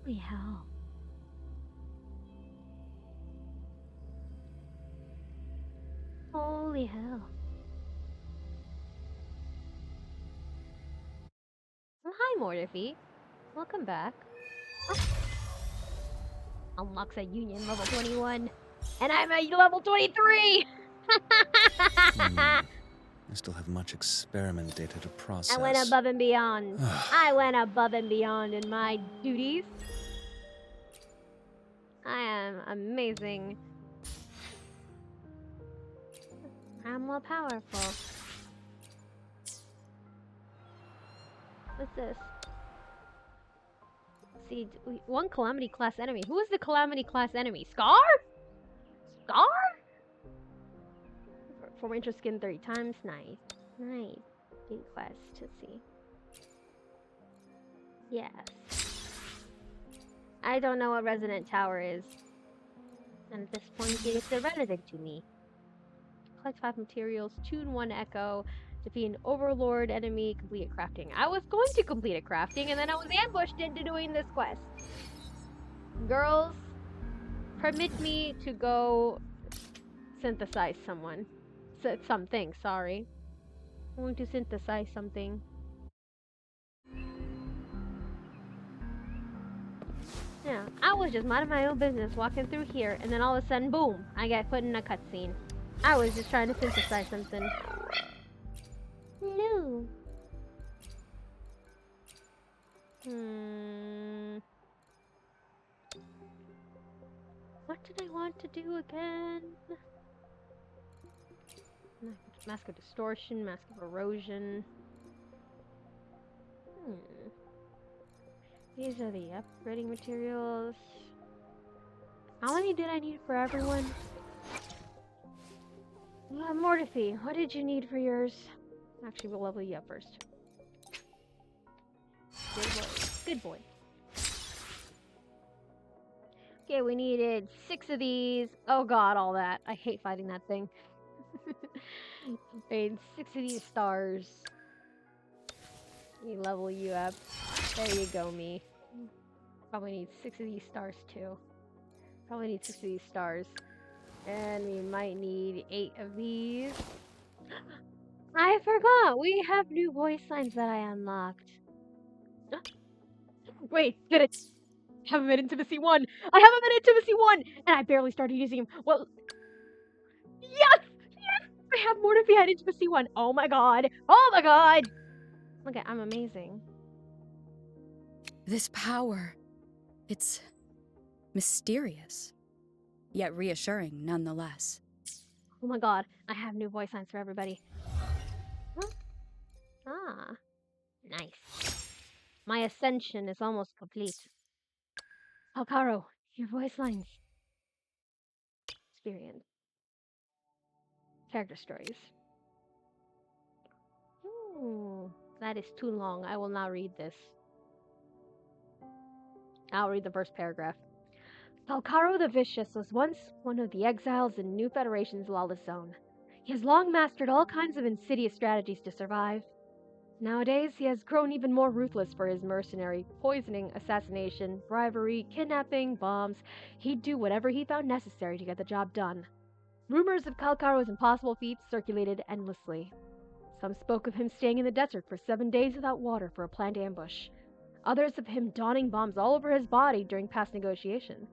Holy hell. Holy hell. Well, hi, Mortifi. Welcome back. Oh. Unlocks a union level 21. And I'm at level 23! I still have much experiment data to process. I went above and beyond. I went above and beyond in my duties. I am amazing. I'm more powerful. What's this? See, one Calamity class enemy. Who is the Calamity class enemy? Scar? Scar? Former interest skin 30 times. Nice. Nice. Big quest. Let's see. Yes. I don't know what Resonant Tower is. And at this point, it's irrelevant to me. Collect 5 materials, tune 1 echo, defeat an overlord enemy, complete a crafting. I was going to complete a crafting, and then I was ambushed into doing this quest. Girls, permit me to go synthesize someone. Something, sorry. I'm going to synthesize something. Yeah, I was just minding my own business, walking through here, and then all of a sudden, boom, I got put in a cutscene. I was just trying to synthesize something. No. What did I want to do again? Mask of Distortion, Mask of Erosion. These are the upgrading materials. How many did I need for everyone? Mortifi, what did you need for yours? Actually, we'll level you up first. Good boy. Good boy. Okay, we needed 6 of these. Oh god, all that. I hate fighting that thing. Made 6 of these stars. We level you up. There you go, me. Probably need 6 of these stars too. Probably need 6 of these stars. And we might need 8 of these. I forgot! We have new voice lines that I unlocked. Wait, did it? I have him at Intimacy 1! I have him at Intimacy 1! And I barely started using him. Well, yes! Yes! I have Mortifi at Intimacy 1. Oh my god! Oh my god! Look at, I'm amazing. This power, it's mysterious, yet reassuring nonetheless. Oh my god, I have new voice lines for everybody. Huh? Ah, nice. My ascension is almost complete. Alcaro, your voice lines. Experience. Character stories. Ooh, that is too long. I will not read this. I'll read the first paragraph. Falcaro the Vicious was once one of the exiles in New Federation's lawless zone. He has long mastered all kinds of insidious strategies to survive. Nowadays, he has grown even more ruthless for his mercenary, poisoning, assassination, bribery, kidnapping, bombs. He'd do whatever he found necessary to get the job done. Rumors of Calcaro's impossible feats circulated endlessly. Some spoke of him staying in the desert for 7 days without water for a planned ambush. Others of him donning bombs all over his body during past negotiation.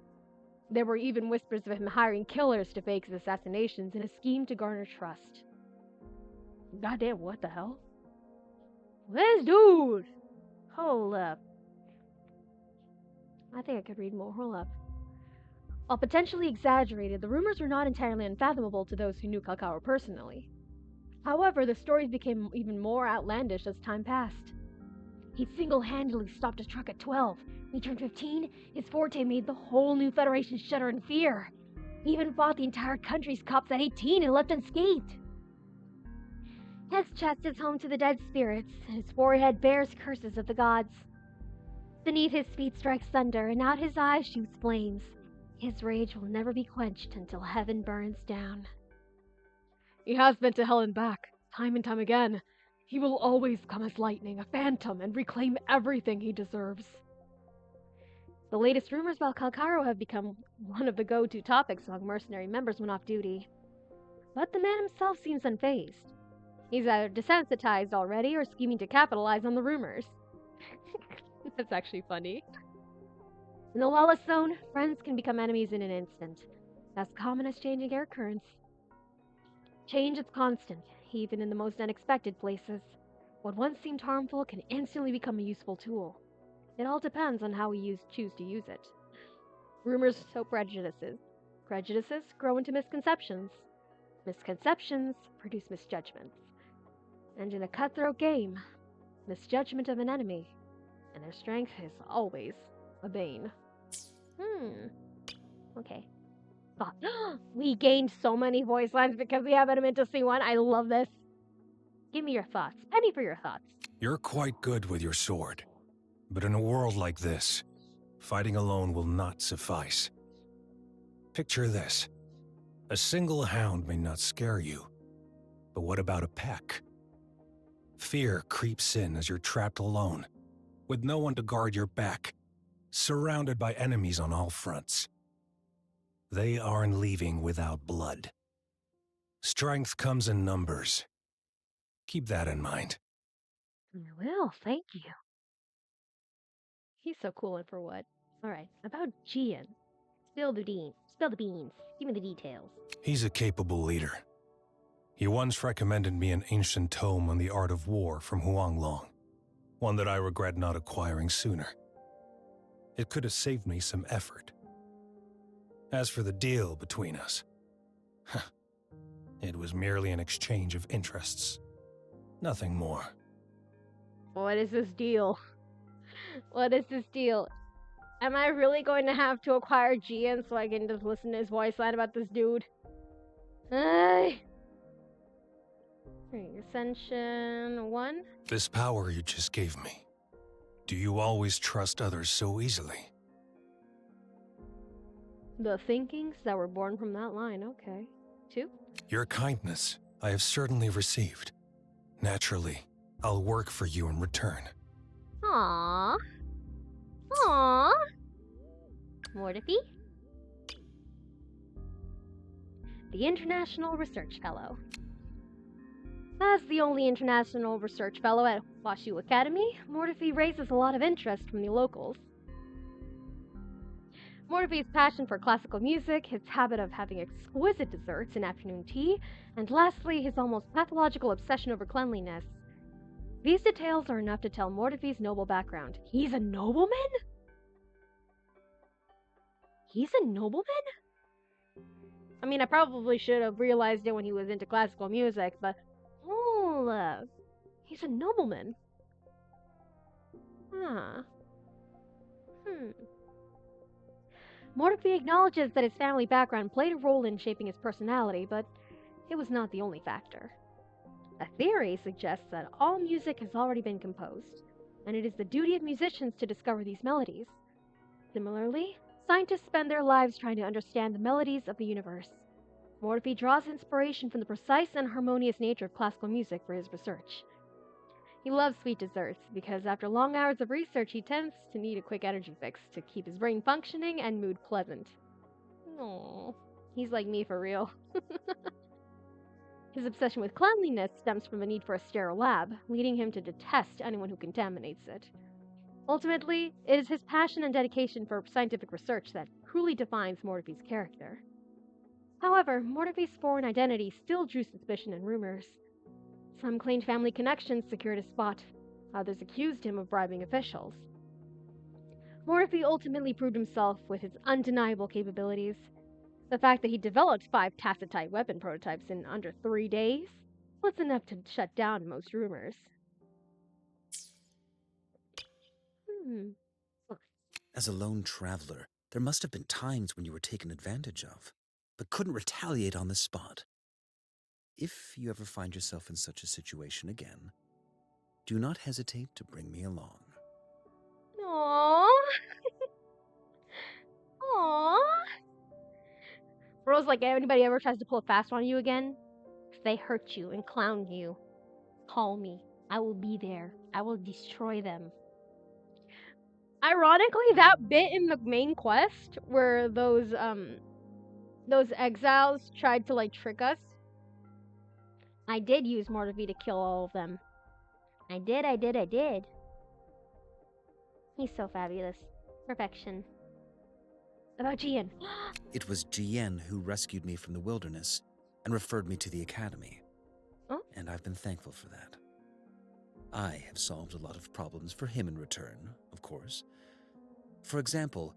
There were even whispers of him hiring killers to fake his assassinations in a scheme to garner trust. Goddamn, what the hell? This dude! Hold up. I think I could read more. Hold up. While potentially exaggerated, the rumors were not entirely unfathomable to those who knew Kalkawa personally. However, the stories became even more outlandish as time passed. He single-handedly stopped a truck at 12. When he turned 15, his forte made the whole new Federation shudder in fear. He even fought the entire country's cops at 18 and left unscathed. His chest is home to the dead spirits, and his forehead bears curses of the gods. Beneath his feet strikes thunder, and out his eyes shoots flames. His rage will never be quenched until heaven burns down. He has been to hell and back, time and time again. He will always come as lightning, a phantom, and reclaim everything he deserves. The latest rumors about Kalkaro have become one of the go-to topics among mercenary members when off duty. But the man himself seems unfazed. He's either desensitized already or scheming to capitalize on the rumors. That's actually funny. In the lawless zone, friends can become enemies in an instant. As common as changing air currents. Change is constant, even in the most unexpected places. What once seemed harmful can instantly become a useful tool. It all depends on how we choose to use it. Rumors sow prejudices. Prejudices grow into misconceptions. Misconceptions produce misjudgments. And in a cutthroat game, misjudgment of an enemy, and their strength is always a bane. Okay. Thought. We gained so many voice lines because we have adamant to see one. I love this. Give me your thoughts. Penny for your thoughts. You're quite good with your sword. But in a world like this, fighting alone will not suffice. Picture this. A single hound may not scare you. But what about a pack? Fear creeps in as you're trapped alone, with no one to guard your back, surrounded by enemies on all fronts. They aren't leaving without blood. Strength comes in numbers. Keep that in mind. I will, thank you. He's so cool, and for what? Alright, about Jian. Spill the beans. Give me the details. He's a capable leader. He once recommended me an ancient tome on the art of war from Huanglong, one that I regret not acquiring sooner. It could have saved me some effort. As for the deal between us, it was merely an exchange of interests. Nothing more. What is this deal? What is this deal? Am I really going to have to acquire Jian so I can just listen to his voice line about this dude? Ascension 1? This power you just gave me, do you always trust others so easily? The thinkings that were born from that line, okay. 2? Your kindness I have certainly received. Naturally, I'll work for you in return. Aww. Aww. Mortifi? The International Research Fellow. As the only International Research Fellow at Washu Academy, Mortifi raises a lot of interest from the locals. Mortifi's passion for classical music, his habit of having exquisite desserts and afternoon tea, and lastly, his almost pathological obsession over cleanliness. These details are enough to tell Mortifi's noble background. He's a nobleman? He's a nobleman? I mean, I probably should have realized it when he was into classical music, but hold up. He's a nobleman. Huh. Mortifi acknowledges that his family background played a role in shaping his personality, but it was not the only factor. A theory suggests that all music has already been composed, and it is the duty of musicians to discover these melodies. Similarly, scientists spend their lives trying to understand the melodies of the universe. Mortifi draws inspiration from the precise and harmonious nature of classical music for his research. He loves sweet desserts because after long hours of research, he tends to need a quick energy fix to keep his brain functioning and mood pleasant. Aww, he's like me for real. His obsession with cleanliness stems from the need for a sterile lab, leading him to detest anyone who contaminates it. Ultimately, it is his passion and dedication for scientific research that cruelly defines Mortefi's character. However, Mortefi's foreign identity still drew suspicion and rumors. Some claimed family connections secured his spot. Others accused him of bribing officials. Mortefi ultimately proved himself with his undeniable capabilities. The fact that he developed 5 tacitite weapon prototypes in under 3 days was enough to shut down most rumors. As a lone traveler, there must have been times when you were taken advantage of, but couldn't retaliate on the spot. If you ever find yourself in such a situation again, do not hesitate to bring me along. Aww. Aww. Bro's like, anybody ever tries to pull a fast on you again, if they hurt you and clown you, call me. I will be there. I will destroy them. Ironically, that bit in the main quest where those exiles tried to like trick us, I did use Mortefi to kill all of them. I did. He's so fabulous. Perfection. About Jian. It was Jian who rescued me from the wilderness and referred me to the academy. Oh? And I've been thankful for that. I have solved a lot of problems for him in return, of course. For example,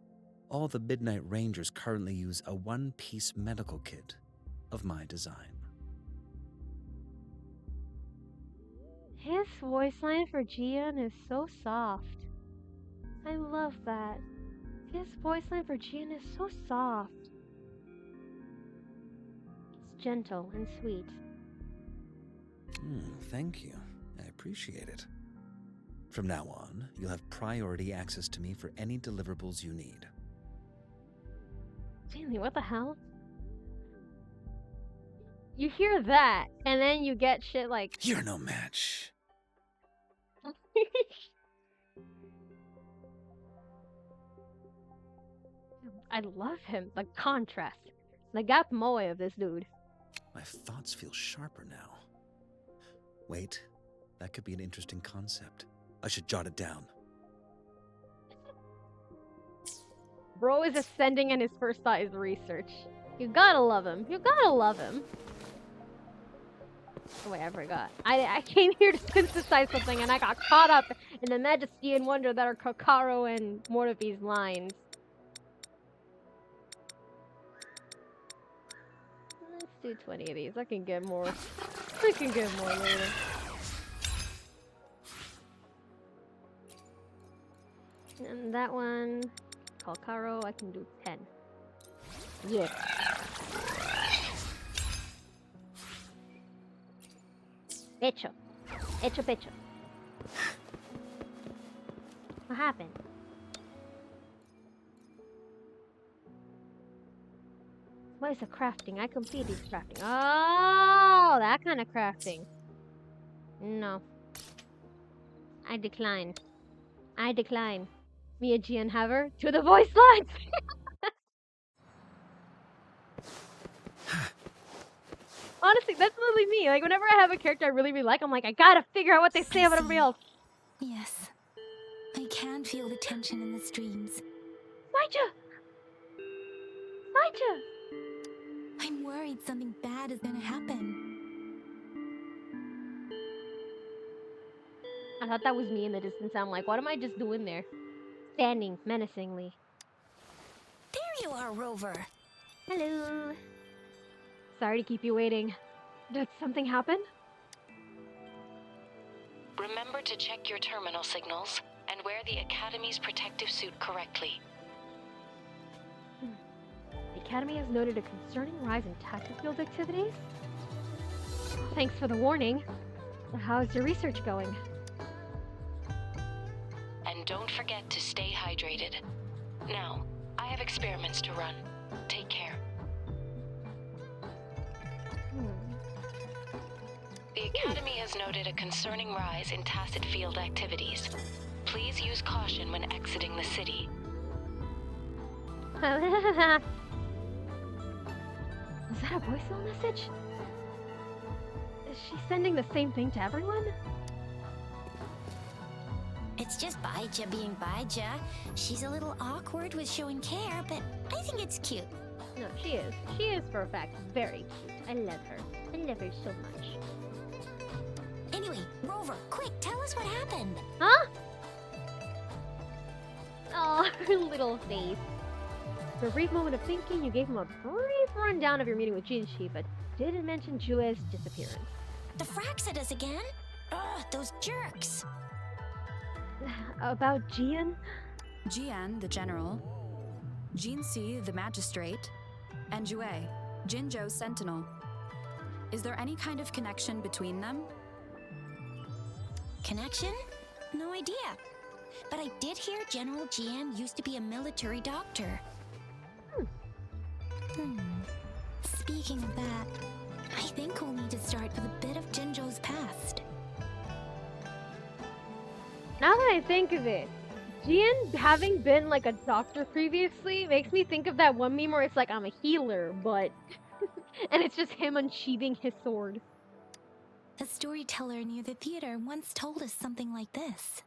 all the Midnight Rangers currently use a one-piece medical kit of my design. His voice line for Jian is so soft. I love that. His voice line for Jian is so soft. It's gentle and sweet. Thank you. I appreciate it. From now on, you'll have priority access to me for any deliverables you need. Stanley, what the hell? You hear that, and then you get shit like... You're no match. I love him. The contrast. The gap moe of this dude. My thoughts feel sharper now. Wait, that could be an interesting concept. I should jot it down. Bro is ascending and his first thought is research. You gotta love him. You gotta love him. Oh wait, I forgot. I came here to synthesize something and I got caught up in the majesty and wonder that are Kokaro and Mortefi's lines. Let's do 20 of these. I can get more. I can get more later. And that one, Kokaro, I can do 10. Yeah. Hecho. Hecho. What happened? What is the crafting? I completed crafting. Oh, that kind of crafting. No. I decline. Me and Jian have her to the voice lines! Honestly, that's literally me. Like, whenever I have a character I really, really like, I'm like, I gotta figure out what they say about everybody else. Yes. I can feel the tension in the streams. Maija! I'm worried something bad is gonna happen. I thought that was me in the distance. I'm like, what am I just doing there? Standing menacingly. There you are, Rover. Hello. Sorry to keep you waiting. Did something happen? Remember to check your terminal signals and wear the Academy's protective suit correctly. The Academy has noted a concerning rise in tactic field activities. Thanks for the warning. How's your research going? And don't forget to stay hydrated. Now, I have experiments to run. Take care. The Academy has noted a concerning rise in tacit field activities. Please use caution when exiting the city. Is that a voicemail message? Is she sending the same thing to everyone? It's just Baija being Baija. She's a little awkward with showing care, but I think it's cute. No, she is. She is, for a fact, very cute. I love her. I love her so much. Anyway, Rover, quick, tell us what happened. Huh? Oh, her little face. For a brief moment of thinking, you gave him a brief rundown of your meeting with Jinshi, but didn't mention Jue's disappearance. The Fraxidus again? Ugh, those jerks. About Jian? Jian, the general, Jinsi, the magistrate, and Jue, Jinzhou's sentinel. Is there any kind of connection between them? Connection? No idea. But I did hear General Jian used to be a military doctor. Speaking of that, I think we'll need to start with a bit of Jinzhou's past. Now that I think of it, Jian having been like a doctor previously makes me think of that one meme where it's like, I'm a healer, but... and it's just him unsheathing his sword. A storyteller near the theater once told us something like this.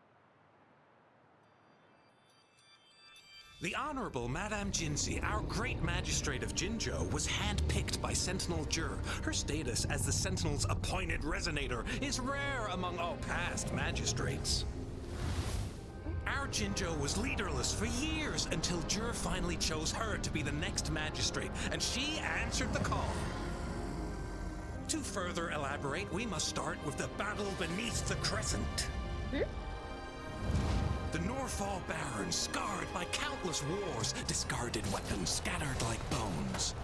The Honorable Madame Jinsi, our great magistrate of Jinzhou, was handpicked by Sentinel Jur. Her status as the Sentinel's appointed resonator is rare among all past magistrates. Our Jinzhou was leaderless for years until Jur finally chose her to be the next magistrate, and she answered the call. To further elaborate, we must start with the battle beneath the crescent. The Norfall Barons, scarred by countless wars, discarded weapons scattered like bones.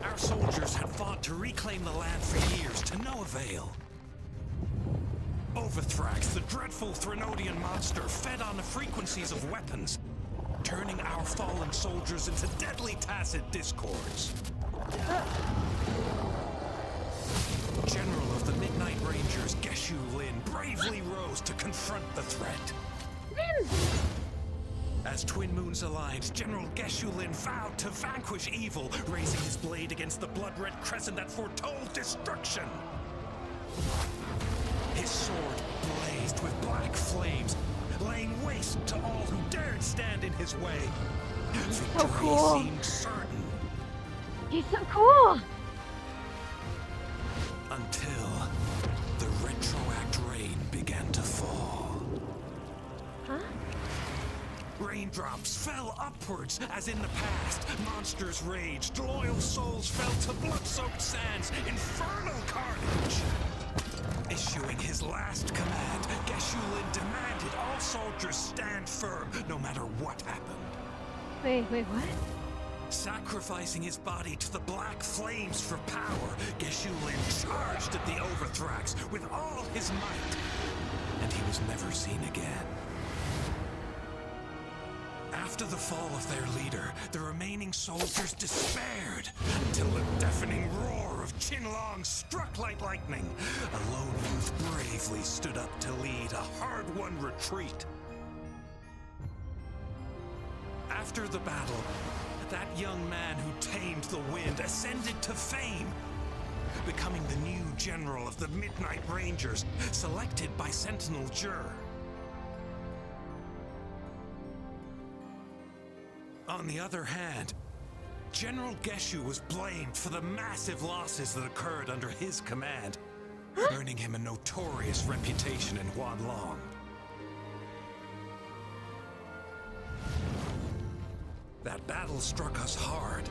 Our soldiers had fought to reclaim the land for years, to no avail. Overthrax, the dreadful Threnodian monster, fed on the frequencies of weapons, turning our fallen soldiers into deadly tacit discords. General of the Midnight Rangers, Geshu Lin, bravely rose to confront the threat. As Twin Moons aligned, General Geshu Lin vowed to vanquish evil, raising his blade against the blood-red crescent that foretold destruction. His sword blazed with black flames, laying waste to all who dared stand in his way. Victory seemed certain. He's so cool! Until the retroact rain began to fall. Huh? Raindrops fell upwards, as in the past. Monsters raged, loyal souls fell to blood-soaked sands, infernal carnage. Issuing his last command, Geshu Lin demanded all soldiers stand firm, no matter what happened. Wait, what? Sacrificing his body to the black flames for power, Geshu Lin charged at the Overthrax with all his might, and he was never seen again. After the fall of their leader, the remaining soldiers despaired until the deafening roar of Qinlong struck like lightning. A lone youth bravely stood up to lead a hard-won retreat. After the battle, that young man who tamed the wind ascended to fame, becoming the new general of the Midnight Rangers, selected by Sentinel Jur. On the other hand, General Geshu was blamed for the massive losses that occurred under his command, earning him a notorious reputation in Huanlong. That battle struck us hard,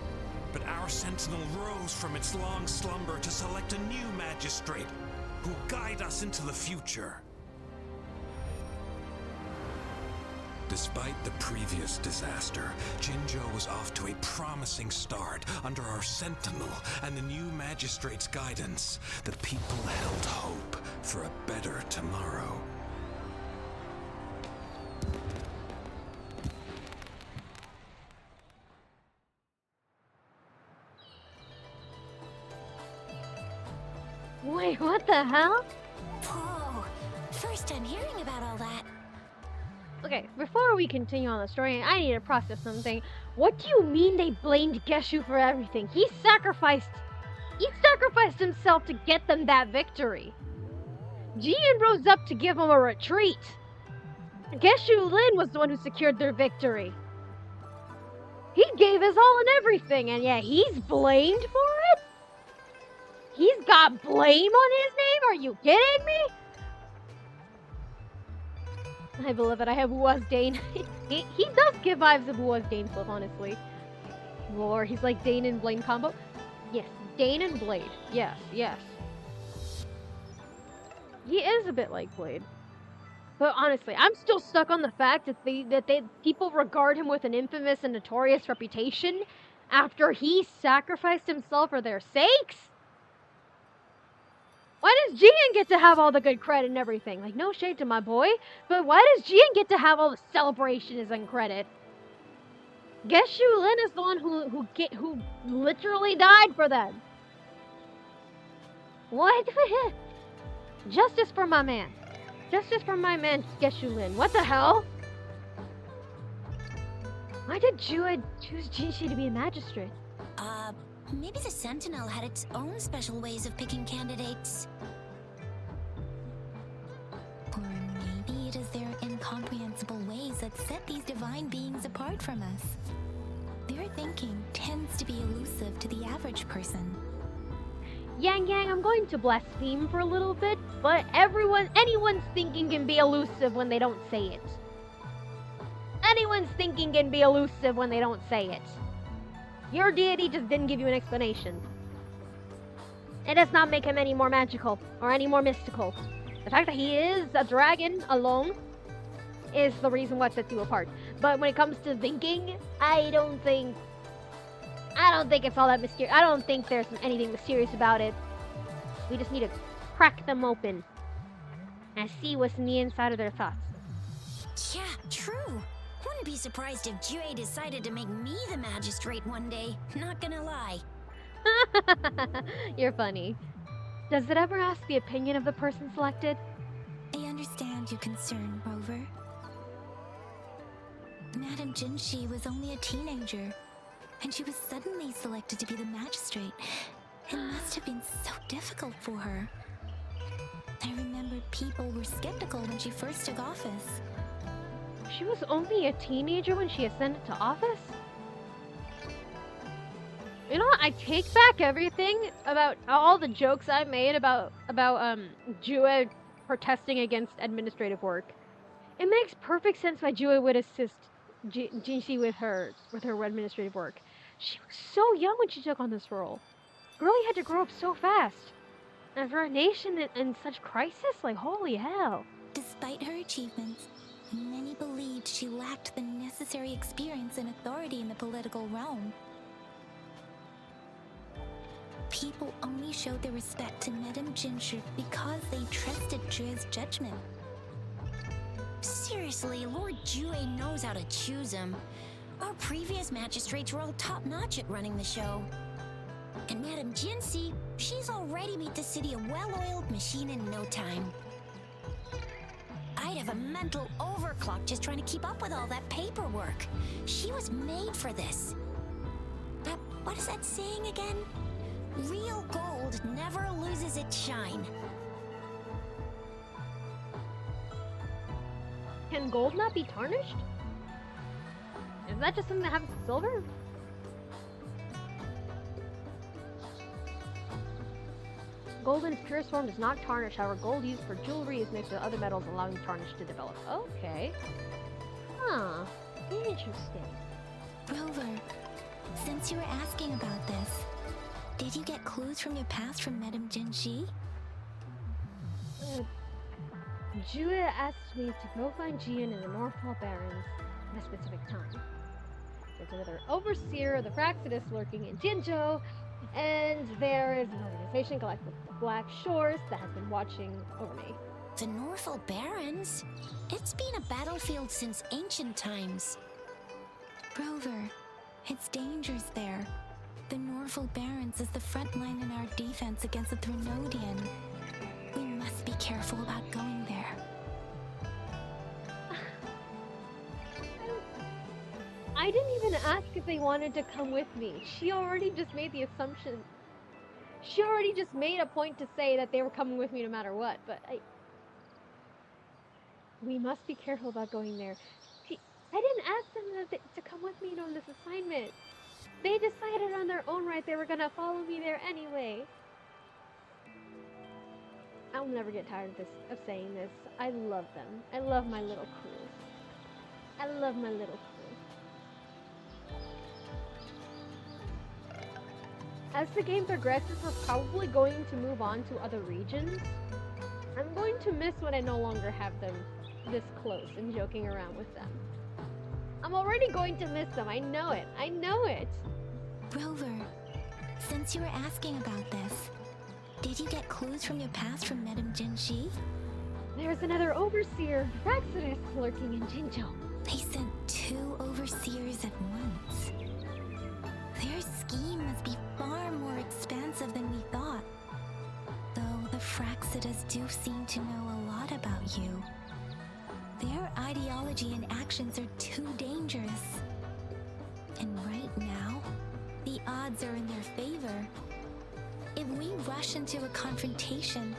but our sentinel rose from its long slumber to select a new magistrate who'll guide us into the future. Despite the previous disaster, Jinzhou was off to a promising start under our sentinel and the new magistrate's guidance. The people held hope for a better tomorrow. Wait, what the hell? Whoa, first time hearing about all that. Okay, before we continue on the story, I need to process something. What do you mean they blamed Geshu for everything? He sacrificed himself to get them that victory. Jian rose up to give him a retreat. Geshu Lin was the one who secured their victory. He gave his all and everything, and yet he's blamed for it? He's got blame on his name? Are you kidding me? My beloved, I have WuWa's Dane. he does give vibes of WuWa's Dane flip, honestly. Lore, he's like Dane and Blade combo. Yes, Dane and Blade. Yes, yes. He is a bit like Blade. But honestly, I'm still stuck on the fact that people regard him with an infamous and notorious reputation after he sacrificed himself for their sakes? Why does Jian get to have all the good credit and everything? Like, no shade to my boy, but why does Jian get to have all the celebration and credit? Geshu Lin is the one who literally died for them. What? Justice for my man. Justice for my man, Geshu Lin. What the hell? Why did Jua choose Jinshi to be a magistrate? Maybe the Sentinel had its own special ways of picking candidates. Or maybe it is their incomprehensible ways that set these divine beings apart from us. Their thinking tends to be elusive to the average person. Yang, I'm going to blaspheme for a little bit, but anyone's thinking can be elusive when they don't say it. Anyone's thinking can be elusive when they don't say it. Your deity just didn't give you an explanation. It does not make him any more magical or any more mystical. The fact that he is a dragon alone is the reason what sets you apart. But when it comes to thinking, I don't think it's all that mysterious. I don't think there's anything mysterious about it. We just need to crack them open and see what's in the inside of their thoughts. Yeah, true. Wouldn't be surprised if Jue decided to make me the magistrate one day. Not gonna lie. You're funny. Does it ever ask the opinion of the person selected? I understand your concern, Rover. Madame Jinshi was only a teenager, and she was suddenly selected to be the magistrate. It must have been so difficult for her. I remember people were skeptical when she first took office. She was only a teenager when she ascended to office? You know what? I take back everything about all the jokes I made about Jue protesting against administrative work. It makes perfect sense why Jue would assist Jinshi with her administrative work. She was so young when she took on this role. Girlie had to grow up so fast. And for a nation in such crisis, like, holy hell. Despite her achievements, many believed she lacked the necessary experience and authority in the political realm. People only showed their respect to Madame Jinshi because they trusted Jue's judgment. Seriously, Lord Jue knows how to choose him. Our previous magistrates were all top-notch at running the show. And Madame Jinshi, she's already made the city a well-oiled machine in no time. I'd have a mental overclock just trying to keep up with all that paperwork. She was made for this. What is that saying again? Real gold never loses its shine. Can gold not be tarnished? Is that just something that happens to silver? Gold in its purest form does not tarnish, however, gold used for jewelry is mixed with other metals, allowing tarnish to develop. Okay. Huh. Interesting. Rover, since you were asking about this, did you get clues from your past from Madame Jinshi? Jue asked me to go find Jian in the Northwall Barrens at a specific time. There's another overseer of the Praxidus lurking in Jinzhou, and there is an organization called the Black Shores that has been watching over me. The Northwall Barrens? It's been a battlefield since ancient times. Rover, it's dangerous there. The Northwall Barrens is the front line in our defense against the Threnodian. We must be careful about going there. I didn't even ask if they wanted to come with me. She already just made the assumption. She already just made a point to say that they were coming with me no matter what, but We must be careful about going there. See, I didn't ask them to come with me on this assignment. They decided on their own right they were gonna follow me there anyway. I'll never get tired of saying this. I love them. I love my little crew. I love my little crew. As the game progresses, we're probably going to move on to other regions. I'm going to miss when I no longer have them this close and joking around with them. I'm already going to miss them. I know it. I know it. Rover, since you were asking about this, did you get clues from your past from Madame Jinji? There's another overseer, Praxidus, lurking in Jinzhou. They sent 2 overseers at once. Their scheme must be far more expansive than we thought. Though the Fraxidas do seem to know a lot about you. Their ideology and actions are too dangerous. And right now, the odds are in their favor. If we rush into a confrontation,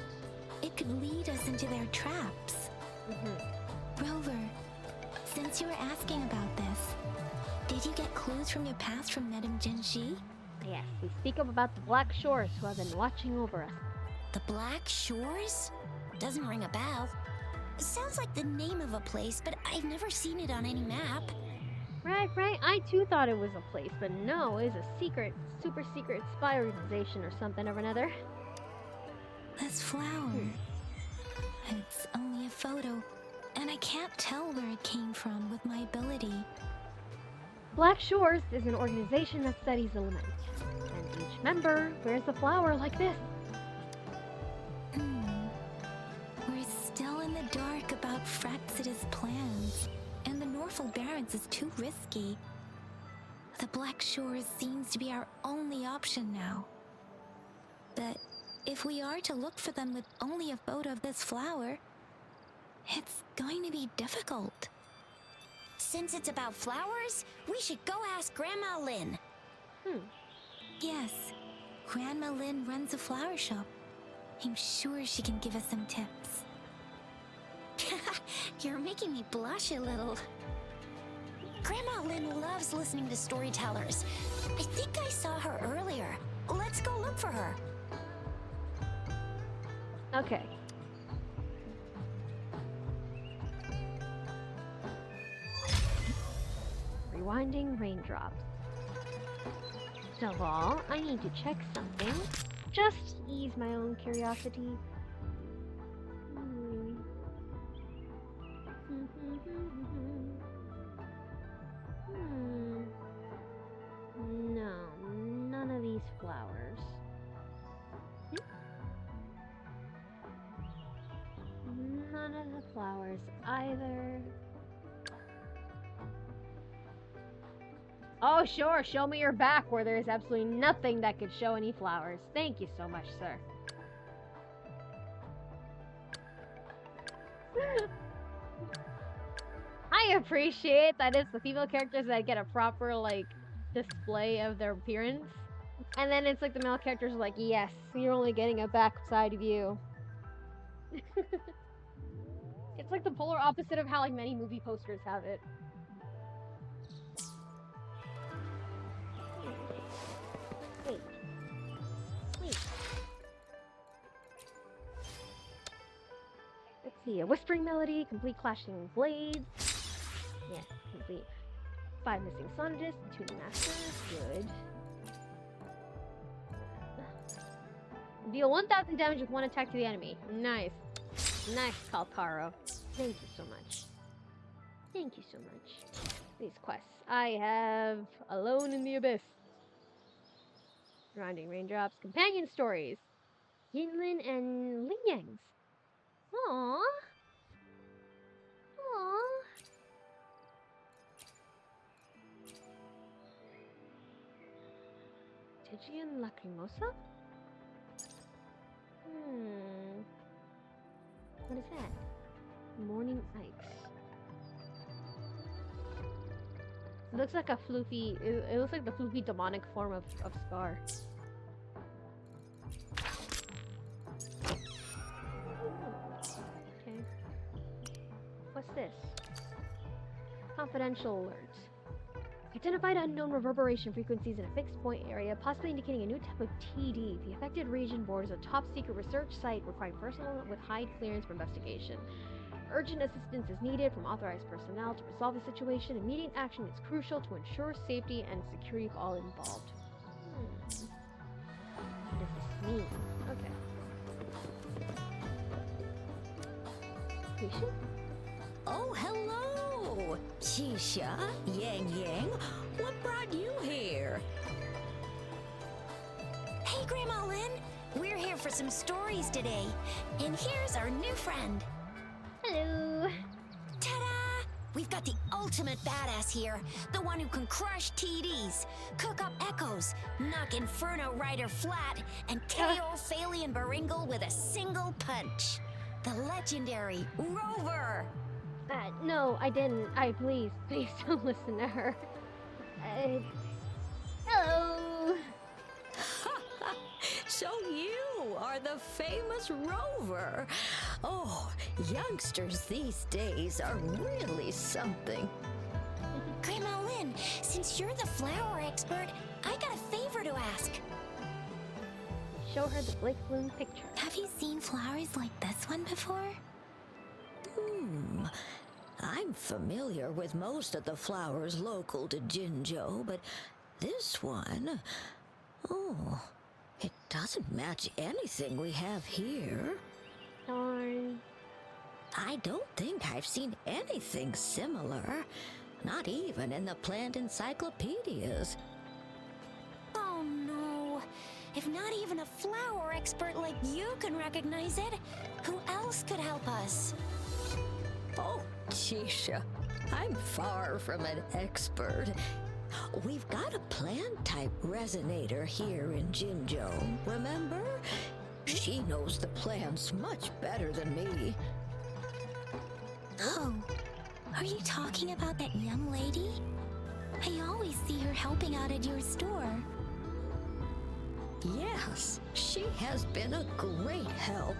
it could lead us into their traps. Rover, since you were asking about this, did you get clues from your past from Madame Jinji? Yes, we speak up about the Black Shores who have been watching over us. The Black Shores? Doesn't ring a bell. Sounds like the name of a place, but I've never seen it on any map. Right. I too thought it was a place, but no, it's a secret, super secret spy organization or something or another. This flower. It's only a photo, and I can't tell where it came from with my ability. Black Shores is an organization that studies elements, and each member wears a flower like this. We're still in the dark about Fraxida's plans, and the Norfolk Barrens is too risky. The Black Shores seems to be our only option now. But if we are to look for them with only a photo of this flower, it's going to be difficult. Since it's about flowers, we should go ask Grandma Lynn. Yes, Grandma Lynn runs a flower shop. I'm sure she can give us some tips. You're making me blush a little. Grandma Lynn loves listening to storytellers. I think I saw her earlier. Let's go look for her. Okay. Rewinding raindrops. First of all, I need to check something. Just to ease my own curiosity. No, none of these flowers. None of the flowers either. Oh, sure, show me your back where there is absolutely nothing that could show any flowers. Thank you so much, sir. I appreciate that it's the female characters that get a proper, like, display of their appearance. And then it's like the male characters are like, yes, you're only getting a backside view. It's like the polar opposite of how, like, many movie posters have it. Wait. Let's see, a whispering melody, complete clashing blades. Yes, complete. 5 missing sonatists, 2 masters, good. Deal 1000 damage with 1 attack to the enemy. Nice. Nice, Kalkaro. Thank you so much. Thank you so much. These quests. I have Alone in the Abyss. Surrounding Raindrops. Companion Stories. Yinlin and Lingyang's. Aww. Aww. Tiji and Lacrimosa? What is that? Morning Ikes. It looks like a floofy. It looks like the floofy demonic form of Scar. Okay. Confidential alert. Identified unknown reverberation frequencies in a fixed point area, possibly indicating a new type of TD. The affected region borders a top-secret research site requiring personnel with high clearance for investigation. Urgent assistance is needed from authorized personnel to resolve the situation. Immediate action is crucial to ensure safety and security of all involved. What does this mean? Okay. Patient? Oh, hello! Shisha, Yang Yang, what brought you here? Hey, Grandma Lynn! We're here for some stories today, and here's our new friend. Hello! Ta-da! We've got the ultimate badass here, the one who can crush TDs, cook up echoes, knock Inferno Rider flat, and KO Phalian Baringle with a single punch. The legendary Rover! No, I didn't. Please don't listen to her. Hello! So you are the famous Rover. Oh, youngsters these days are really something. Grandma Lynn, since you're the flower expert, I got a favor to ask. Show her the Blake Bloom picture. Have you seen flowers like this one before? I'm familiar with most of the flowers local to Jinzhou, but this one, it doesn't match anything we have here. Darn. I don't think I've seen anything similar, not even in the plant encyclopedias. Oh no, if not even a flower expert like you can recognize it, who else could help us? Oh, Chisha, I'm far from an expert. We've got a plant-type resonator here in Jinzhou, remember? She knows the plants much better than me. Oh, are you talking about that young lady? I always see her helping out at your store. Yes, she has been a great help.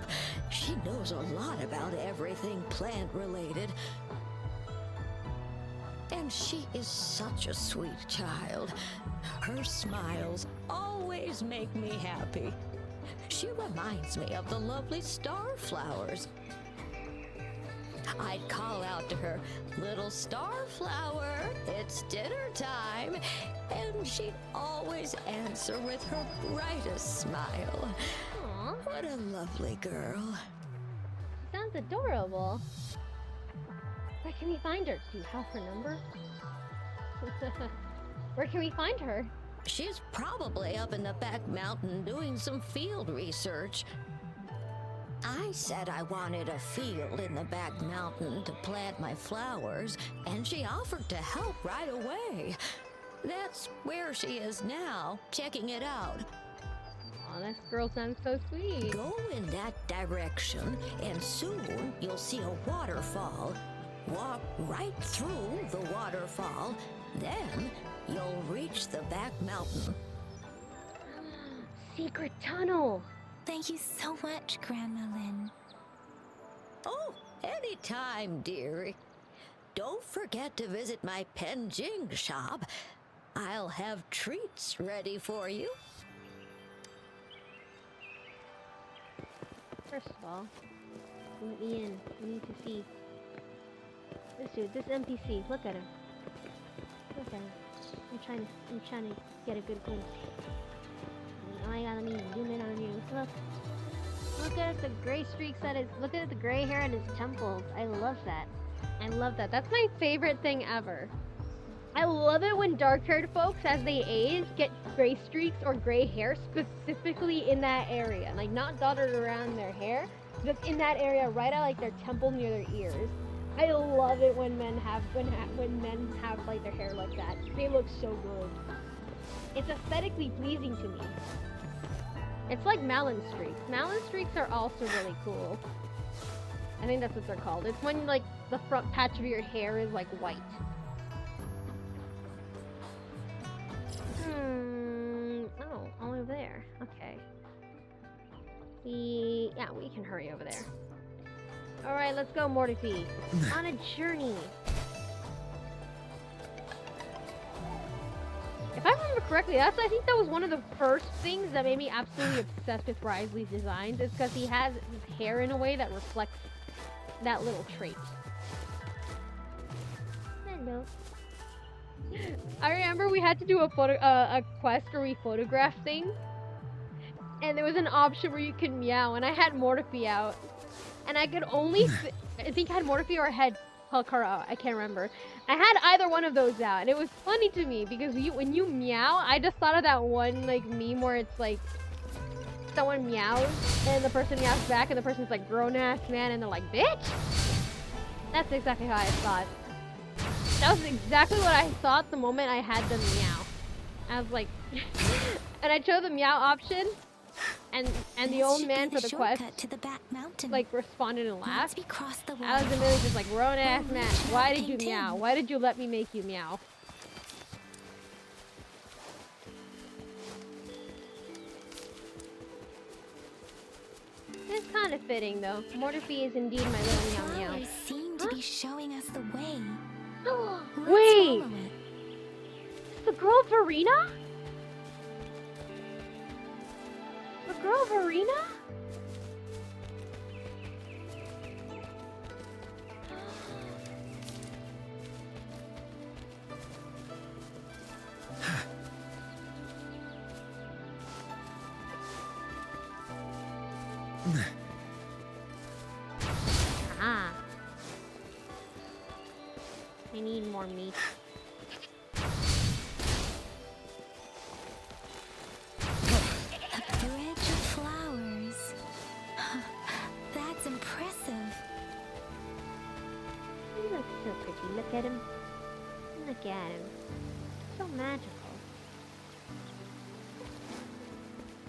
She knows a lot about everything plant-related. And she is such a sweet child. Her smiles always make me happy. She reminds me of the lovely star flowers. I'd call out to her, "Little star flower, it's dinner time," and she'd always answer with her brightest smile. Aw. What a lovely girl. Sounds adorable. Where can we find her? Do you have her number? Where can we find her? She's probably up in the back mountain doing some field research. I said I wanted a field in the back mountain to plant my flowers, and she offered to help right away. That's where she is now, checking it out. Aw, this girl sounds so sweet. Go in that direction, and soon you'll see a waterfall. Walk right through the waterfall, then you'll reach the back mountain. Secret tunnel! Thank you so much, Grandma Lynn. Oh, anytime, dearie. Don't forget to visit my Penjing shop. I'll have treats ready for you. First of all, let me in. I need to see. This dude, this NPC, look at him. Look at him. I'm trying to get a good glimpse. Oh my god, let me zoom in on you. Look at the gray streaks look at the gray hair on his temples. I love that. I love that. That's my favorite thing ever. I love it when dark-haired folks, as they age, get gray streaks or gray hair specifically in that area. Like, not dotted around their hair, just in that area right at, like, their temple near their ears. I love it when men have, like, their hair like that. They look so good. It's aesthetically pleasing to me. It's like Malin streaks. Malin streaks are also really cool. I think that's what they're called. It's when, like, the front patch of your hair is, like, white. Oh, all over there. Okay. We can hurry over there. Alright, let's go, Mortifi. On a journey. If I remember correctly, I think that was one of the first things that made me absolutely obsessed with Risley's designs. Is because he has his hair in a way that reflects that little trait. Hello. I remember we had to do a quest where we photographed things, and there was an option where you could meow, and I had Mortifi out, and I could only I think I had Mortifi or I had Helkara out. I can't remember. I had either one of those out, and it was funny to me because when you meow, I just thought of that one like meme where it's like someone meows and the person meows back, and the person's like grown ass man, and they're like bitch. That's exactly how I thought. That was exactly what I thought the moment I had the meow. I was like, and I chose the meow option, and the old man for the quest to the back mountain. like responded and laughed. We cross the I was immediately just like, grown ass We'll man, reach why Mount did you meow? Pingtin. Why did you let me make you meow? It's kind of fitting though. Mortifi is indeed my little meow meow. Flowers seem to be showing us the way. Let's Wait! follow it. It's the girl Verena? The girl Verena? Ah. I need more meat. A bridge of flowers. That's impressive. He looks so pretty. Look at him. Look at him. So magical.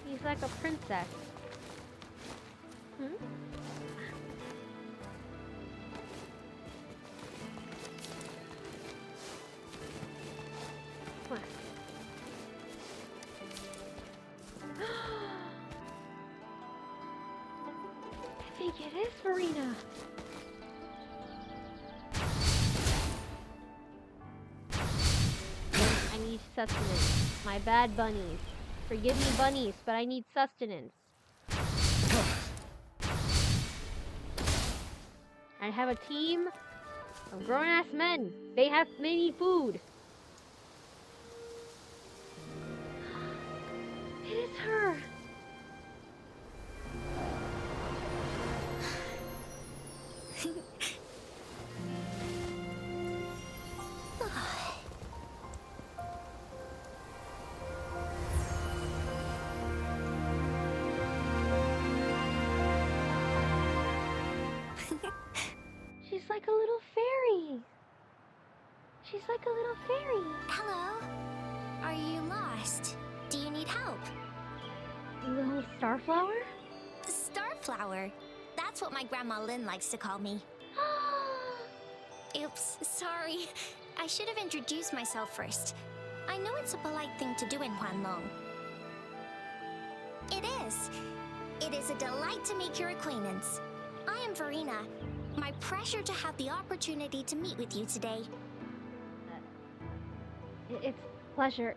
He's like a princess. Hmm? What? I think it is Verena. I need sustenance. My bad bunnies. Forgive me, bunnies, but I need sustenance. I have a team of grown-ass men. They need food. It is her. She's like a little fairy. She's like a little fairy. Hello? Are you lost? Do you need help? Little starflower? Starflower. That's what my Grandma Lynn likes to call me. Oops, sorry. I should have introduced myself first. I know it's a polite thing to do in Huanlong. It is. It is a delight to make your acquaintance. I am Verena. My pleasure to have the opportunity to meet with you today. It's a pleasure.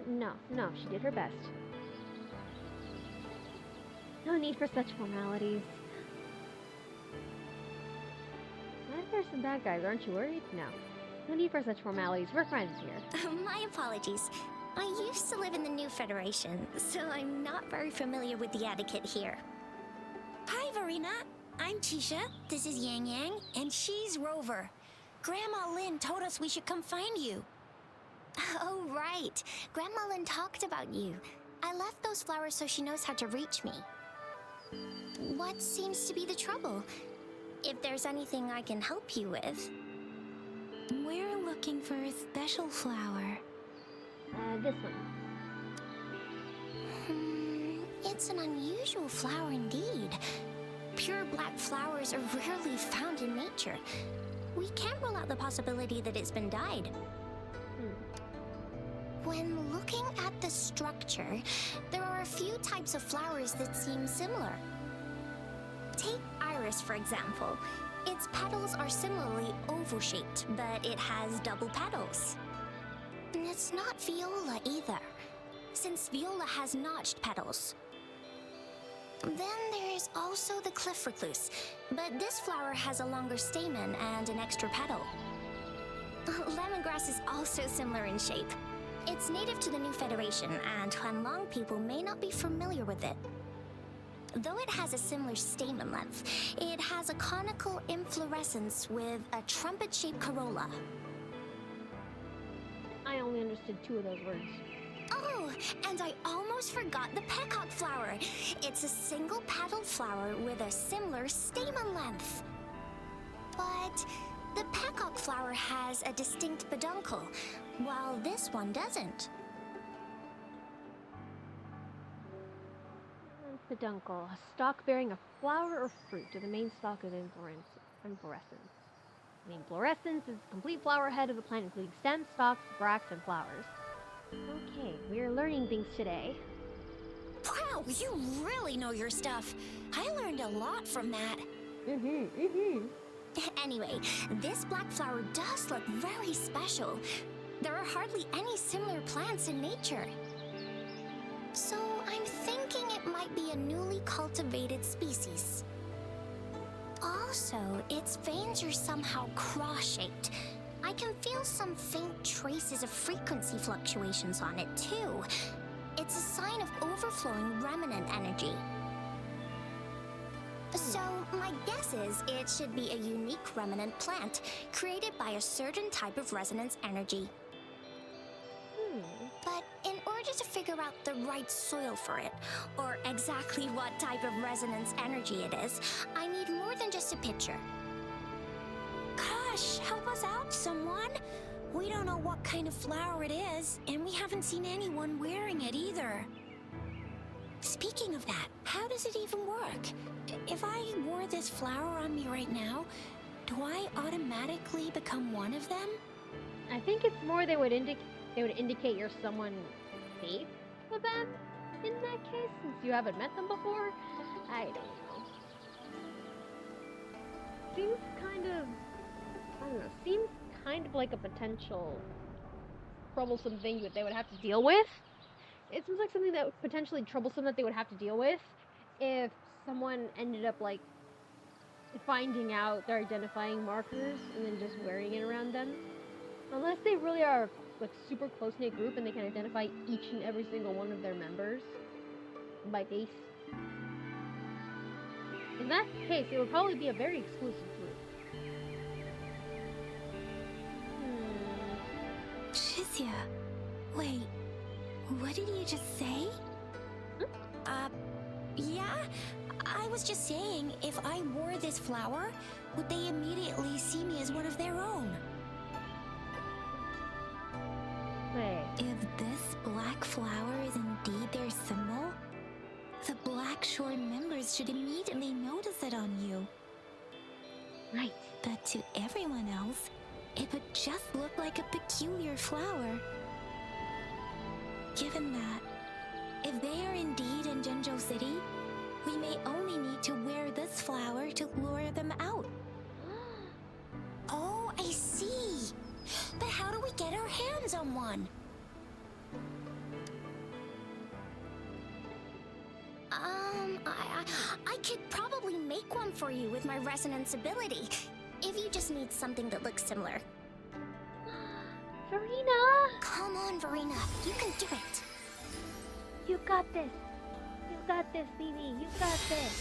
No, she did her best. No need for such formalities. What if there's some bad guys? Aren't you worried? No need for such formalities. We're friends here. My apologies. I used to live in the New Federation, so I'm not very familiar with the etiquette here. Hi, Verena. I'm Tisha. This is Yang Yang, and she's Rover. Grandma Lynn told us we should come find you. Oh, right. Grandma Lynn talked about you. I left those flowers so she knows how to reach me. What seems to be the trouble? If there's anything I can help you with. We're looking for a special flower. This one. It's an unusual flower indeed. Pure black flowers are rarely found in nature. We can't rule out the possibility that it's been dyed. When looking at the structure, there are a few types of flowers that seem similar. Take iris, for example. Its petals are similarly oval-shaped, but it has double petals. And it's not viola either, since viola has notched petals. Then there is also the cliff recluse, but this flower has a longer stamen and an extra petal. Lemongrass is also similar in shape. It's native to the New Federation, and Huanlong people may not be familiar with it. Though it has a similar stamen length, it has a conical inflorescence with a trumpet-shaped corolla. I only understood 2 of those words. Oh, and I almost forgot the peacock flower. It's a single-petaled flower with a similar stamen length. But the peacock flower has a distinct peduncle, while this one doesn't. Peduncle, a stalk bearing a flower or fruit, or the main stalk is inflorescence. The inflorescence is the complete flower head of the plant, including stems, stalks, bracts, and flowers. Okay, we are learning things today. Wow, you really know your stuff. I learned a lot from that. Anyway, this black flower does look very special. There are hardly any similar plants in nature. So I'm thinking it might be a newly cultivated species. Also, its veins are somehow cross-shaped. I can feel some faint traces of frequency fluctuations on it too. It's a sign of overflowing remnant energy. So, my guess is it should be a unique remnant plant, created by a certain type of resonance energy. But in order to figure out the right soil for it, or exactly what type of resonance energy it is, I need more than just a picture. Gosh, help us out, someone. We don't know what kind of flower it is, and we haven't seen anyone wearing it either. Speaking of that, how does it even work? If I wore this flower on me right now, do I automatically become one of them? I think it's more they would indicate you're someone safe for them in that case, since you haven't met them before. I don't know. Seems kind of, I don't know, seems kind of like a potential troublesome thing that they would have to deal with. It seems like something that was potentially troublesome that they would have to deal with if someone ended up like finding out their identifying markers and then just wearing it around them. Unless they really are like super close-knit group and they can identify each and every single one of their members by face. In that case, it would probably be a very exclusive group. Shizia, wait, what did you just say? Yeah? I was just saying, if I wore this flower, would they immediately see me as one of their own? Wait. If this black flower is indeed their symbol, the Black Shore members should immediately notice it on you. Right. But to everyone else, it would just look like a peculiar flower. Given that, if they are indeed in Jinzhou City, we may only need to wear this flower to lure them out. Oh, I see. But how do we get our hands on one? I could probably make one for you with my resonance ability, if you just need something that looks similar. Verena! Come on, Verena, you can do it. You got this. You got this, Vivi. You got this.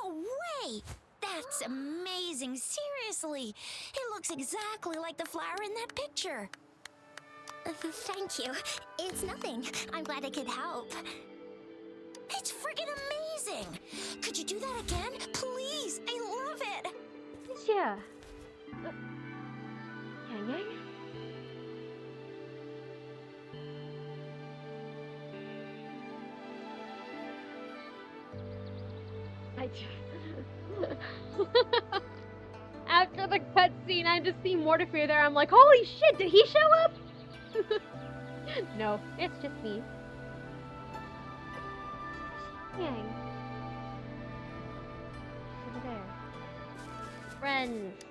No way! That's amazing, seriously! It looks exactly like the flower in that picture. Thank you. It's nothing. I'm glad I could help. It's friggin' amazing! Could you do that again? Please! I love it! Yeah. Yang Yang? After the cutscene, I just see Mortifer there. I'm like, holy shit, did he show up? No, it's just me. Yang. Over there. Friends.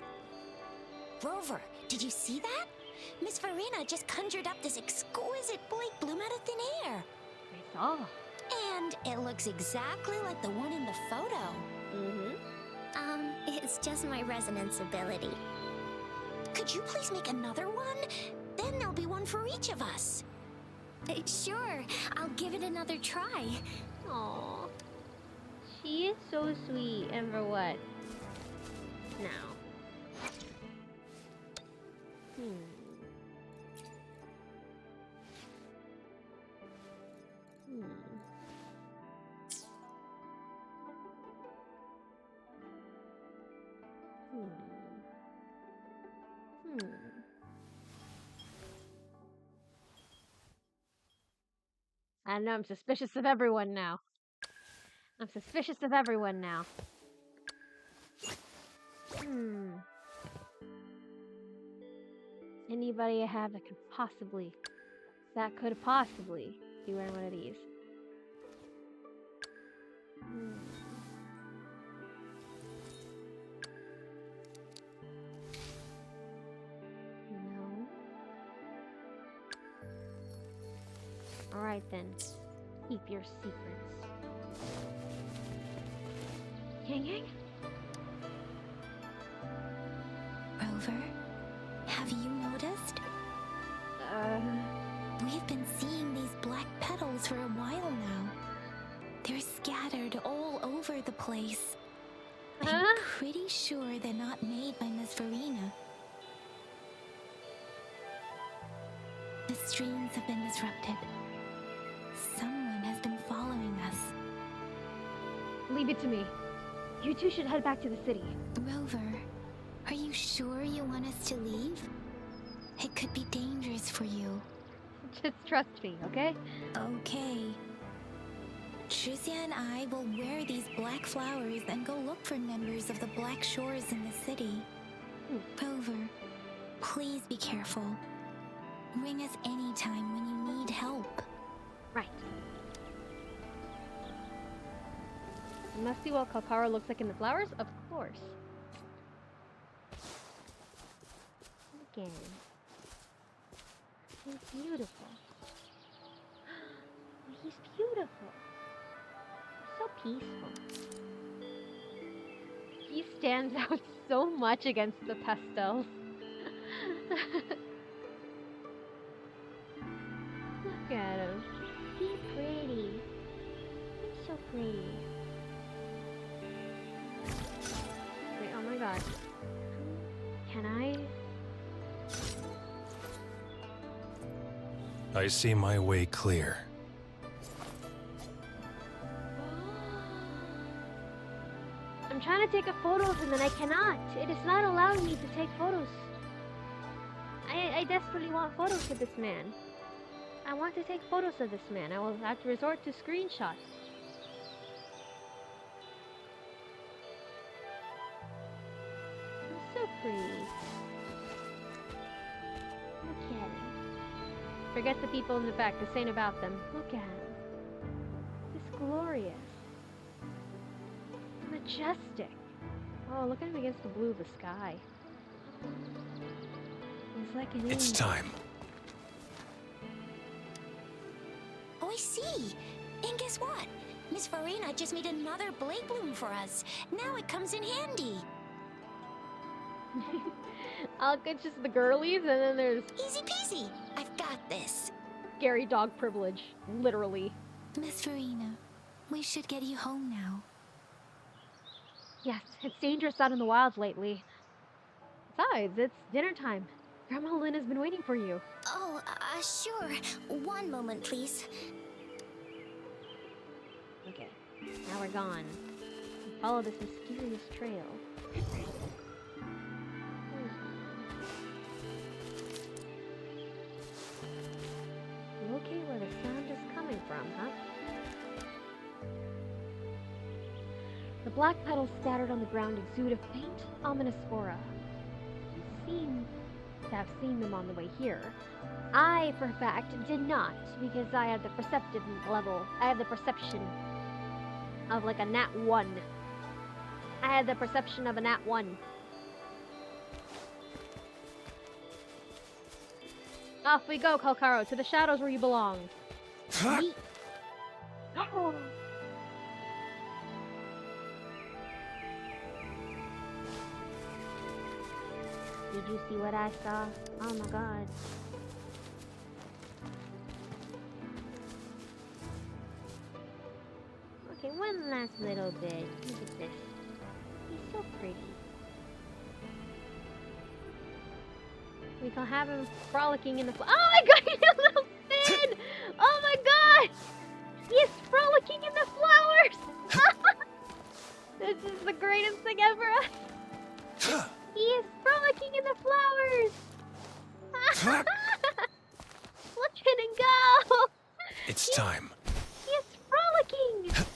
Rover, did you see that? Miss Verena just conjured up this exquisite Blake bloom out of thin air. I saw. And it looks exactly like the one in the photo. It's just my resonance ability. Could you please make another one? Then there'll be one for each of us. Sure, I'll give it another try. Aww. She is so sweet. And for what? Now. I know, I'm suspicious of everyone now. I'm suspicious of everyone now. Anybody I have that could possibly be wearing one of these. No. Alright then. Keep your secrets. Yang Yang? Rover, have you noticed? We've been seeing these black petals for a while now. They're scattered all over the place. I'm pretty sure they're not made by Miss Verena. The streams have been disrupted. Someone has been following us. Leave it to me. You two should head back to the city. Rover, are you sure you want us to leave? It could be dangerous for you. Just trust me, okay? Okay. Tricia and I will wear these black flowers and go look for members of the Black Shores in the city. Rover, please be careful. Ring us anytime when you need help. Right. You must see what Kalkara looks like in the flowers? Of course. Again. He's beautiful. He's beautiful. So peaceful. He stands out so much against the pastels. Look at him. He's pretty. He's so pretty. Wait, oh my god. Can I? I see my way clear. I'm trying to take a photo of him and I cannot. It is not allowing me to take photos. I desperately want photos of this man. I want to take photos of this man. I will have to resort to screenshots. He's so pretty. Look at him. Forget the people in the back. This ain't about them. Look at him. He's glorious. Majestic. Oh, look at him against the blue of the sky. He's like an angel. It's time. Oh, I see. And guess what? Miss Verena just made another Blake bloom for us. Now it comes in handy. I'll get just the girlies, and then there's Easy peasy. I've got this. scary dog privilege. Literally. Miss Verena, we should get you home now. Yes, it's dangerous out in the wild lately. Besides, it's dinner time. Grandma Lynn has been waiting for you. Oh, sure. One moment, please. Okay, now we're gone. Follow this mysterious trail. Locate where the sound is coming from, huh? The black petals scattered on the ground exude a faint, ominous aura. You seem to have seen them on the way here. I, for a fact, did not, because I have the perceptive level. I have the perception of like a nat 1. I had the perception of a nat 1. Off we go, Kalkaro, to the shadows where you belong. Yeet. Oh. Did you see what I saw? Oh my god. Okay, one last little bit. Look at this. He's so pretty. We can have him frolicking in the oh my god, he's a little fin! Oh my god! He is frolicking in the flowers! This is the greatest thing ever! He is frolicking in the flowers! Look at him go! It's time. He is frolicking!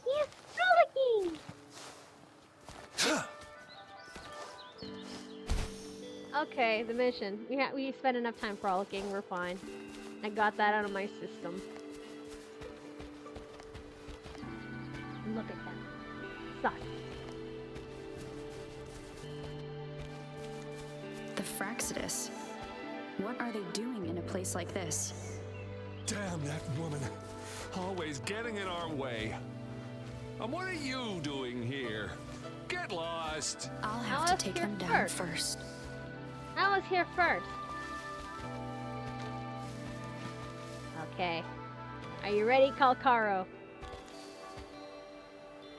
He is frolicking! Okay, the mission. We spent enough time frolicking, we're fine. I got that out of my system. Look at them. Sus. The Fraxidus. What are they doing in a place like this? Damn that woman. Always getting in our way. And what are you doing here? Get lost. I'll have to take them down first. I was here first. Okay. Are you ready, Kalkaro?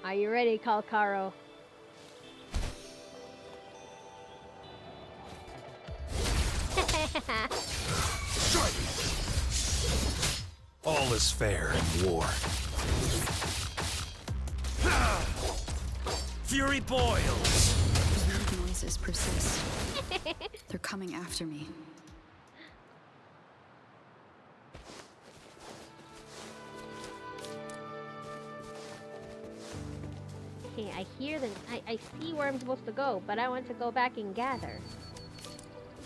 Are you ready, Kalkaro? All is fair in war. Fury boils! Weird noises persist. They're coming after me. Okay, I hear them. I see where I'm supposed to go, but I want to go back and gather.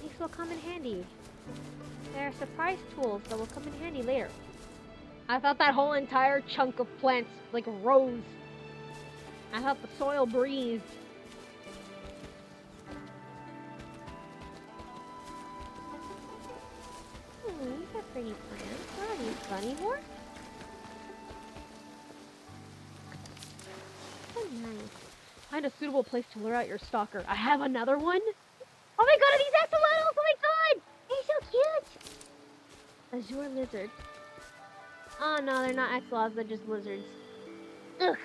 These will come in handy. There are surprise tools that will come in handy later. I thought that whole entire chunk of plants, like, rose. I thought the soil breathed. These are pretty plants. What are these, bunny horse? So nice. Find a suitable place to lure out your stalker. I have another one? Oh my god, are these axolotls? Oh my god! They're so cute! Azure lizard. Oh no, they're not axolotls, they're just lizards. Ugh!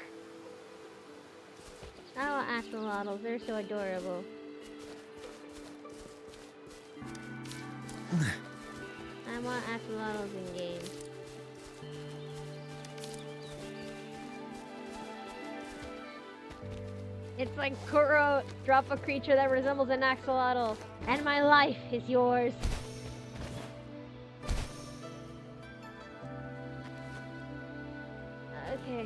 I want axolotls, they're so adorable. I want axolotls in game. It's like Kuro, drop a creature that resembles an axolotl, and my life is yours. Okay,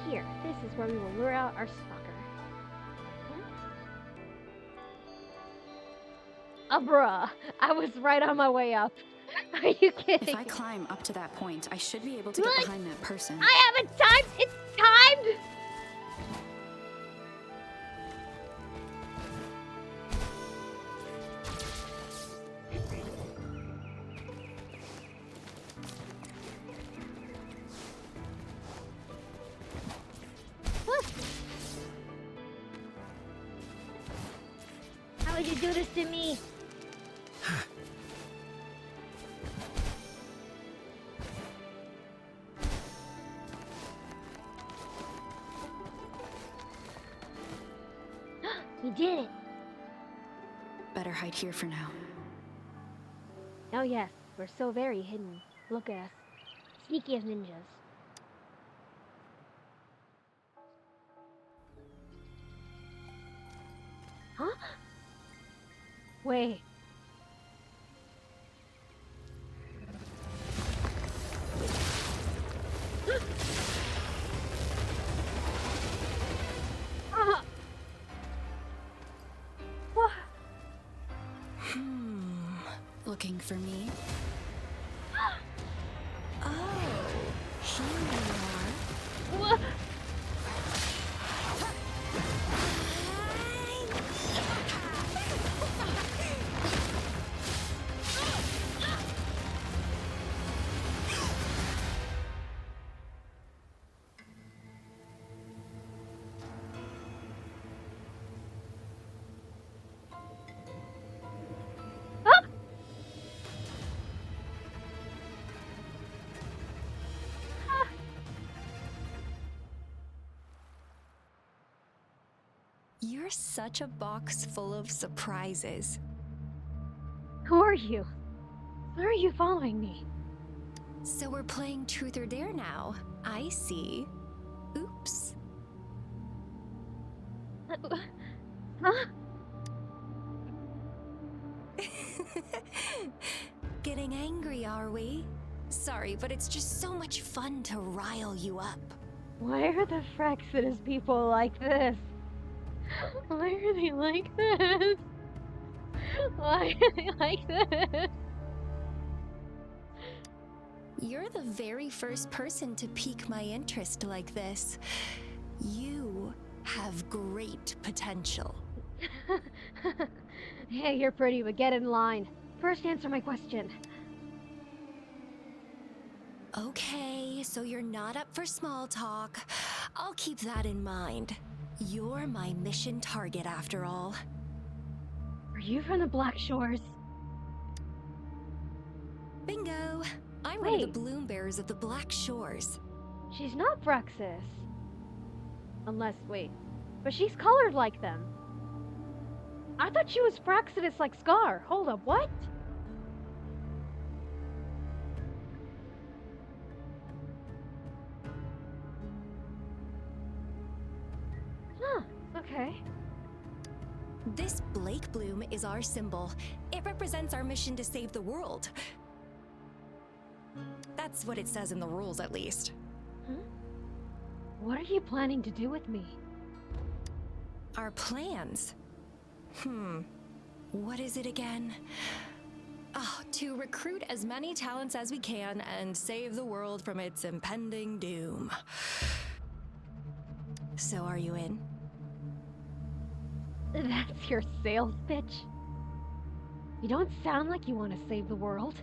here. This is where we will lure out our stalker. Bruh, I was right on my way up. Are you kidding? If I climb up to that point, I should be able to get behind that person. I haven't timed! It's timed! What? How would you do this to me? You did it! Better hide here for now. Oh yes, we're so very hidden. Look at us. Sneaky as ninjas. Huh? Wait. What? Looking for me? Oh, here you are. What? You're such a box full of surprises. Who are you? Why are you following me? So we're playing Truth or Dare now. I see. Oops. Huh? Getting angry, are we? Sorry, but it's just so much fun to rile you up. Why are the Fraxidus people like this? Why are they like this? Why are they like this? You're the very first person to pique my interest like this. You have great potential. Hey, you're pretty, but get in line. First, answer my question. Okay, so you're not up for small talk. I'll keep that in mind. You're my mission target after all. Are you from the Black Shores? Bingo! I'm one of the bloom bearers of the Black Shores. She's not Fraxis. Unless, wait. But she's colored like them. I thought she was Fraxidus like Scar. Hold up, what? Huh, okay. This Blake Bloom is our symbol. It represents our mission to save the world. That's what it says in the rules, at least. Huh? What are you planning to do with me? Our plans? What is it again? Oh, to recruit as many talents as we can and save the world from its impending doom. So are you in? That's your sales pitch? You don't sound like you want to save the world.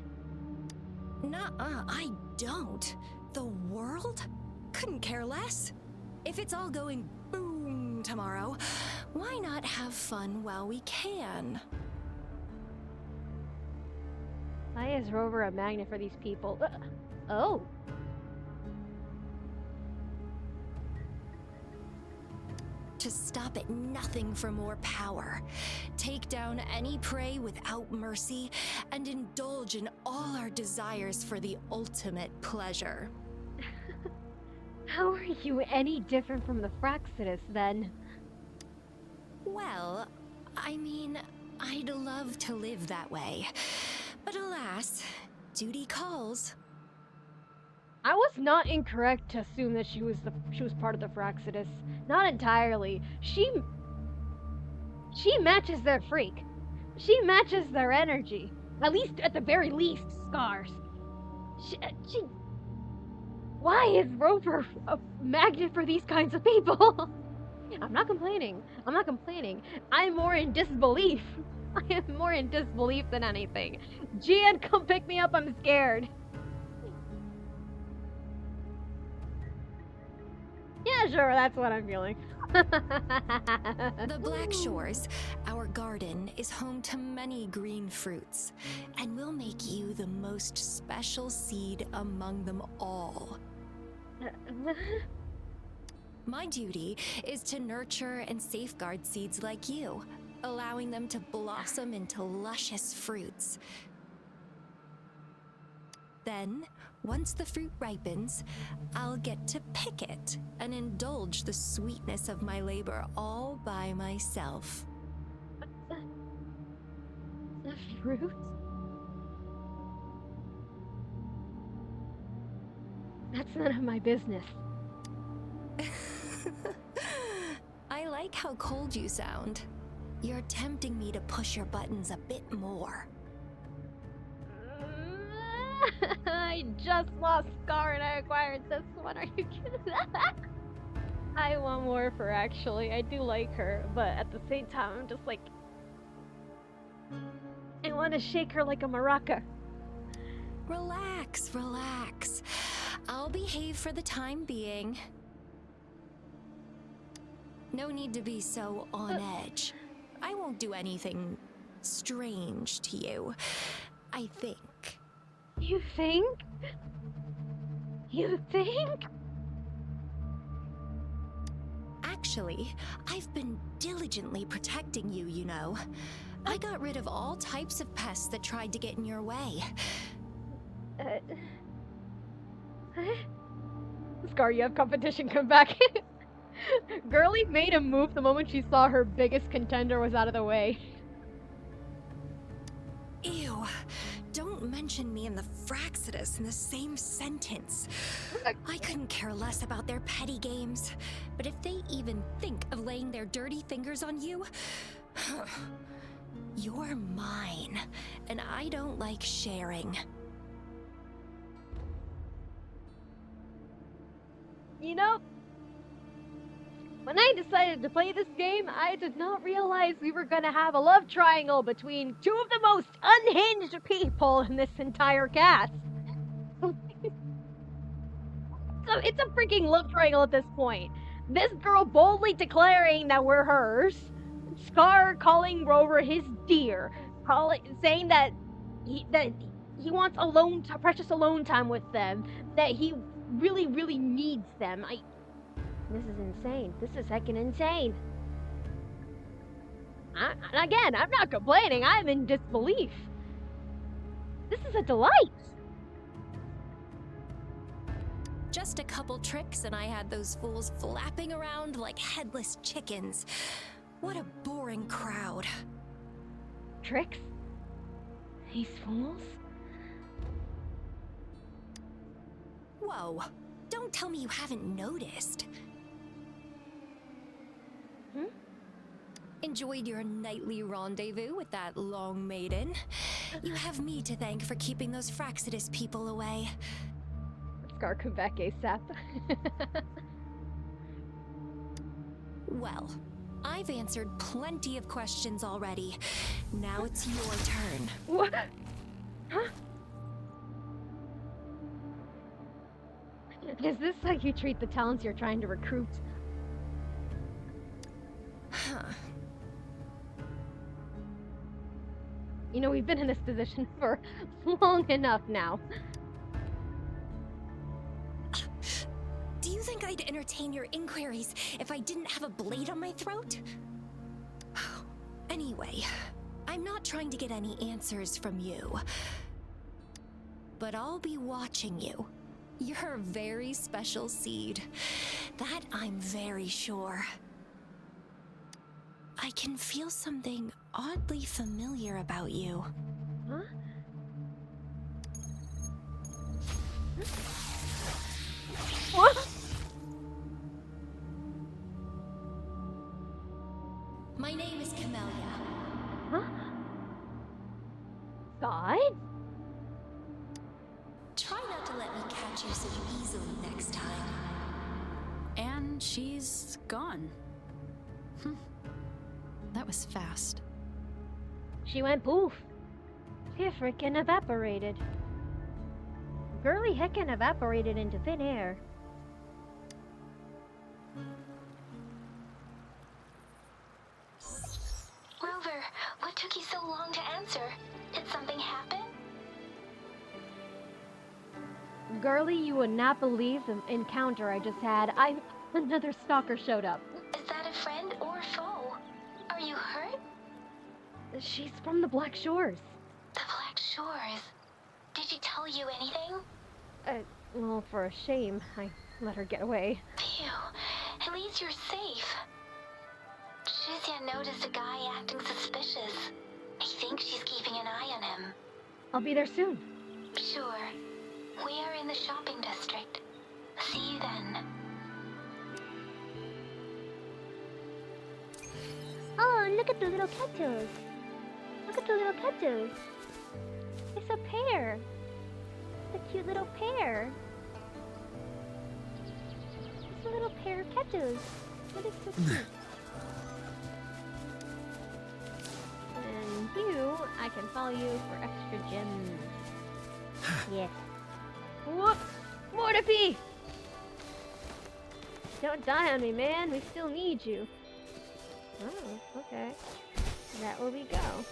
Nuh-uh, I don't. The world? Couldn't care less. If it's all going boom tomorrow, why not have fun while we can? Why is Rover a magnet for these people? Oh. To stop at nothing for more power. Take down any prey without mercy, and indulge in all our desires for the ultimate pleasure. How are you any different from the Fraxidus, then? Well, I mean, I'd love to live that way. But alas, duty calls. I was not incorrect to assume that she was part of the Fraxidus. Not entirely. She matches their freak. She matches their energy. At least, at the very least, Scars. She Why is Rover a magnet for these kinds of people? I'm not complaining. I'm not complaining. I'm more in disbelief. I am more in disbelief than anything. Gian, come pick me up. I'm scared. Yeah, sure, that's what I'm feeling. The Black Shores, our garden, is home to many green fruits, and we'll make you the most special seed among them all. My duty is to nurture and safeguard seeds like you, allowing them to blossom into luscious fruits. Then, once the fruit ripens, I'll get to pick it and indulge the sweetness of my labor all by myself. The fruit? That's none of my business. I like how cold you sound. You're tempting me to push your buttons a bit more. I just lost Scar and I acquired this one. Are you kidding? I want more for actually. I do like her, but at the same time, I'm just like, I want to shake her like a maraca. Relax, relax. I'll behave for the time being. No need to be so on edge. I won't do anything strange to you, I think. You think? You think? Actually, I've been diligently protecting you, you know. I got rid of all types of pests that tried to get in your way. Scar, you have competition, come back. Girly made a move the moment she saw her biggest contender was out of the way. Ew. Don't mention me and the Fraxidus in the same sentence. I couldn't care less about their petty games, but if they even think of laying their dirty fingers on you, you're mine, and I don't like sharing. You know, when I decided to play this game, I did not realize we were gonna have a love triangle between two of the most unhinged people in this entire cast. So it's a freaking love triangle at this point. This girl boldly declaring that we're hers, Scar calling Rover his dear, saying that he wants precious alone time with them, that he really, really needs them. This is insane. This is heckin' insane. Again, I'm not complaining. I'm in disbelief. This is a delight. Just a couple tricks and I had those fools flapping around like headless chickens. What a boring crowd. Tricks? These fools? Whoa, don't tell me you haven't noticed. Enjoyed your nightly rendezvous with that long maiden. You have me to thank for keeping those Fraxidus people away. Scar, come back ASAP. Well, I've answered plenty of questions already. Now it's your turn. What? Huh? Is this how you treat the talents you're trying to recruit? Huh. You know, we've been in this position for long enough now. Do you think I'd entertain your inquiries if I didn't have a blade on my throat? Anyway, I'm not trying to get any answers from you. But I'll be watching you. You're a very special seed. That I'm very sure. I can feel something oddly familiar about you. Huh? What? My name is Camellia. Huh? God? Try not to let me catch you so easily next time. And she's gone. That was fast. She went poof. She frickin' evaporated. Girly heckin' evaporated into thin air. Rover, what took you so long to answer? Did something happen? Girly, you would not believe the encounter I just had. Another stalker showed up. Is that a friend or foe? Are you hurt? She's from the Black Shores. The Black Shores. Did she tell you anything? Well, for a shame, I let her get away. Phew. At least you're safe. Shizia noticed a guy acting suspicious. I think she's keeping an eye on him. I'll be there soon. Sure. We are in the shopping district. See you then. Oh, look at the little catus. Look at the little catus. It's a pair. It's a cute little pair. It's a little pair of catus. That is so cute. And you, I can follow you for extra gems. Yes. Whoop! Mortipi! Don't die on me, man. We still need you. Oh, okay. That where we go.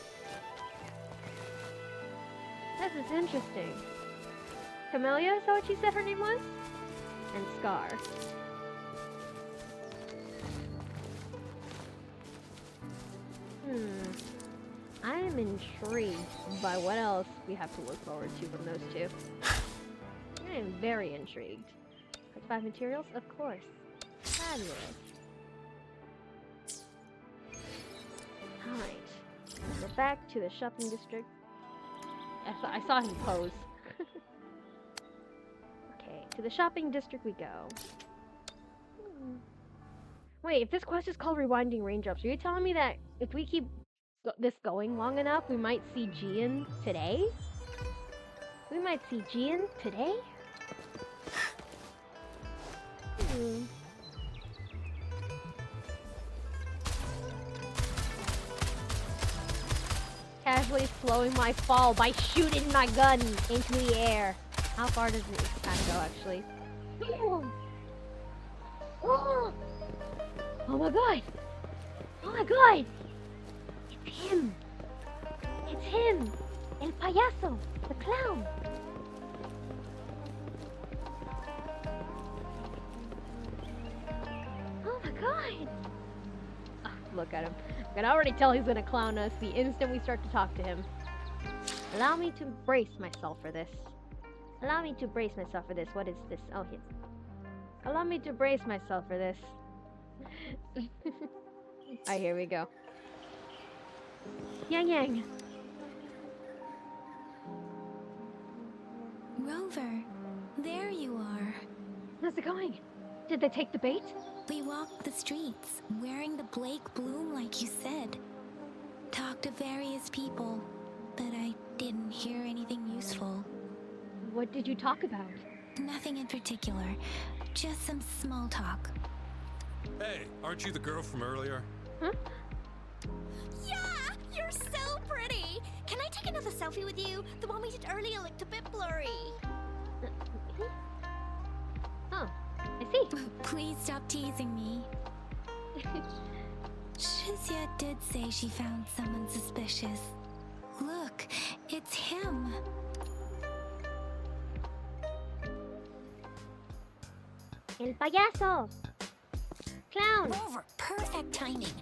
This is interesting. Camellia, is that what you said her name was? And Scar. I am intrigued by what else we have to look forward to from those two. I am very intrigued. Collect 5 materials? Of course. Fabulous. Alright. Go back to the shopping district. I saw him pose. Okay, to the shopping district we go. Wait, if this quest is called Rewinding Raindrops, are you telling me that if we keep this going long enough, we might see Gian today? We might see Gian today? Casually slowing my fall by shooting my gun into the air. How far does this attack go, actually? Oh my god! Oh my god! It's him! It's him! El payaso! The clown! Oh my god! Oh, look at him. I can already tell he's gonna clown us the instant we start to talk to him. Allow me to brace myself for this. Allow me to brace myself for this. What is this? Oh, yes. Allow me to brace myself for this. Alright, here we go. Yang Yang. Rover, there you are. How's it going? Did they take the bait? We walked the streets, wearing the Blake bloom like you said. Talked to various people, but I didn't hear anything useful. What did you talk about? Nothing in particular, just some small talk. Hey, aren't you the girl from earlier? Huh? Yeah, you're so pretty. Can I take another selfie with you? The one we did earlier looked a bit blurry. Oh, I see. Please stop teasing me. Shizia did say she found someone suspicious. Look, it's him. El payaso! Clown! Rover, perfect timing.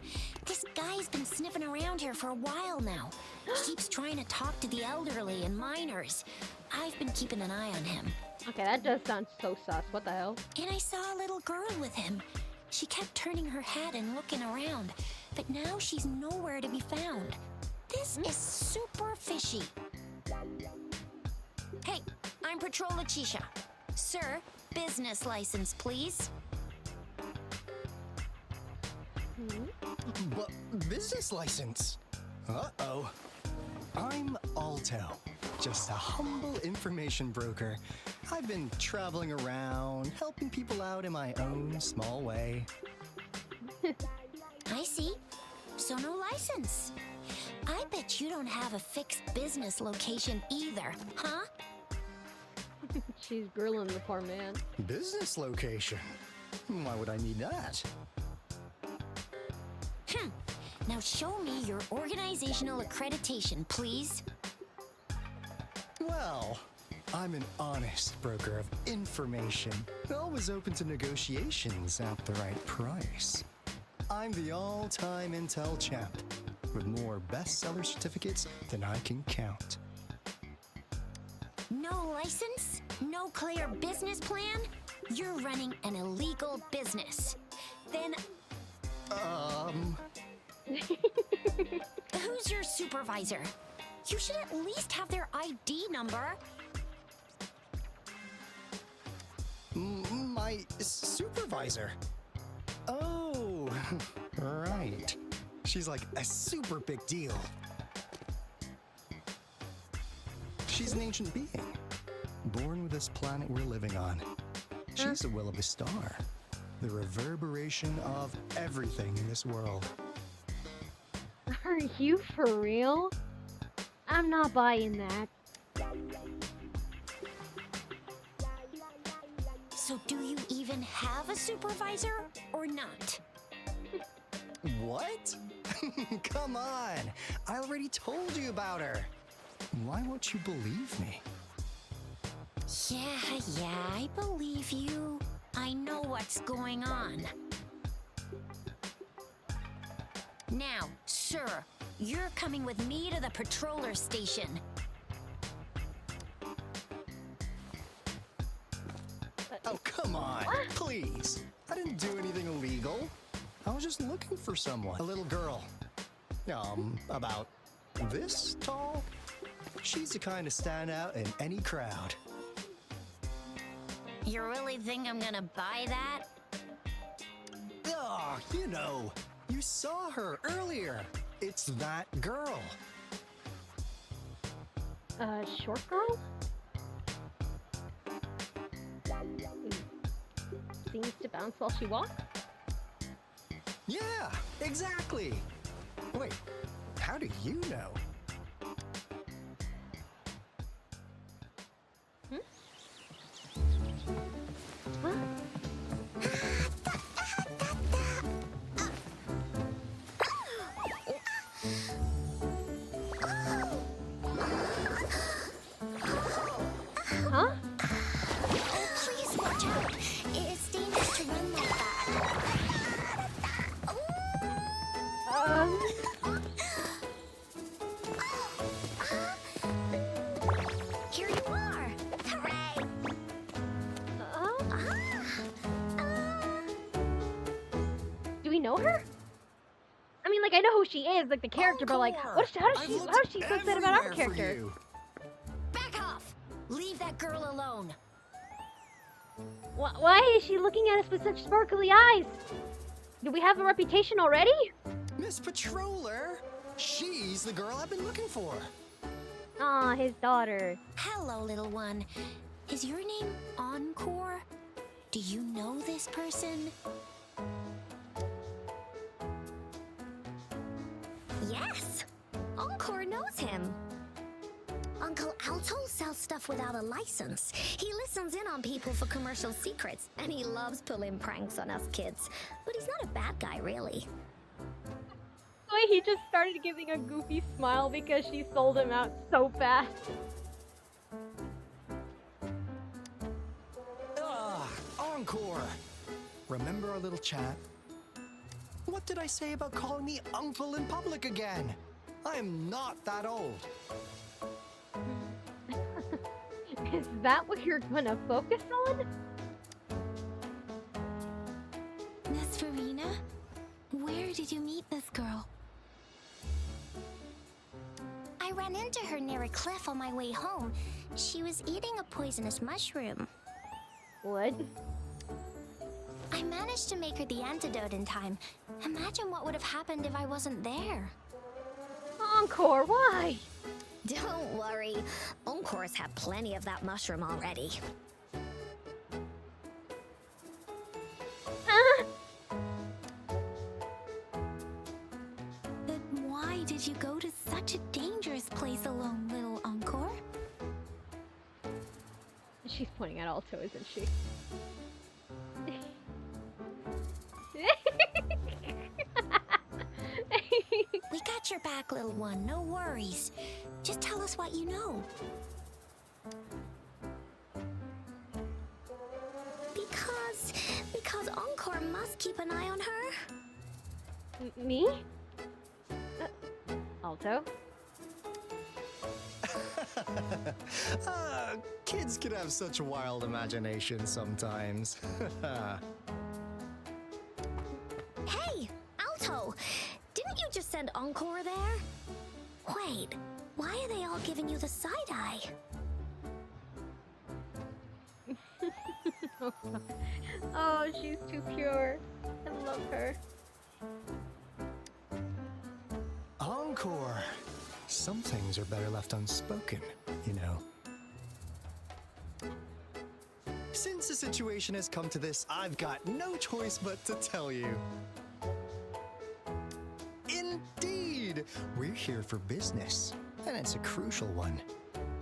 This guy's been sniffing around here for a while now. He keeps trying to talk to the elderly and minors. I've been keeping an eye on him. Okay, that does sound so sus. What the hell? And I saw a little girl with him. She kept turning her head and looking around, but now she's nowhere to be found. This is super fishy. Hey, I'm Patrol Letitia. Sir, business license, please. But business license? Uh-oh. I'm Alto, just a humble information broker. I've been traveling around, helping people out in my own small way. I see. So no license. I bet you don't have a fixed business location either, huh? She's grilling the poor man. Business location? Why would I need that? Now show me your organizational accreditation, please. Well, I'm an honest broker of information, always open to negotiations at the right price. I'm the all-time intel champ, with more bestseller certificates than I can count. No license? No clear business plan? You're running an illegal business. Then... Who's your supervisor? You should at least have their ID number. My supervisor? Oh, right. She's like a super big deal. She's an ancient being, born with this planet we're living on. She's a will of the star, the reverberation of everything in this world. Are you for real? I'm not buying that. So do you even have a supervisor or not? What? Come on! I already told you about her. Why won't you believe me? Yeah, I believe you. I know what's going on. Now, sir, You're coming with me to the patroller station. Oh, come on, please. I didn't do anything illegal. I was just looking for someone. A little girl. About this tall. She's the kind to stand out in any crowd. You really think I'm gonna buy that? Oh, you saw her earlier. It's that girl. Short girl? Seems to bounce while she walks? Yeah, exactly. Wait, how do you know? Huh? Oh, please watch out. It's dangerous to run like that. Here you are. Hooray. Do we know her? I mean, like, I know who she is, like the character, but like, how is she so sad about our character? Back off. Leave that girl alone. Why is she looking at us with such sparkly eyes? Do we have a reputation already? Miss Patroller! She's the girl I've been looking for. Aw, his daughter. Hello, little one. Is your name Encore? Do you know this person? Yes! Encore knows him. Uncle Alto sells stuff without a license. He listens in on people for commercial secrets, and he loves pulling pranks on us kids. But he's not a bad guy, really. Wait, he just started giving a goofy smile because she sold him out so fast. Encore! Remember our little chat? What did I say about calling me uncle in public again? I am not that old. Is that what you're gonna focus on? Miss Verena, where did you meet this girl? I ran into her near a cliff on my way home. She was eating a poisonous mushroom. What? I managed to make her the antidote in time. Imagine what would have happened if I wasn't there. Encore, why? Don't worry. Encore's had plenty of that mushroom already. But why did you go to such a dangerous place alone, little Encore? She's pointing at Alto, isn't she? We got your back, little one. No worries. Just tell us what you know. Because Encore must keep an eye on her. Me? Alto? Kids can have such a wild imagination sometimes. Hey, Alto! Didn't you just send Encore there? Wait, why are they all giving you the side eye? Oh, she's too pure. I love her. Encore! Some things are better left unspoken, you know. Since the situation has come to this, I've got no choice but to tell you. Indeed! We're here for business, and it's a crucial one.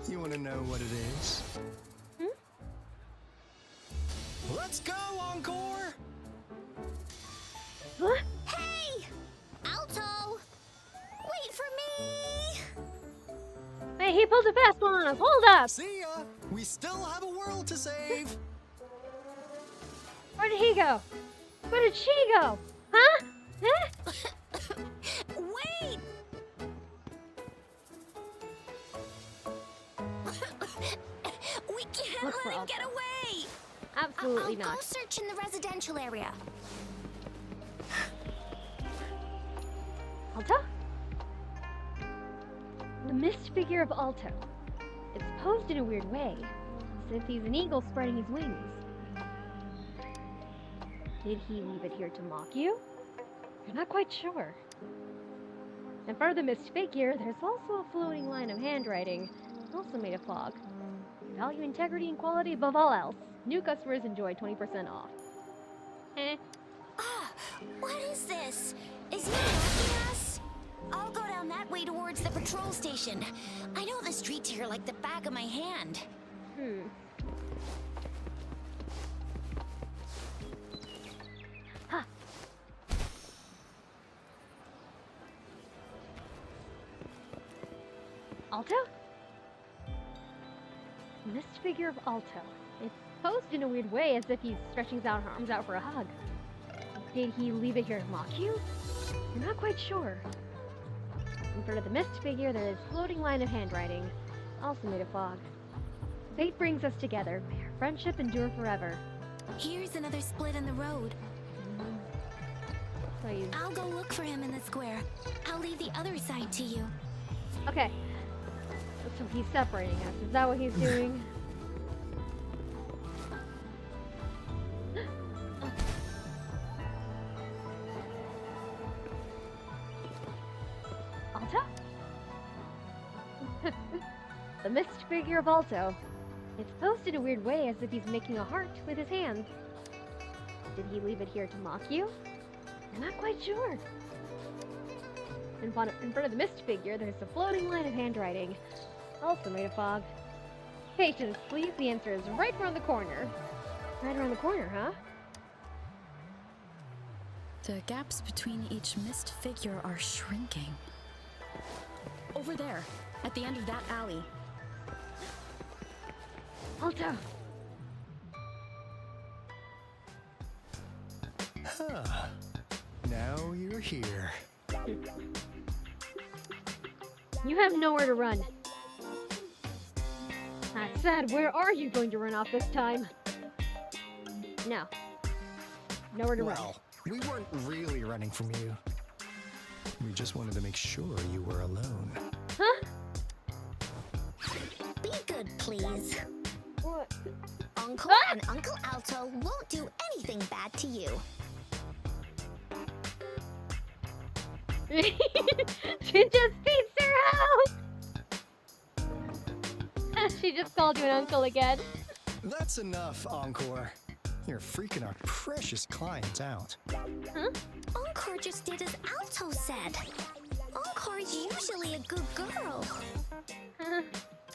You want to know what it is? Let's go, Encore! What? Hey! Alto! Wait for me! Hey, he pulled a fast one on us. Hold up! See ya! We still have a world to save! Where did he go? Where did she go? Huh? Huh? Wait! look let for him Alta. get away! Absolutely I'll not. go search in the residential area. Alta? The mist figure of Alto. It's posed in a weird way, as if he's an eagle spreading his wings. Did he leave it here to mock you? You're not quite sure. In front of the mist figure, there's also a floating line of handwriting, also made of fog. Value integrity and quality above all else. New customers enjoy 20% off. Eh. Ah, what is this? Is he mocking us? I'll go down that way towards the patrol station. I know the streets here like the back of my hand. Huh. Alto? Mist figure of Alto. It's posed in a weird way, as if he's stretching his arms out for a hug. Did he leave it here to mock you? You're not quite sure. In front of the mist figure, there is a floating line of handwriting, also made of fog. Fate brings us together. May our friendship endure forever. Here's another split in the road. I'll go look for him in the square. I'll leave the other side to you. Okay. So he's separating us. Is that what he's doing? Alto? The mist figure of Alto. It's posed in a weird way, as if he's making a heart with his hands. Did he leave it here to mock you? I'm not quite sure. In front of the mist figure, there's a floating line of handwriting, also made of fog. Patience, please. The answer is right around the corner. Right around the corner, huh? The gaps between each mist figure are shrinking. Over there, at the end of that alley. Alto! Huh. Now you're here. You have nowhere to run. That said, where are you going to run off this time? No. Nowhere to run. Well, we weren't really running from you. We just wanted to make sure you were alone. Huh? Be good, please. What? Uncle and Uncle Alto won't do anything bad to you. She just beats her house! She just called you an uncle again. That's enough, Encore. You're freaking our precious clients out. Huh? Encore just did as Alto said. Encore's usually a good girl.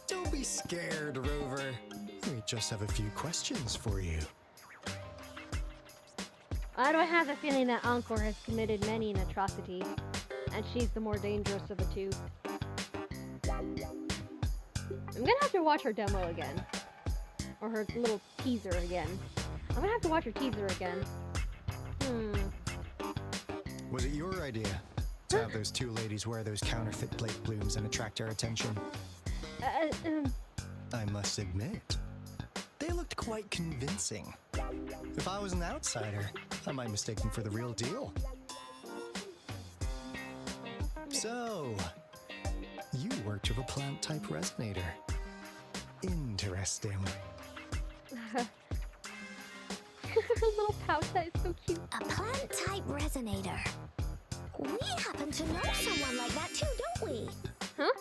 Don't be scared, Rover. We just have a few questions for you. Why do I have the feeling that Encore has committed many an atrocity, and she's the more dangerous of the two? I'm gonna have to watch her demo again. Or her little teaser again. I'm gonna have to watch her teaser again. Was it your idea to have those two ladies wear those counterfeit Blake blooms and attract our attention? I must admit, they looked quite convincing. If I was an outsider, I might mistake them for the real deal. So, you worked with a plant-type resonator. Interesting. Her little pouch, that is so cute. A plant-type resonator. We happen to know someone like that too, don't we? Huh?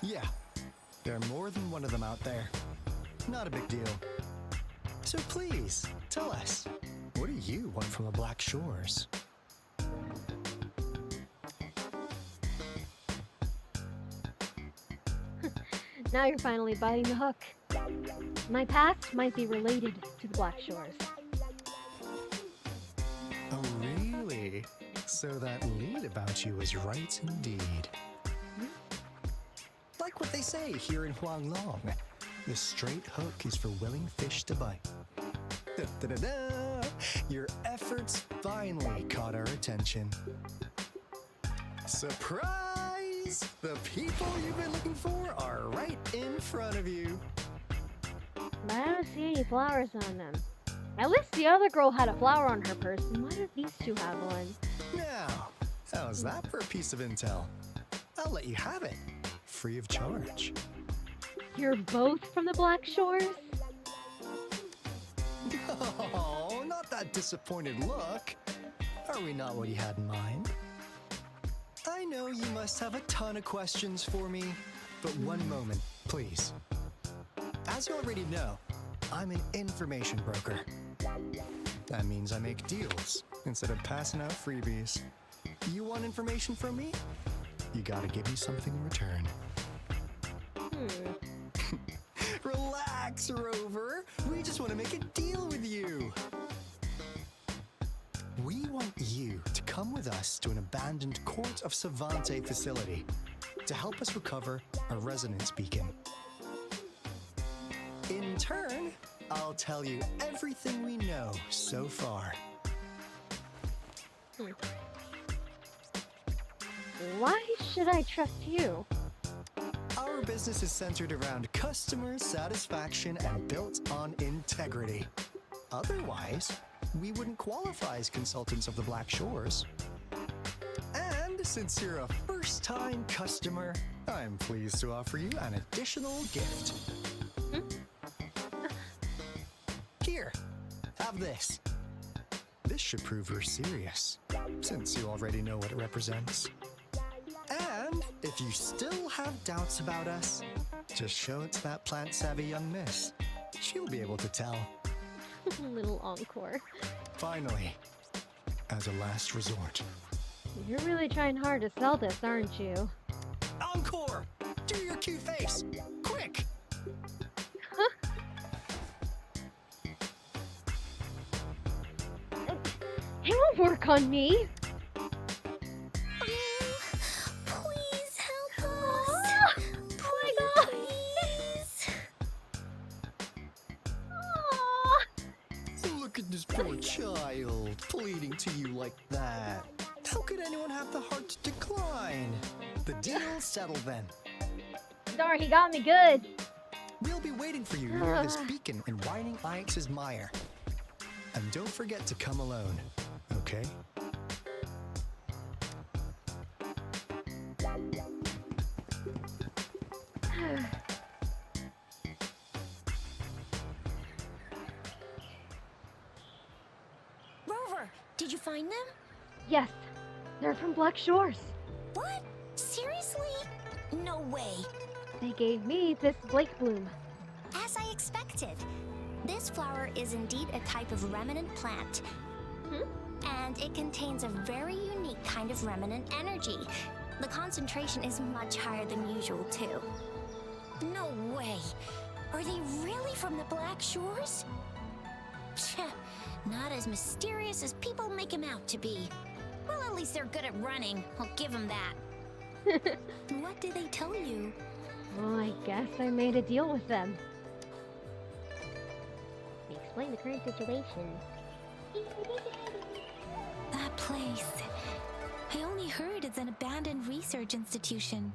Yeah, there are more than one of them out there. Not a big deal. So please, tell us, what do you want from the Black Shores? Now you're finally biting the hook. My past might be related to the Black Shores. Oh, really? So that lead about you was right indeed. Like what they say here in Huanglong, the straight hook is for willing fish to bite. Da-da-da-da! Your efforts finally caught our attention. Surprise! The people you've been looking for are right in front of you. But I don't see any flowers on them. At least the other girl had a flower on her person. Why do these two have one? Now, how's that for a piece of intel? I'll let you have it, free of charge. You're both from the Black Shores? Oh, not that disappointed look. Are we not what you had in mind? I know you must have a ton of questions for me, but one moment, please. As you already know, I'm an information broker. That means I make deals instead of passing out freebies. You want information from me? You gotta give me something in return. Relax, Rover. We just want to make a deal with you. We want you to come with us to an abandoned Court of Savante facility to help us recover a resonance beacon. In turn, I'll tell you everything we know so far. Why should I trust you? Our business is centered around customer satisfaction and built on integrity. Otherwise, we wouldn't qualify as consultants of the Black Shores. And since you're a first-time customer, I'm pleased to offer you an additional gift. Here, have this. This should prove you're serious, since you already know what it represents. And if you still have doubts about us, just show it to that plant-savvy young miss. She'll be able to tell. Little encore. Finally, as a last resort. You're really trying hard to sell this, aren't you? Encore! Do your cute face! Quick! It won't work on me! Please help us. Look at this poor child, pleading to you like that. How could anyone have the heart to decline? The deal's settled then. Darn, he got me good! We'll be waiting for you near this beacon in Whining Ix's mire. And don't forget to come alone, okay? Rover, did you find them? Yes, they're from Black Shores. What? Seriously? No way. They gave me this Blake bloom. As I expected. This flower is indeed a type of remnant plant. And it contains a very unique kind of remnant energy. The concentration is much higher than usual, too. No way. Are they really from the Black Shores? Not as mysterious as people make them out to be. Well, at least they're good at running. I'll give them that. What did they tell you? Well, I guess I made a deal with them. Explain the current situation. That place. I only heard it's an abandoned research institution.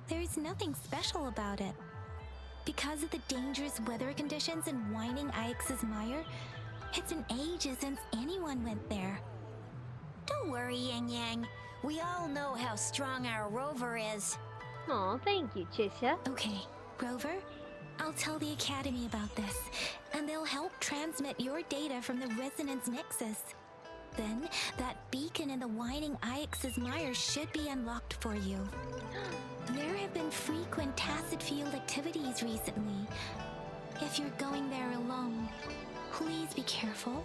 There is nothing special about it. Because of the dangerous weather conditions in Whining Ix's mire, it's been ages since anyone went there. Don't worry, Yang Yang. We all know how strong our Rover is. Aw, thank you, Chisha. Okay, Rover, I'll tell the Academy about this, and they'll help transmit your data from the Resonance Nexus. Then, that beacon in the Whining Ix's mire should be unlocked for you. There have been frequent tacit field activities recently. If you're going there alone, please be careful.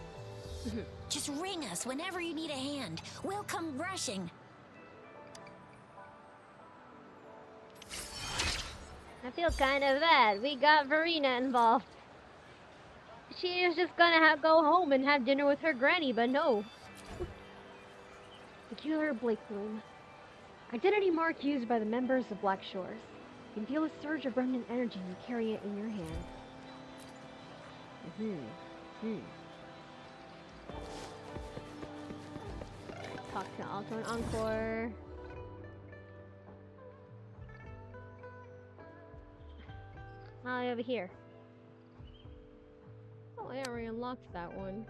Just ring us whenever you need a hand. We'll come rushing. I feel kind of bad. We got Verena involved. She was just gonna go home and have dinner with her granny, but no. Peculiar Blake bloom. Identity mark used by the members of Black Shores. You can feel a surge of remnant energy and carry it in your hand. Talk to Alto and Encore. Over here. Oh, I already unlocked that one.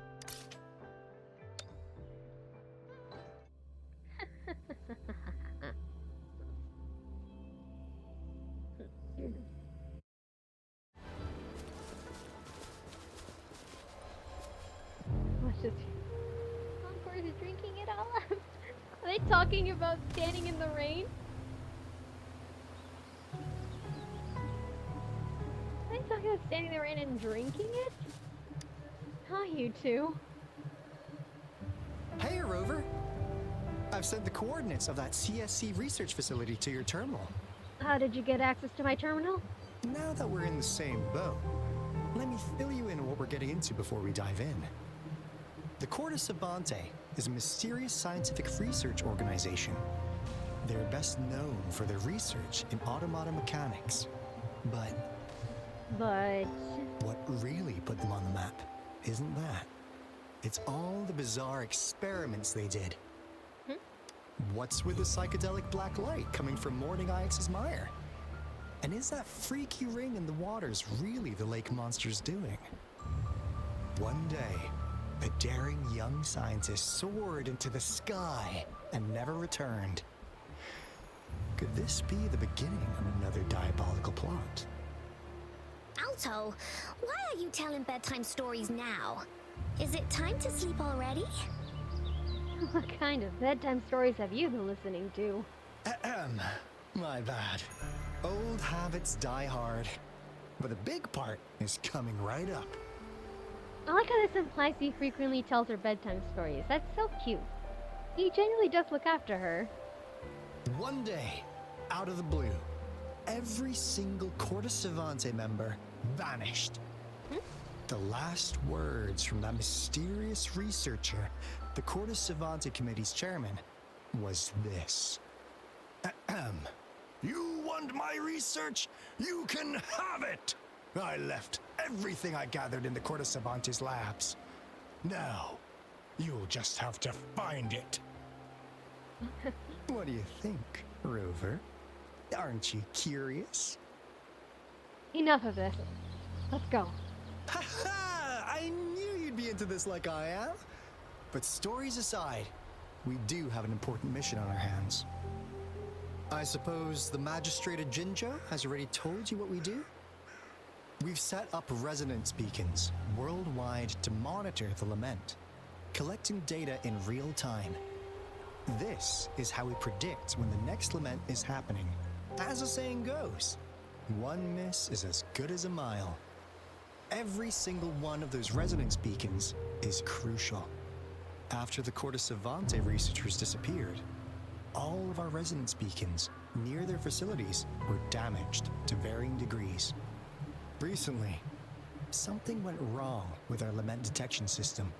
Let's just... Encore is drinking it all up. Are they talking about standing in the rain? Are they talking about standing in the rain and drinking it? Huh, you two? Hey, Rover. I've sent the coordinates of that CSC research facility to your terminal. How did you get access to my terminal? Now that we're in the same boat, let me fill you in on what we're getting into before we dive in. The Corte Savante is a mysterious scientific research organization. They're best known for their research in automata mechanics. But what really put them on the map isn't that. It's all the bizarre experiments they did. What's with the psychedelic black light coming from Morning Ix's mire? And is that freaky ring in the waters really the lake monster's doing? One day, a daring young scientist soared into the sky and never returned. Could this be the beginning of another diabolical plot? Alto, why are you telling bedtime stories now? Is it time to sleep already? What kind of bedtime stories have you been listening to? My bad. Old habits die hard. But the big part is coming right up. I like how this implies he frequently tells her bedtime stories. That's so cute. He genuinely does look after her. One day, out of the blue, every single Corte Savante member vanished. The last words from that mysterious researcher, the Corte Savante Committee's chairman, was this. You want my research? You can have it! I left everything I gathered in the Corte Savante's labs. Now, you'll just have to find it. What do you think, Rover? Aren't you curious? Enough of this. Let's go. Ha ha! I knew you'd be into this like I am. But stories aside, we do have an important mission on our hands. I suppose the Magistrate of Jinzhou has already told you what we do? We've set up resonance beacons worldwide to monitor the lament, collecting data in real time. This is how we predict when the next lament is happening. As the saying goes, one miss is as good as a mile. Every single one of those resonance beacons is crucial. After the Corte Savante researchers disappeared, all of our resonance beacons near their facilities were damaged to varying degrees. Recently, something went wrong with our lament detection system,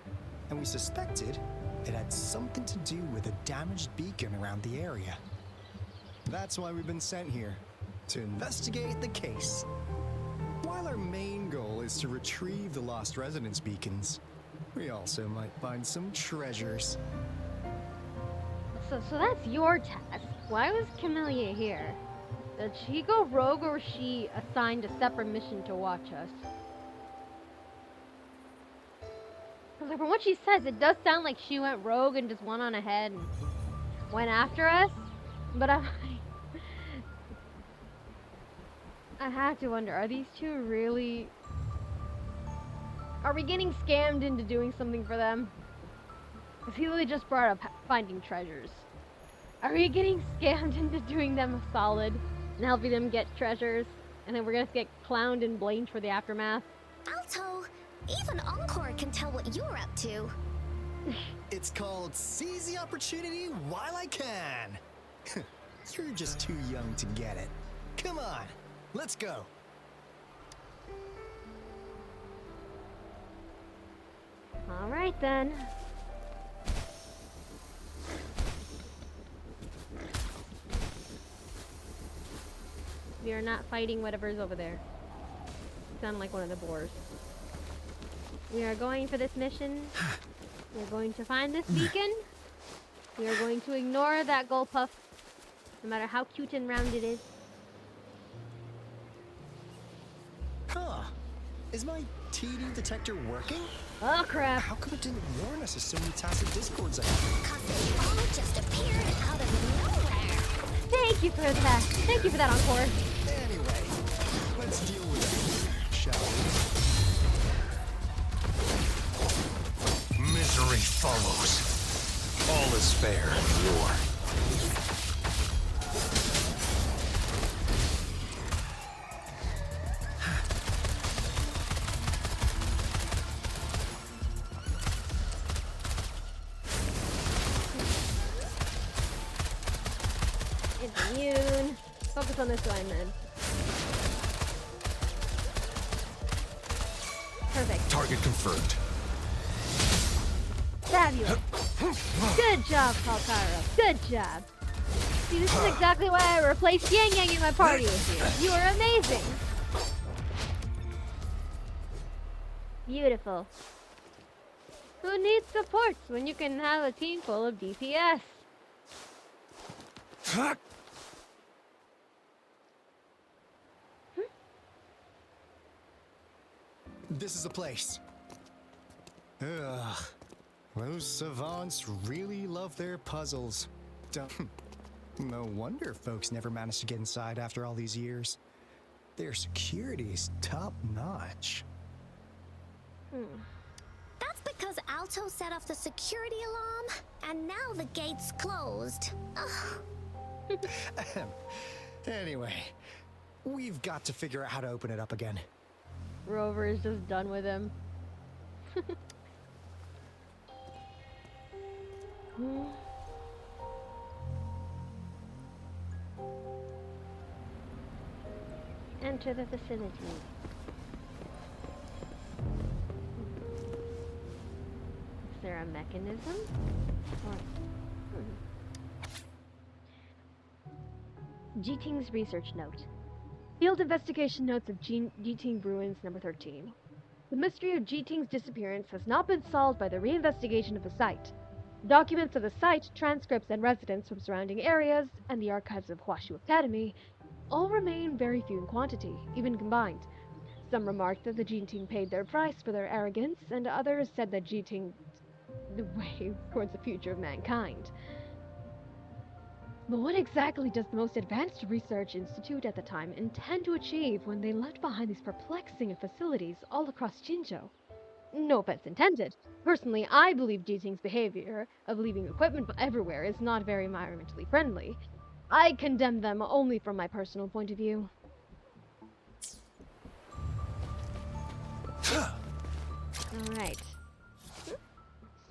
and we suspected it had something to do with a damaged beacon around the area. That's why we've been sent here, to investigate the case. While our main goal is to retrieve the lost resonance beacons, we also might find some treasures. So that's your task. Why was Camellia here? Did she go rogue or was she assigned a separate mission to watch us? Because from what she says, it does sound like she went rogue and just went on ahead and went after us. But I have to wonder, are these two really... Are we getting scammed into doing something for them? Because he literally just brought up finding treasures. Are we getting scammed into doing them a solid and helping them get treasures? And then we're gonna get clowned and blamed for the aftermath? Alto, even Encore can tell what you're up to. It's called seize the opportunity while I can. You're just too young to get it. Come on, let's go. All right then. We are not fighting whatever's over there. Sound like one of the boars. We are going for this mission. We're going to find this beacon. We are going to ignore that gold puff, no matter how cute and round it is. Huh. Is my TD detector working? Oh, crap. How come it didn't warn us of so many tacit discords ahead? Cause they all just appeared out of nowhere. Thank you for that. Thank you for that, Encore. Anyway, let's deal with it, shall we? Misery follows. All is fair in war. Immune. Focus on this one then. Perfect. Target confirmed. Fabulous. Good job, Kalkara. Good job. See, this is exactly why I replaced Yang Yang in my party with you. You are amazing. Beautiful. Who needs supports when you can have a team full of DPS? This is the place. Ugh. Those savants really love their puzzles. No wonder folks never managed to get inside after all these years. Their security's top-notch. That's because Alto set off the security alarm, and now the gate's closed. Anyway, we've got to figure out how to open it up again. Rover is just done with him. Enter the facility. Is there a mechanism? G-Ting's research note. Field investigation notes of G-Ting Ruins number 13. The mystery of G-Ting's disappearance has not been solved by the reinvestigation of the site. Documents of the site, transcripts, and residents from surrounding areas, and the archives of Huashu Academy all remain very few in quantity, even combined. Some remarked that the G-Ting paid their price for their arrogance, and others said that G-Ting the way towards the future of mankind. But what exactly does the most advanced research institute at the time intend to achieve when they left behind these perplexing facilities all across Jinzhou? No offense intended. Personally, I believe G-Ting's behavior of leaving equipment everywhere is not very environmentally friendly. I condemn them only from my personal point of view. Alright.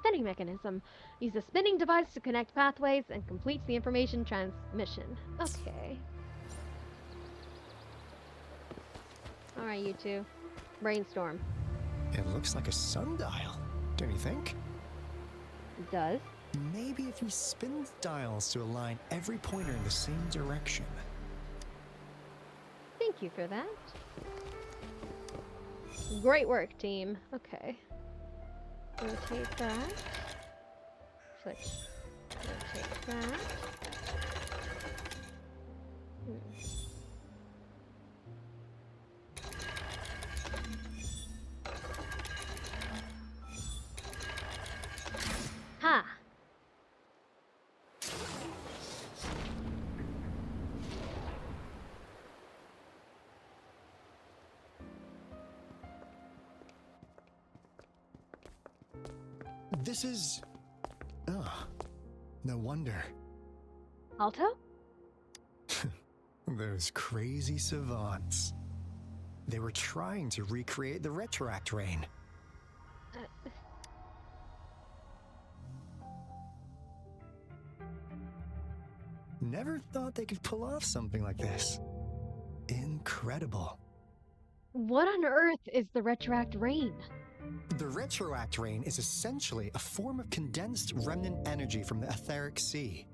Spinning mechanism. Use a spinning device to connect pathways and completes the information transmission. Okay. Alright, you two. Brainstorm. It looks like a sundial, don't you think? It does. Maybe if we spin the dials to align every pointer in the same direction. Thank you for that. Great work, team. Okay. Rotate that. Switch. Rotate that. Ha! This is... no wonder. Alto? Those crazy savants. They were trying to recreate the retroact rain. Never thought they could pull off something like this. Incredible. What on earth is the retroact rain? The retroact rain is essentially a form of condensed remnant energy from the etheric sea.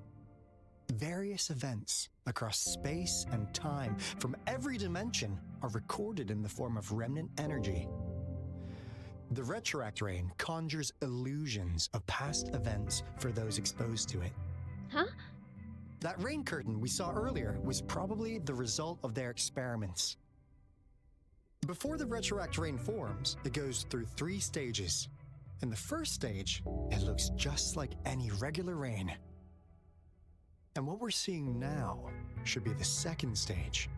Various events across space and time from every dimension are recorded in the form of remnant energy. The retroact rain conjures illusions of past events for those exposed to it. Huh? That rain curtain we saw earlier was probably the result of their experiments. Before the retroact rain forms, it goes through 3 stages. In the first stage, it looks just like any regular rain. And what we're seeing now should be the second stage.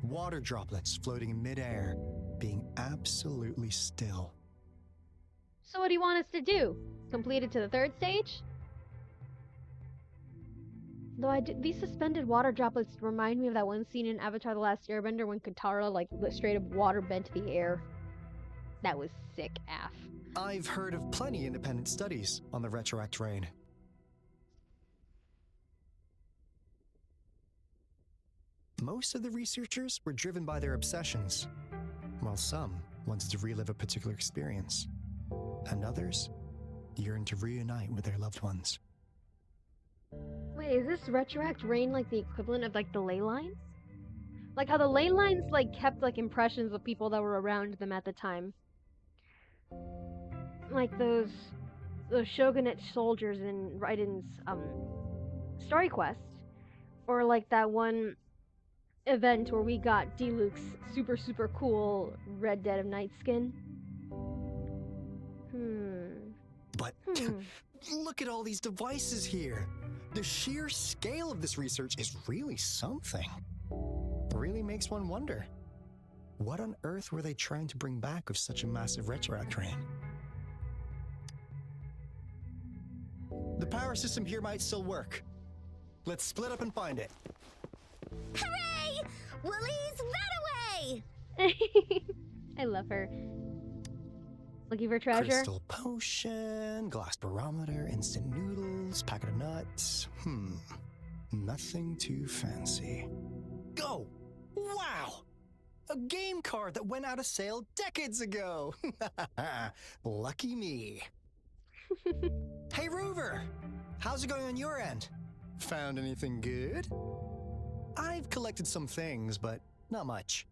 Water droplets floating in midair, being absolutely still. So what do you want us to do? Complete it to the 3rd stage? Though these suspended water droplets remind me of that one scene in Avatar: The Last Airbender when Katara like straight up water bent the air. That was sick AF. I've heard of plenty independent studies on the retroact rain. Most of the researchers were driven by their obsessions, while some wanted to relive a particular experience, and others yearned to reunite with their loved ones. Wait, is this retroact rain like the equivalent of like the ley lines? Like how the ley lines like kept like impressions of people that were around them at the time. Like those shogunate soldiers in Raiden's story quest. Or like that one event where we got D-Luke's super cool Red Dead of Night skin. But look at all these devices here. The sheer scale of this research is really something. It really makes one wonder. What on earth were they trying to bring back with such a massive retroact rain? The power system here might still work. Let's split up and find it. Hooray! Willie's ran away! I love her. Looking for treasure? Crystal potion, glass barometer, instant noodles, packet of nuts. Nothing too fancy. Go! Wow! A game card that went out of sale decades ago! Lucky me. Hey, Rover! How's it going on your end? Found anything good? I've collected some things, but not much.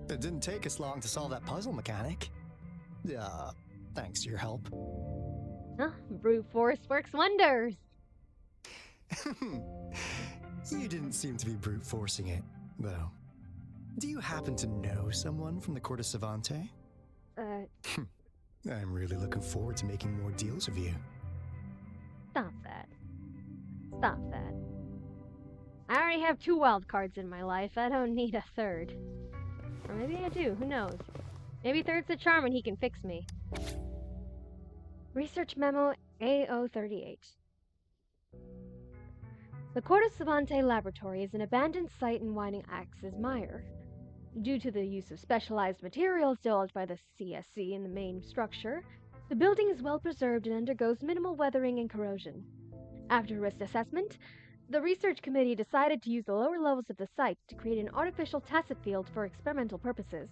It didn't take us long to solve that puzzle mechanic. Thanks to your help. Huh, brute force works wonders. You didn't seem to be brute forcing it, though. Do you happen to know someone from the Court of Savante? I'm really looking forward to making more deals with you. Stop that. Stop that. I already have 2 wild cards in my life. I don't need a 3rd. Or maybe I do. Who knows? Maybe 3rd's the charm and he can fix me. Research Memo A038. The Court of Savante Laboratory is an abandoned site in Winding Axe's Mire. Due to the use of specialized materials developed by the CSC in the main structure, the building is well preserved and undergoes minimal weathering and corrosion. After risk assessment, the research committee decided to use the lower levels of the site to create an artificial tacit field for experimental purposes.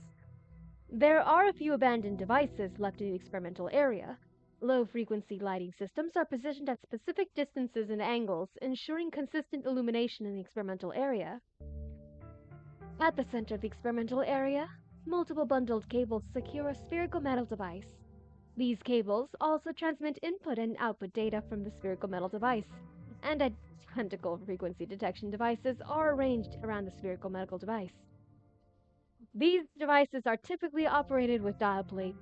There are a few abandoned devices left in the experimental area. Low-frequency lighting systems are positioned at specific distances and angles, ensuring consistent illumination in the experimental area. At the center of the experimental area, multiple bundled cables secure a spherical metal device. These cables also transmit input and output data from the spherical metal device, and identical frequency detection devices are arranged around the spherical metal device. These devices are typically operated with dial plates.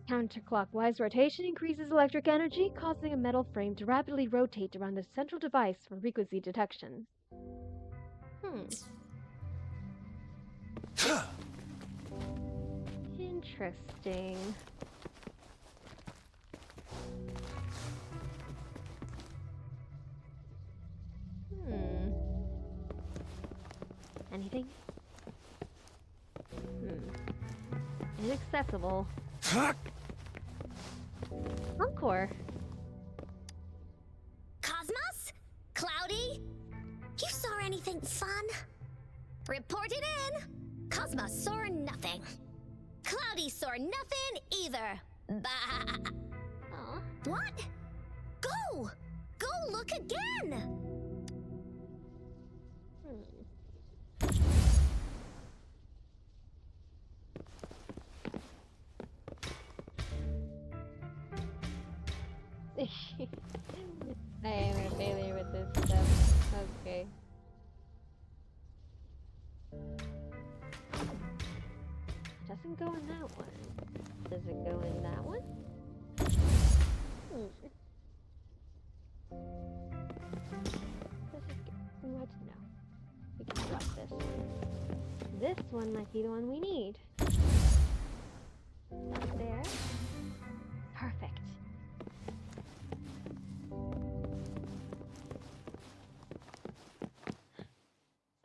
Counterclockwise rotation increases electric energy, causing a metal frame to rapidly rotate around the central device for frequency detection. Interesting. Anything? Inaccessible. Encore. Cosmos? Cloudy? You saw anything fun? Report it in! Cosmos saw nothing. Cloudy saw nothing either. Bah! What? Go! Go look again! I am a failure with this stuff. Okay. one might be the one we need. There. Perfect.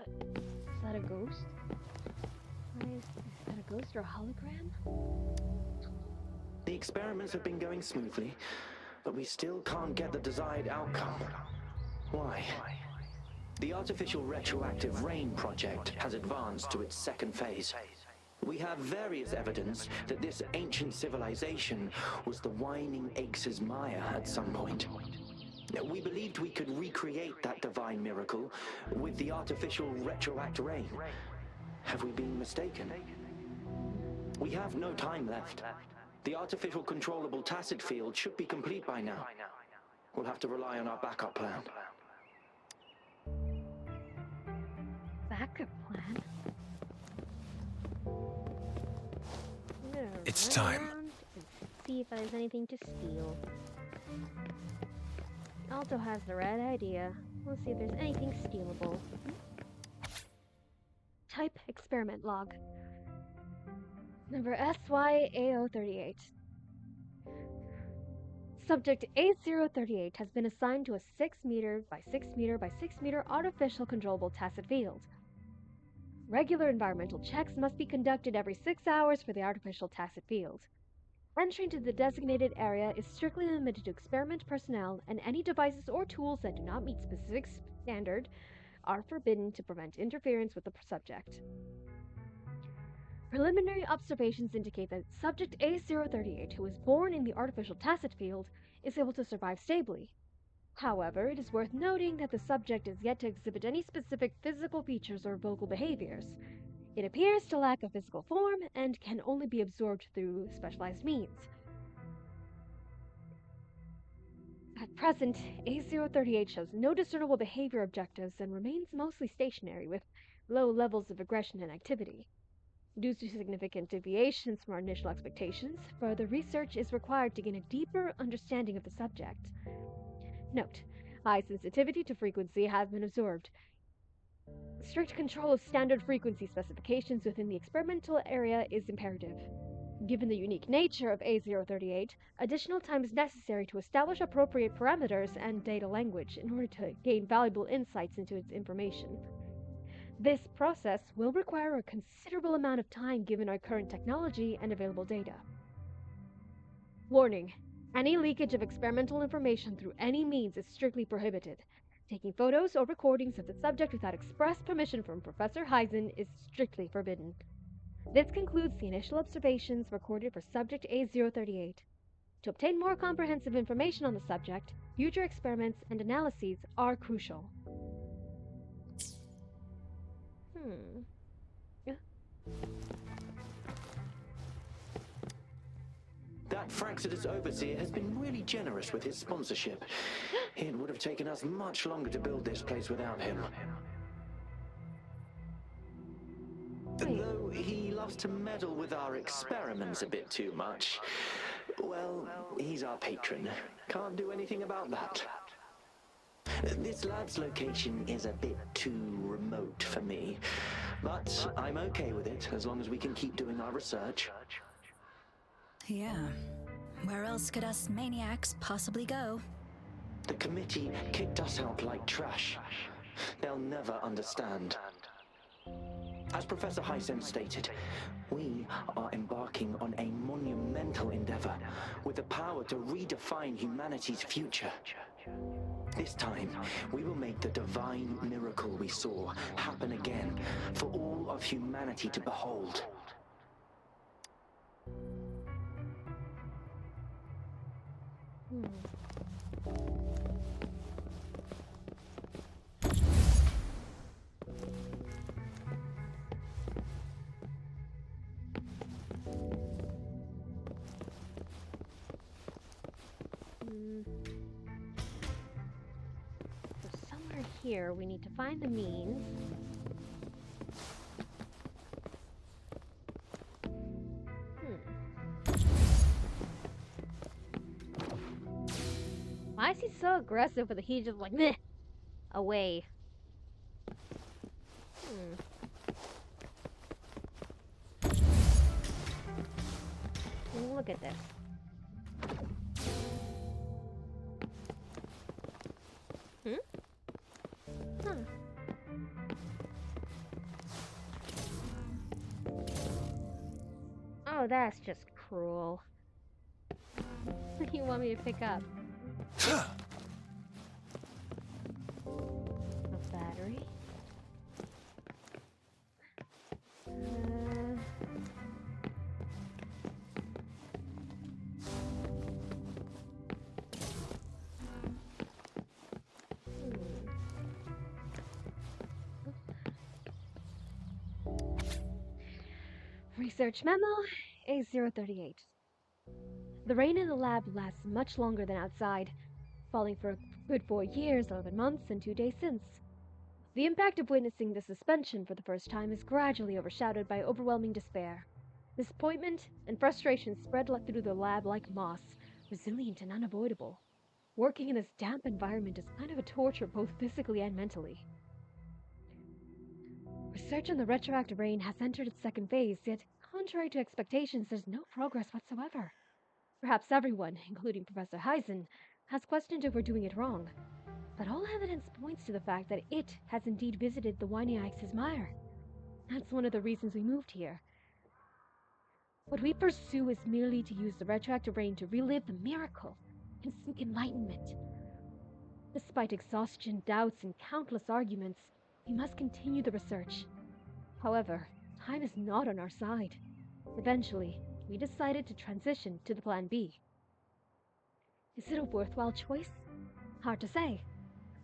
Is that a ghost? Is that a ghost or a hologram? The experiments have been going smoothly, but we still can't get the desired outcome. Why? The artificial retroactive rain project has advanced to its second phase. We have various evidence that this ancient civilization was the Whining Aches' Maya at some point. We believed we could recreate that divine miracle with the artificial retroact rain. Have we been mistaken? We have no time left. The artificial controllable tacit field should be complete by now. We'll have to rely on our backup plan. Backup plan? It's time. See if there's anything to steal. Alto has the right idea. We'll see if there's anything stealable. Type experiment log. Number SYA038. Subject A038 has been assigned to a 6 meter by 6 meter by 6 meter artificial controllable tacit field. Regular environmental checks must be conducted every 6 hours for the artificial tacit field. Entry into the designated area is strictly limited to experiment personnel, and any devices or tools that do not meet specific standard are forbidden to prevent interference with the subject. Preliminary observations indicate that subject A038, who was born in the artificial tacit field, is able to survive stably. However, it is worth noting that the subject is yet to exhibit any specific physical features or vocal behaviors. It appears to lack a physical form and can only be absorbed through specialized means. At present, A038 shows no discernible behavior objectives and remains mostly stationary with low levels of aggression and activity. Due to significant deviations from our initial expectations, further research is required to gain a deeper understanding of the subject. Note: high sensitivity to frequency has been observed. Strict control of standard frequency specifications within the experimental area is imperative. Given the unique nature of A038, additional time is necessary to establish appropriate parameters and data language in order to gain valuable insights into its information. This process will require a considerable amount of time given our current technology and available data. Warning: any leakage of experimental information through any means is strictly prohibited. Taking photos or recordings of the subject without express permission from Professor Heisen is strictly forbidden. This concludes the initial observations recorded for subject A038. To obtain more comprehensive information on the subject, future experiments and analyses are crucial. That Fraxidus overseer has been really generous with his sponsorship. It would have taken us much longer to build this place without him. Though he loves to meddle with our experiments a bit too much. Well, he's our patron. Can't do anything about that. This lab's location is a bit too remote for me, but I'm okay with it as long as we can keep doing our research. Yeah. Where else could us maniacs possibly go? The committee kicked us out like trash. They'll never understand. As Professor Heisen stated, we are embarking on a monumental endeavor with the power to redefine humanity's future. This time, we will make the divine miracle we saw happen again for all of humanity to behold. So somewhere here we need to find the means. Why is he so aggressive with the heat just like meh away? Look at this. Hmm? Huh. Oh, that's just cruel. What do you want me to pick up? A battery? Research memo A038. The rain in the lab lasts much longer than outside, falling for a good 4 years, 11 months, and 2 days since. The impact of witnessing the suspension for the first time is gradually overshadowed by overwhelming despair. Disappointment and frustration spread through the lab like moss, resilient and unavoidable. Working in this damp environment is kind of a torture both physically and mentally. Research on the retroactive rain has entered its second phase, yet, contrary to expectations, there's no progress whatsoever. Perhaps everyone, including Professor Heisen, has questioned if we're doing it wrong. But all evidence points to the fact that it has indeed visited the Whiny Ix's mire. That's one of the reasons we moved here. What we pursue is merely to use the retroactive rain to relive the miracle and seek enlightenment. Despite exhaustion, doubts, and countless arguments, we must continue the research. However, time is not on our side. Eventually, we decided to transition to the Plan B. Is it a worthwhile choice? Hard to say.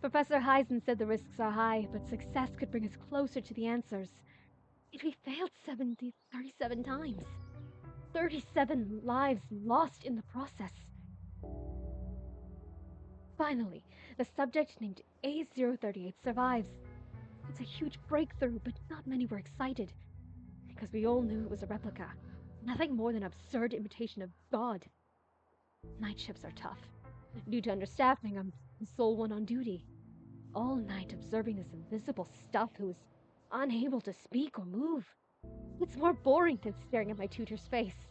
Professor Heisen said the risks are high, but success could bring us closer to the answers. Yet we failed 37 times. 37 lives lost in the process. Finally, the subject named A038 survives. It's a huge breakthrough, but not many were excited, because we all knew it was a replica. Nothing more than an absurd imitation of God. Night shifts are tough. Due to understaffing, I'm the sole one on duty. All night observing this invisible stuff who is unable to speak or move. It's more boring than staring at my tutor's face.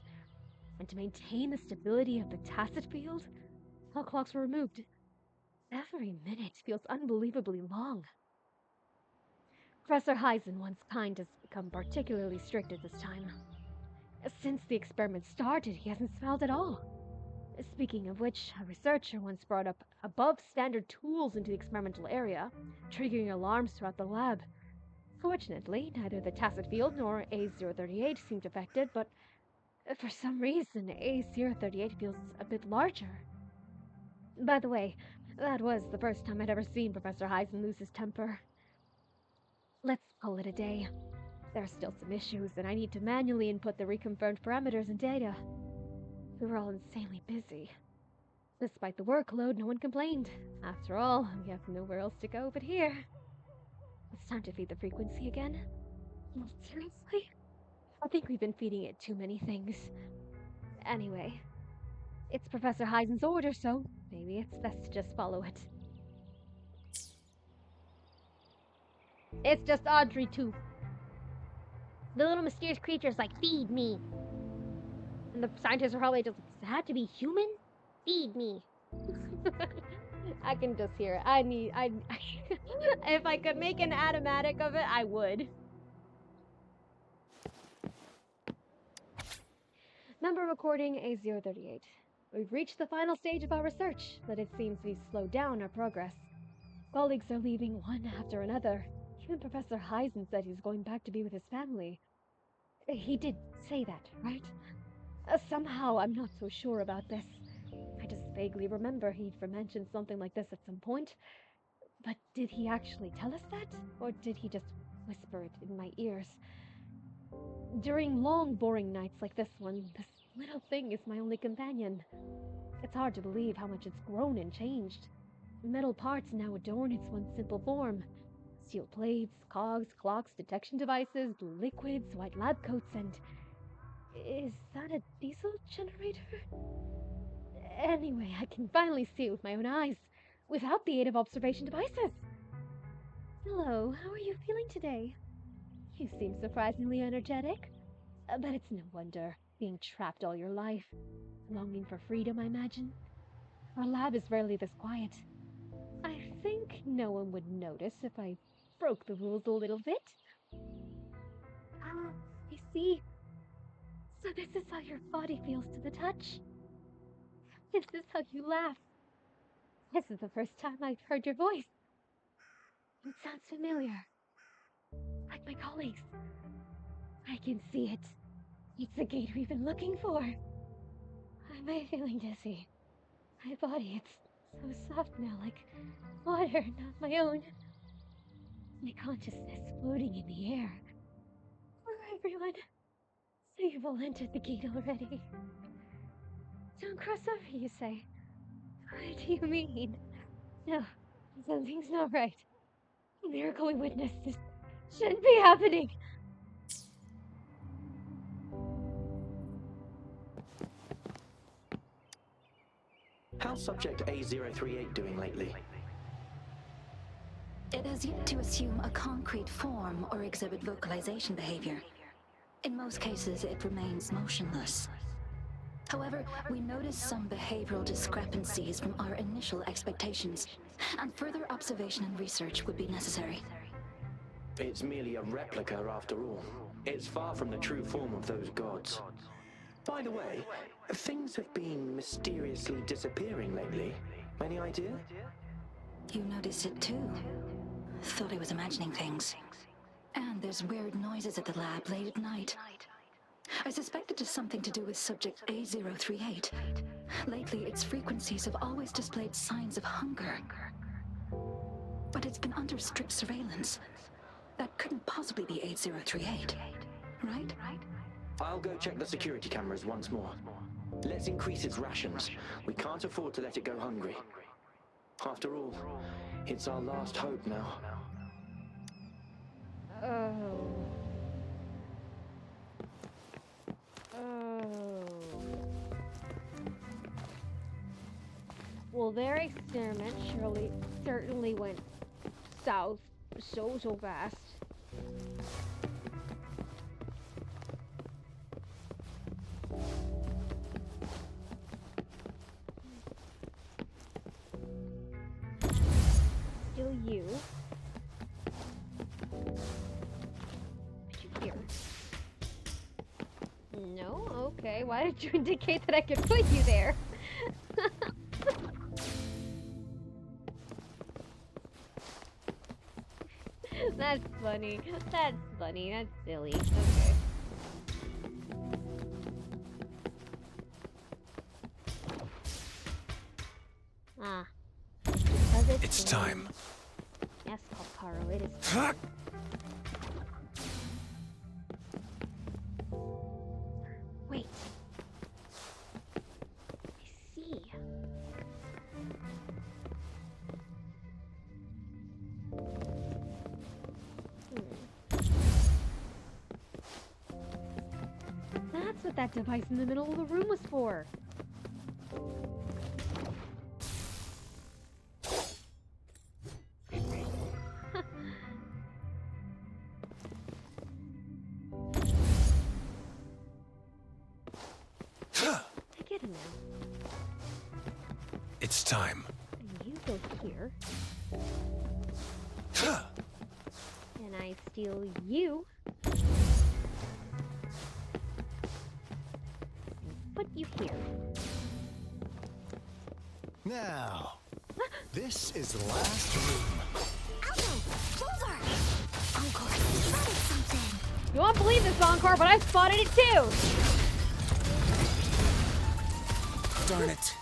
And to maintain the stability of the tacit field, all clocks were removed. Every minute feels unbelievably long. Professor Heisen, once kind, has become particularly strict at this time. Since the experiment started, he hasn't smiled at all. Speaking of which, a researcher once brought up above-standard tools into the experimental area, triggering alarms throughout the lab. Fortunately, neither the tacit field nor A038 seemed affected, but for some reason, A038 feels a bit larger. By the way, that was the first time I'd ever seen Professor Heisen lose his temper. Let's call it a day. There are still some issues, and I need to manually input the reconfirmed parameters and data. We were all insanely busy. Despite the workload, no one complained. After all, we have nowhere else to go but here. It's time to feed the frequency again. Seriously? I think we've been feeding it too many things. Anyway, it's Professor Heisen's order, so maybe it's best to just follow it. It's just Audrey, too. The little mysterious creature's like, feed me. And the scientists are probably just like, does it have to be human? Feed me. I can just hear it. If I could make an automatic of it, I would. Number recording A038. We've reached the final stage of our research, but it seems we've slowed down our progress. Colleagues are leaving one after another. Even Professor Heisen said he's going back to be with his family. He did say that, right? Somehow I'm not so sure about this. I just vaguely remember he'd mentioned something like this at some point. But did he actually tell us that? Or did he just whisper it in my ears? During long, boring nights like this one, this little thing is my only companion. It's hard to believe how much it's grown and changed. Metal parts now adorn its once simple form. Steel plates, cogs, clocks, detection devices, liquids, white lab coats, and... Is that a diesel generator? Anyway, I can finally see it with my own eyes, without the aid of observation devices. Hello, how are you feeling today? You seem surprisingly energetic. But it's no wonder. Being trapped all your life. Longing for freedom, I imagine. Our lab is rarely this quiet. I think no one would notice if I broke the rules a little bit. Ah, I see. So this is how your body feels to the touch. This is how you laugh. This is the first time I've heard your voice. It sounds familiar. Like my colleagues. I can see it. It's the gate we've been looking for. Am I feeling dizzy? My body, it's so soft now, like water, not my own. My consciousness floating in the air. Oh, everyone, so you've all entered the gate already. Don't cross over, you say. What do you mean? No, something's not right. The miracle we witnessed, this shouldn't be happening. How's subject A038 doing lately? It has yet to assume a concrete form or exhibit vocalization behavior. In most cases, it remains motionless. However, we noticed some behavioral discrepancies from our initial expectations, and further observation and research would be necessary. It's merely a replica after all. It's far from the true form of those gods. By the way, things have been mysteriously disappearing lately. Any idea? You noticed it too. Thought I was imagining things. And there's weird noises at the lab late at night. I suspect it is something to do with subject A038. Lately, its frequencies have always displayed signs of hunger. But it's been under strict surveillance. That couldn't possibly be A038, right? I'll go check the security cameras once more. Let's increase its rations. We can't afford to let it go hungry. After all, it's our last hope now. Oh. Well, their experiment certainly went south so fast. Still you. Did you hear? No? Okay. Why did you indicate that I could put you there? That's funny. That's funny. That's silly. Okay. Ah. It's time. Yes, Kalkaro, it is time. Wait. I see. That's what that device in the middle of the room was for. I get it now. It's time. And you go here. And I steal you. Put you here. Now, this is the last room. Alto! Over! Encore, spotted something! You won't believe this, Encore, but I spotted it too! Darn it.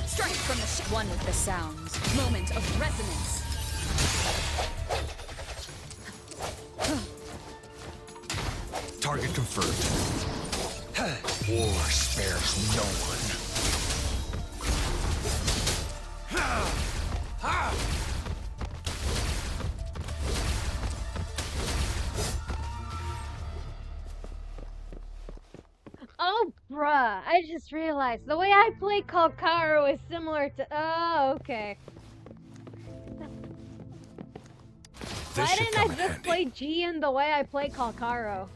Strike from the one with the sounds. Moment of resonance. Target confirmed. War spares no one. Oh, bruh, I just realized the way I play Kalkaro is similar to. Oh, okay. Why didn't I just play Gian the way I play Kalkaro?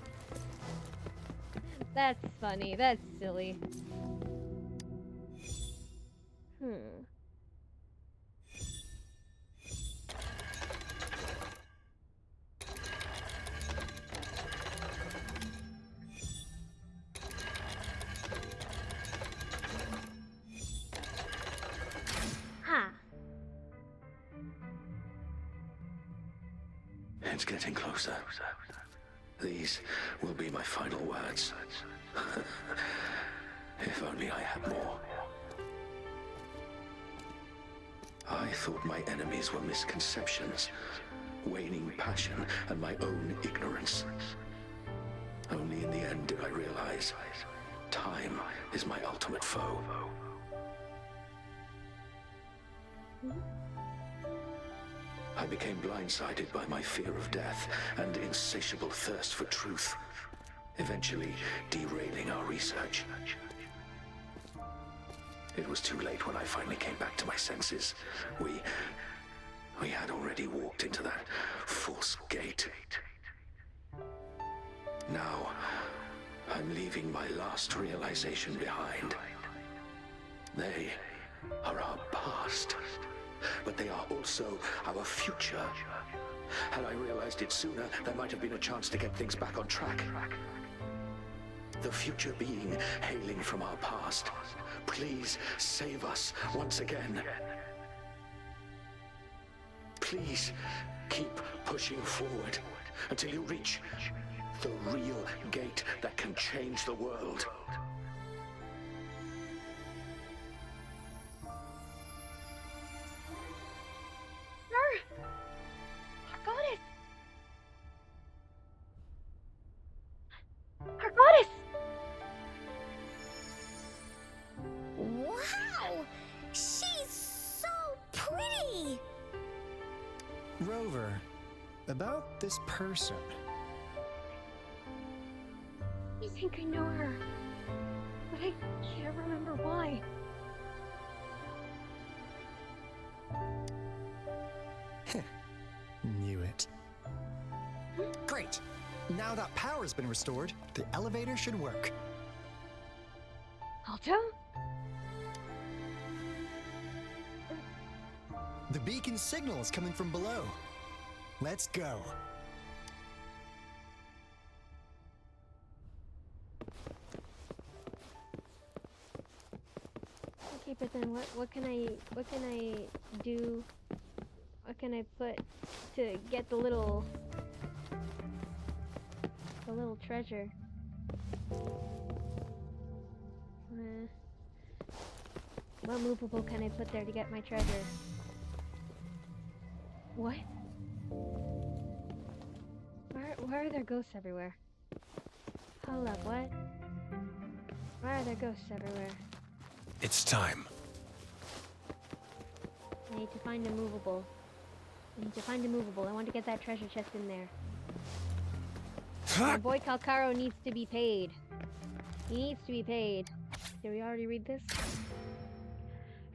That's funny. That's silly. Ha! It's getting closer. These will be my final words. If only I had more. I thought my enemies were misconceptions, waning passion, and my own ignorance. Only in the end did I realize time is my ultimate foe. I became blindsided by my fear of death and insatiable thirst for truth, eventually derailing our research. It was too late when I finally came back to my senses. We had already walked into that false gate. Now, I'm leaving my last realization behind. They are our past, but they are also our future. Had I realized it sooner, there might have been a chance to get things back on track. The future being hailing from our past. Please save us once again. Please keep pushing forward until you reach the real gate that can change the world. Our goddess! Wow! She's so pretty! Rover, about this person. I think I know her, but I can't remember why. Knew it. Great! Now that power's been restored, the elevator should work. Alto? The beacon signal is coming from below. Let's go. Okay, but then what can I do? What can I put to get the little treasure? What movable can I put there to get my treasure? What? Why are there ghosts everywhere? Hold up, what? Why are there ghosts everywhere? It's time. I need to find a movable. I want to get that treasure chest in there. My boy Calcaro needs to be paid. He needs to be paid. Did we already read this?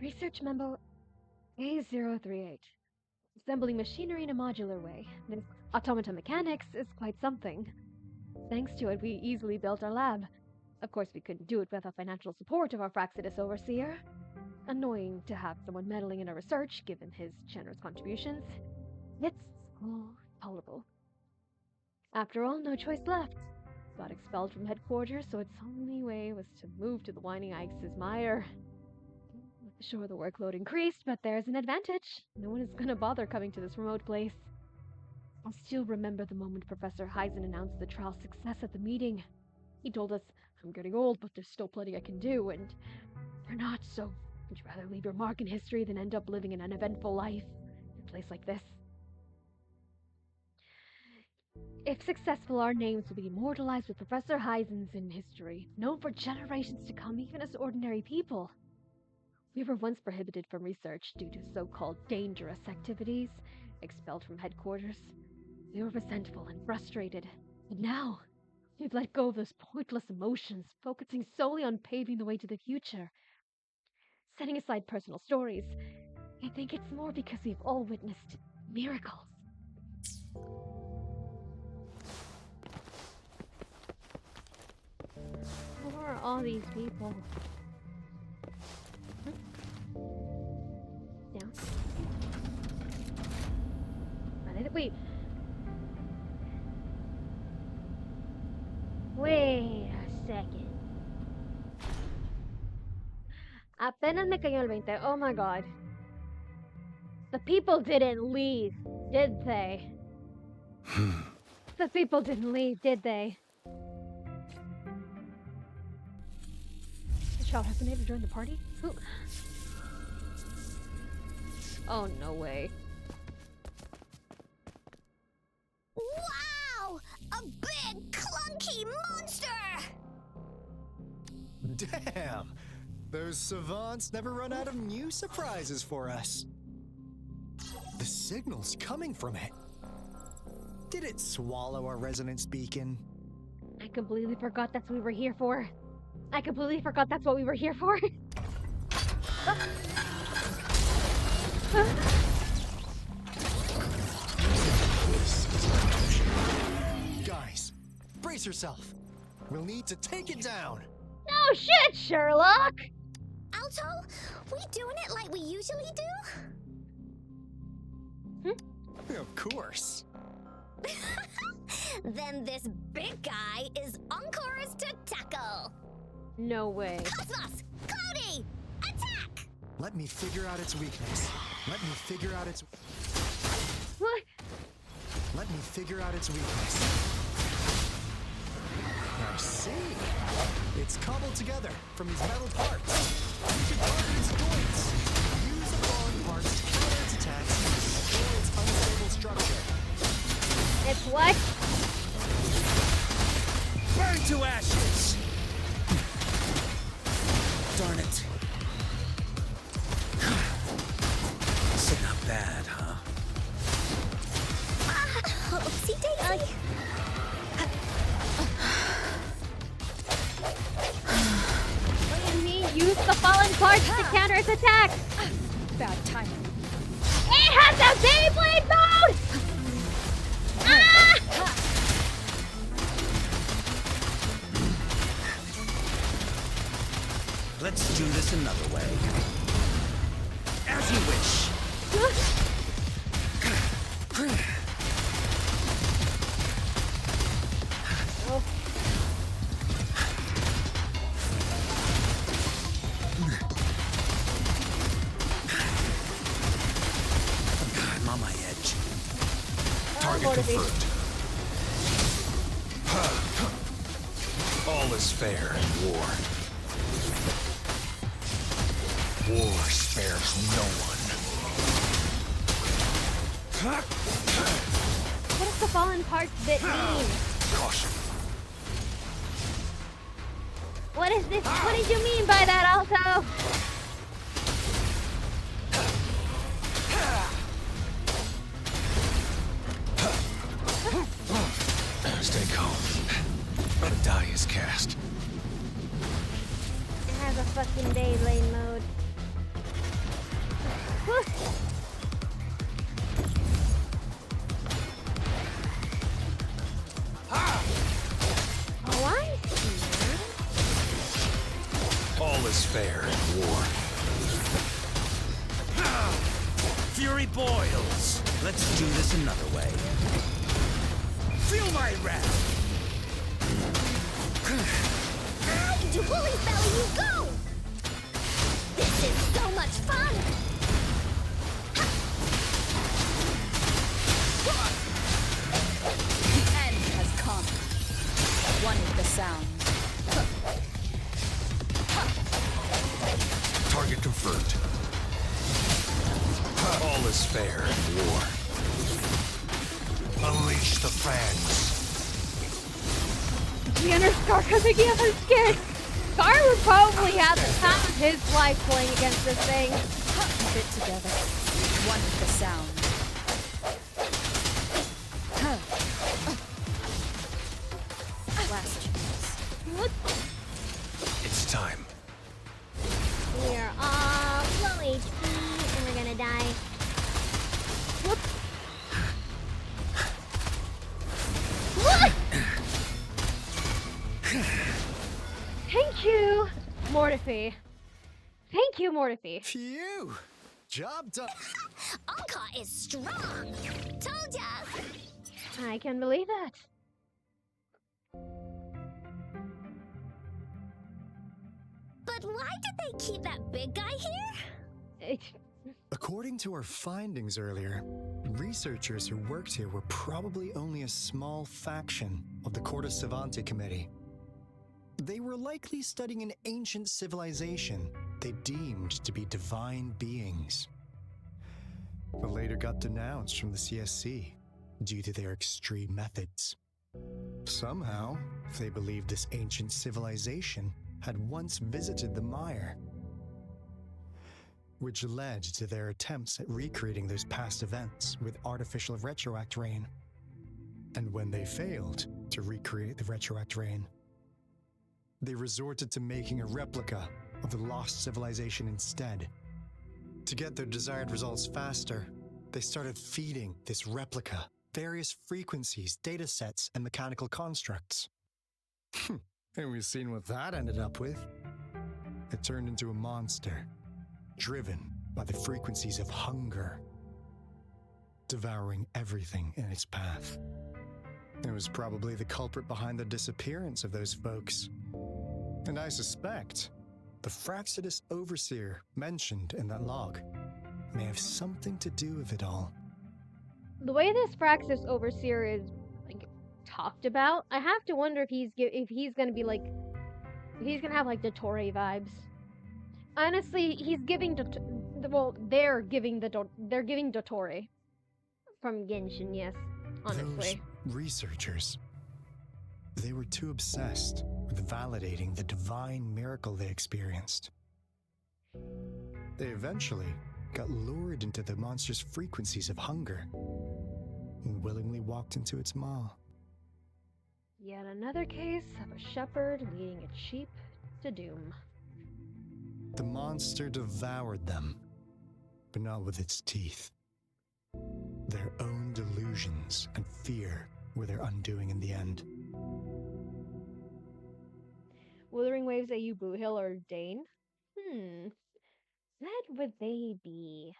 Research memo A038. Assembling machinery in a modular way. This automata mechanics is quite something. Thanks to it, we easily built our lab. Of course, we couldn't do it without financial support of our Fraxidus overseer. Annoying to have someone meddling in our research, given his generous contributions. It's all tolerable. After all, no choice left. Got expelled from headquarters, so its only way was to move to the Whining Ike's mire. Sure, the workload increased, but there's an advantage. No one is gonna bother coming to this remote place. I still remember the moment Professor Heisen announced the trial's success at the meeting. He told us, I'm getting old, but there's still plenty I can do, and you're not, so would you rather leave your mark in history than end up living an uneventful life in a place like this? If successful, our names will be immortalized with Professor Heisen's in history, known for generations to come, even as ordinary people. We were once prohibited from research due to so-called dangerous activities, expelled from headquarters. We were resentful and frustrated. But now, we've let go of those pointless emotions, focusing solely on paving the way to the future. Setting aside personal stories, I think it's more because we've all witnessed miracles. Where are all these people? Down. Wait. Wait a second. Apenas me cayó el 20. Oh my god. The people didn't leave, did they? The people didn't leave, did they? The child has been able to join the party? Who? Oh, no way. Wow! A big, clunky monster! Damn! Those savants never run out of new surprises for us. The signal's coming from it. Did it swallow our resonance beacon? I completely forgot that's what we were here for. I completely forgot that's what we were here for. Guys, brace yourself. We'll need to take it down. No shit, Sherlock! Alto, we doing it like we usually do? Of course. Then this big guy is Encore's to tackle. No way. Cosmos! Cloudy! Attack! Let me figure out its weakness. Let me figure out its... What? Let me figure out its weakness. I see. It's cobbled together from these metal parts. You can target its joints. Use the fallen parts to counter its attacks and destroy its unstable structure. It's what? Burn to ashes! Darn it. So not bad, huh? Oopsie daisy. What do you mean? Use the fallen parts to counter its attack! Bad timing. It has a Beyblade mode! Let's do this another way. As you wish. I'm on my edge. Target confirmed. All is fair in war. War spares no one. What does the fallen parts bit mean? Caution. What is this? What did you mean by that, Alto? Stay calm. The die is cast. It has a fucking Beyblade mode. Oh, I see. All is fair in war. Fury boils. Let's do this another way. Feel my wrath. To Woolly's belly you go! This is so much fun! The end has come. One is the sound. Target confirmed. All is fair in war. Unleash the fangs. We understand Scar because he hasn't scared. Scar would probably have the time of his life playing against this thing. Keep it together. One is the sound. Last chance. What? It's time. We are all low HP and we're gonna die. Whoop. What? Thank you, Mortifi. Thank you, Mortifi. Phew! Job done. Anka is strong. Told ya. I can believe that. But why did they keep that big guy here? According to our findings earlier, researchers who worked here were probably only a small faction of the Corte Savante Committee. They were likely studying an ancient civilization they deemed to be divine beings, but later got denounced from the CSC due to their extreme methods. Somehow, they believed this ancient civilization had once visited the mire, which led to their attempts at recreating those past events with artificial retroact rain. And when they failed to recreate the retroact rain, they resorted to making a replica of the lost civilization instead. To get their desired results faster, they started feeding this replica various frequencies, datasets, and mechanical constructs. And we've seen what that ended up with. It turned into a monster, driven by the frequencies of hunger, devouring everything in its path. It was probably the culprit behind the disappearance of those folks. And I suspect the Fraxidus Overseer mentioned in that log may have something to do with it all. The way this Fraxis Overseer is like talked about, I have to wonder if he's gonna be like, if he's gonna have like Dottore vibes. Honestly, he's giving they're giving Dottore from Genshin, yes. Honestly, those researchers, they were too obsessed with validating the divine miracle they experienced. They eventually got lured into the monster's frequencies of hunger and willingly walked into its maw. yet another case of a shepherd leading its sheep to doom. The monster devoured them, but not with its teeth. Their own delusions and fear were their undoing in the end. Wuthering Waves AU Boot Hill or Dane? What would they be?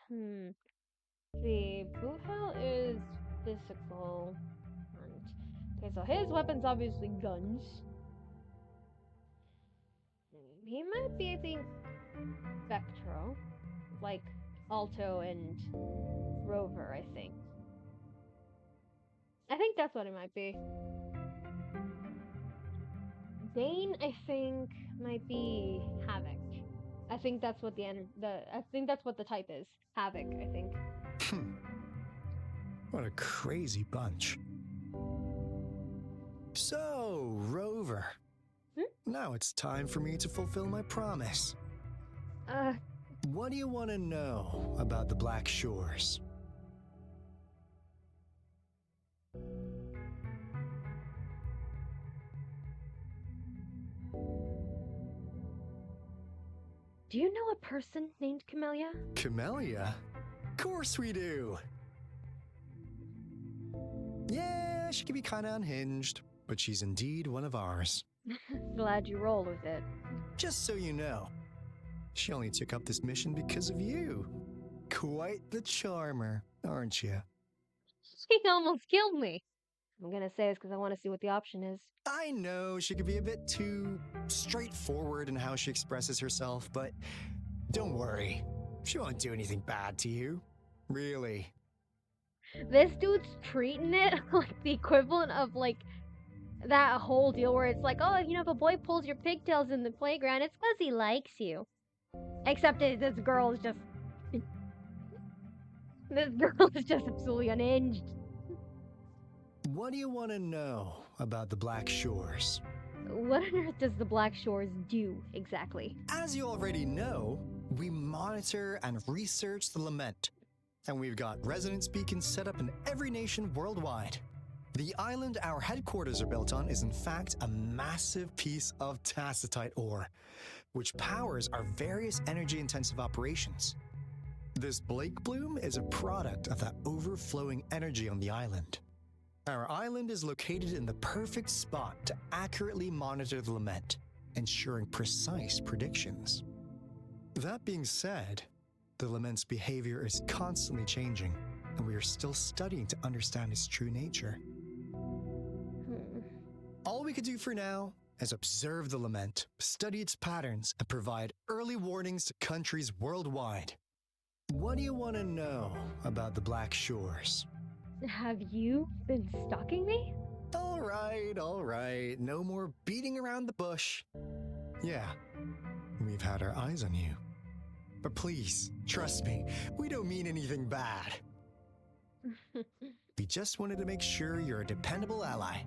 See, Boot Hill is physical. Okay, so his weapon's obviously guns. He might be, I think, Spectro. Like Alto and Rover, I think. I think that's what it might be. Dane, I think, might be Havoc. I think that's what I think that's what the type is. Havoc, I think. What a crazy bunch. So, Rover. Now it's time for me to fulfill my promise. What do you want to know about the Black Shores? Do you know a person named Camellia? Camellia? Of course we do! Yeah, she can be kinda unhinged, but she's indeed one of ours. Glad you rolled with it. Just so you know, she only took up this mission because of you. Quite the charmer, aren't you? She almost killed me. I'm gonna say this because I want to see what the option is. I know she could be a bit too straightforward in how she expresses herself, but don't worry. She won't do anything bad to you. Really. This dude's treating it like the equivalent of like that whole deal where it's like, oh, you know, if a boy pulls your pigtails in the playground, it's because he likes you. Except this girl is just... this girl is just absolutely unhinged. What do you want to know about the Black Shores? What on earth does the Black Shores do, exactly? As you already know, we monitor and research the Lament. And we've got resonance beacons set up in every nation worldwide. The island our headquarters are built on is in fact a massive piece of tacitite ore, which powers our various energy-intensive operations. This Blake Bloom is a product of that overflowing energy on the island. Our island is located in the perfect spot to accurately monitor the Lament, ensuring precise predictions. That being said, the lament's behavior is constantly changing, and we are still studying to understand its true nature. All we could do for now is observe the lament, study its patterns, and provide early warnings to countries worldwide. What do you want to know about the Black Shores? Have you been stalking me? All right. No more beating around the bush. Yeah, we've had our eyes on you. But please, trust me, we don't mean anything bad. We just wanted to make sure you're a dependable ally.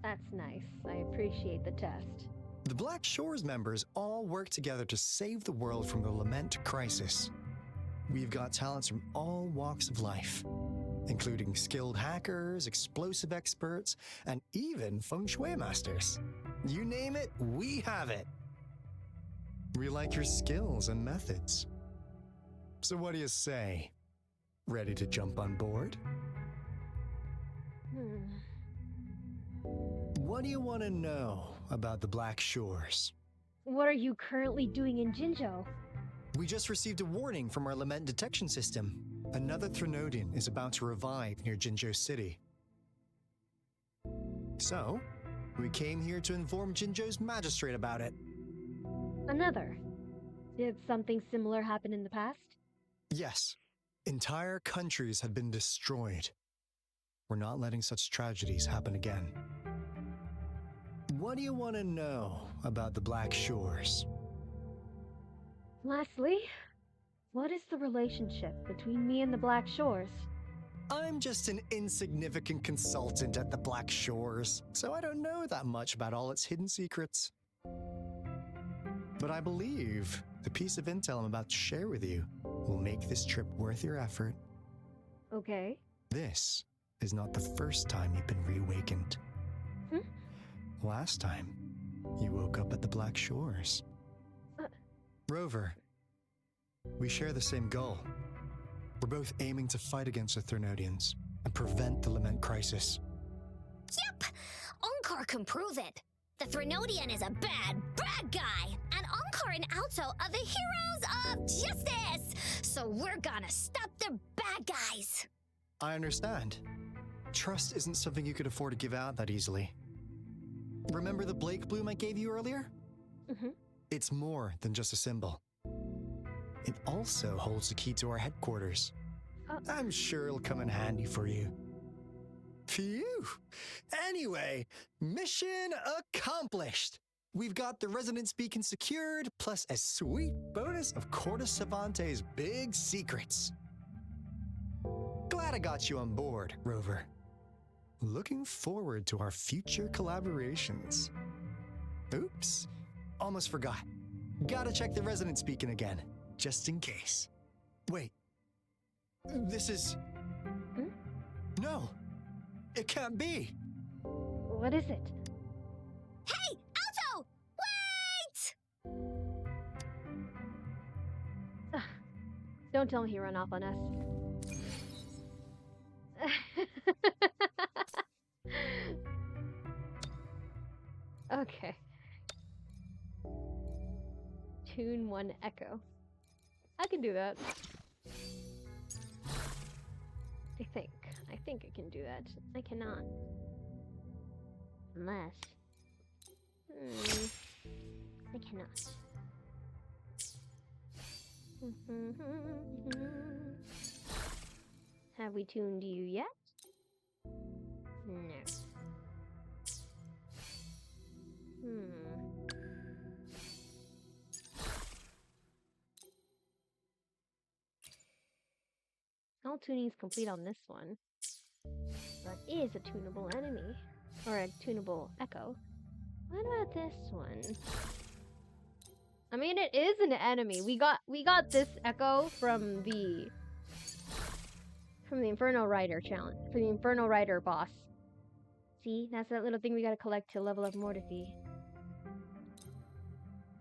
That's nice. I appreciate the test. The Black Shores members all work together to save the world from the lament crisis. We've got talents from all walks of life, including skilled hackers, explosive experts, and even feng shui masters. You name it, we have it. We like your skills and methods. So what do you say? Ready to jump on board? What do you want to know about the Black Shores? What are you currently doing in Jinzhou? We just received a warning from our lament detection system. Another Threnodian is about to revive near Jinzhou City. So, we came here to inform Jinzhou's magistrate about it. Another. Did something similar happen in the past? Yes. Entire countries have been destroyed. We're not letting such tragedies happen again. What do you want to know about the Black Shores? Lastly, what is the relationship between me and the Black Shores? I'm just an insignificant consultant at the Black Shores, so I don't know that much about all its hidden secrets. But I believe the piece of intel I'm about to share with you will make this trip worth your effort. Okay. This is not the first time you've been reawakened. Last time, you woke up at the Black Shores. Rover, we share the same goal. We're both aiming to fight against the Threnodians and prevent the lament crisis. Yep! Onkar can prove it. The Threnodian is a bad, bad guy, and Onkar and Alto are the heroes of justice! So we're gonna stop the bad guys! I understand. Trust isn't something you could afford to give out that easily. Remember the Blake bloom I gave you earlier? It's more than just a symbol. It also holds the key to our headquarters. I'm sure it'll come in handy for you. Phew! Anyway, mission accomplished! We've got the resonance beacon secured, plus a sweet bonus of Cortus Savante's big secrets. Glad I got you on board, Rover. Looking forward to our future collaborations. Oops, almost forgot. Gotta check the resonance beacon again, just in case. Wait, this is... No, it can't be. What is it? Hey, Alto! Wait! Don't tell me he ran off on us. Okay. Tune 1 echo. I can do that. I think I can do that. I cannot. Unless... I cannot. Have we tuned you yet? No. All tuning is complete on this one. That is a tunable enemy. Or a tunable echo. What about this one? I mean, it is an enemy. We got this echo from the Inferno Rider challenge. From the Inferno Rider boss. See? That's that little thing we gotta collect to level up Mortifi.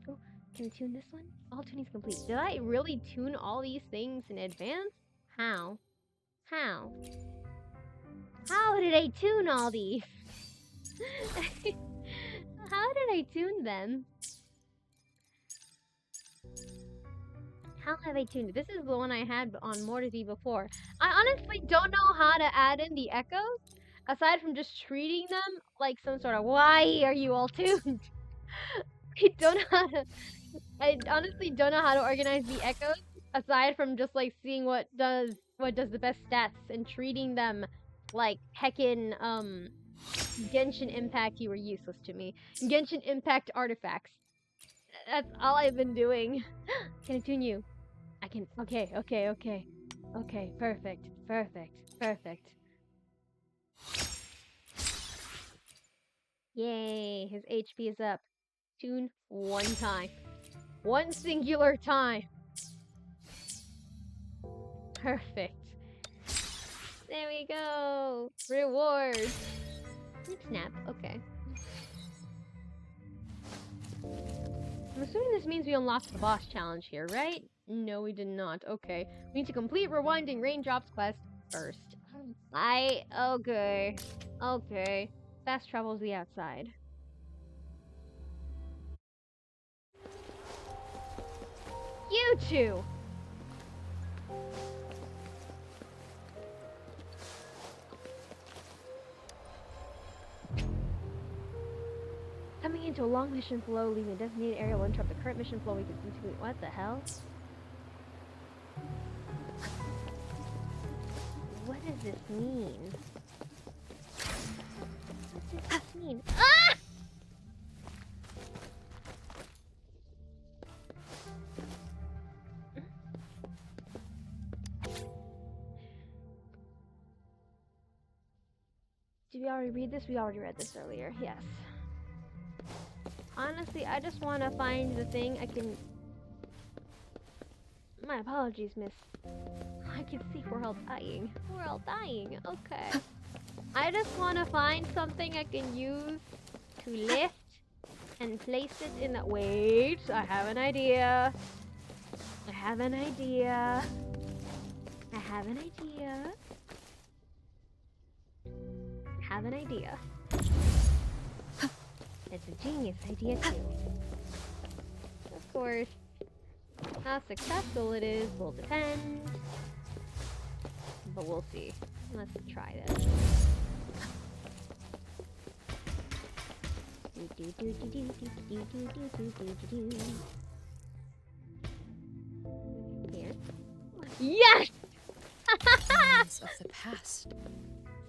Oh, can I tune this one? All tuning's complete. Did I really tune all these things in advance? How? How? How did I tune all these? How did I tune them? How have I tuned it? This is the one I had on Mortity before. I honestly don't know how to add in the echoes, aside from just treating them like some sort of, why are you all tuned? I honestly don't know how to organize the echoes, aside from just like seeing what does the best stats and treating them like heckin' Genshin Impact. You were useless to me. Genshin Impact artifacts. That's all I've been doing. Can I tune you? I can. Okay. Okay. Perfect. Yay! His HP is up. Tune one time. One singular time. Perfect. There we go. Reward. Snip snap. Okay. I'm assuming this means we unlocked the boss challenge here, right? No, we did not. Okay. We need to complete Rewinding Raindrops quest first. Okay. Fast travel's the outside. You two! Coming into a long mission flow, leaving a designated area will interrupt the current mission flow. We can continue. What the hell? What does this mean? What does this mean? Ah! Did we already read this? We already read this earlier. Yes. Honestly, I just want to find the thing I can... My apologies, miss. I can see we're all dying. We're all dying. Okay. I just want to find something I can use to lift and place it in the... Wait, I have an idea. I have an idea. It's a genius idea too. Of course, how successful it is will depend, but we'll see. Let's try this. Here. Yes! Of the past.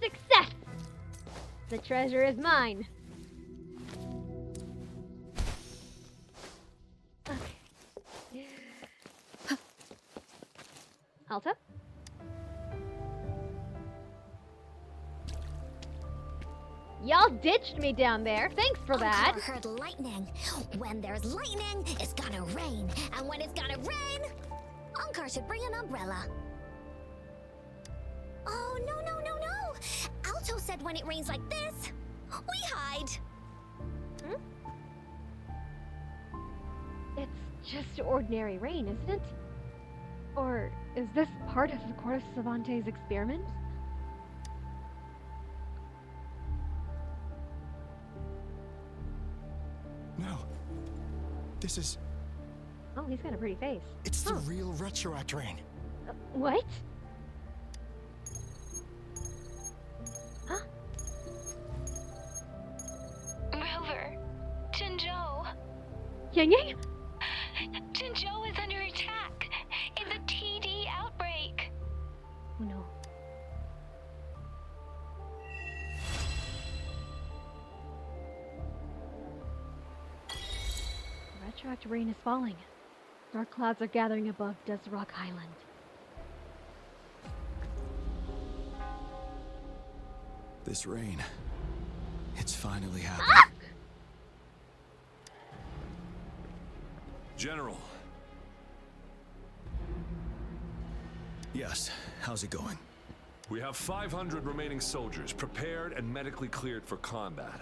Success! The treasure is mine. Okay. Alta? Y'all ditched me down there. Thanks for that. I heard lightning. When there's lightning, it's gonna rain. And when it's gonna rain, Ankar should bring an umbrella. Oh, no. Alto said when it rains like this, we hide. It's just ordinary rain, isn't it? Or is this part of the Cortes Savante's experiment? No. This is... Oh, he's got a pretty face. It's the real Retroact rain. What? Huh? Rover, Jinzhou. Yang? Jinzhou is under attack in the TD outbreak. Oh no. Retroact rain is falling. Dark clouds are gathering above Desrock Island. This rain, it's finally happening. Ah! General. Yes, how's it going? We have 500 remaining soldiers prepared and medically cleared for combat.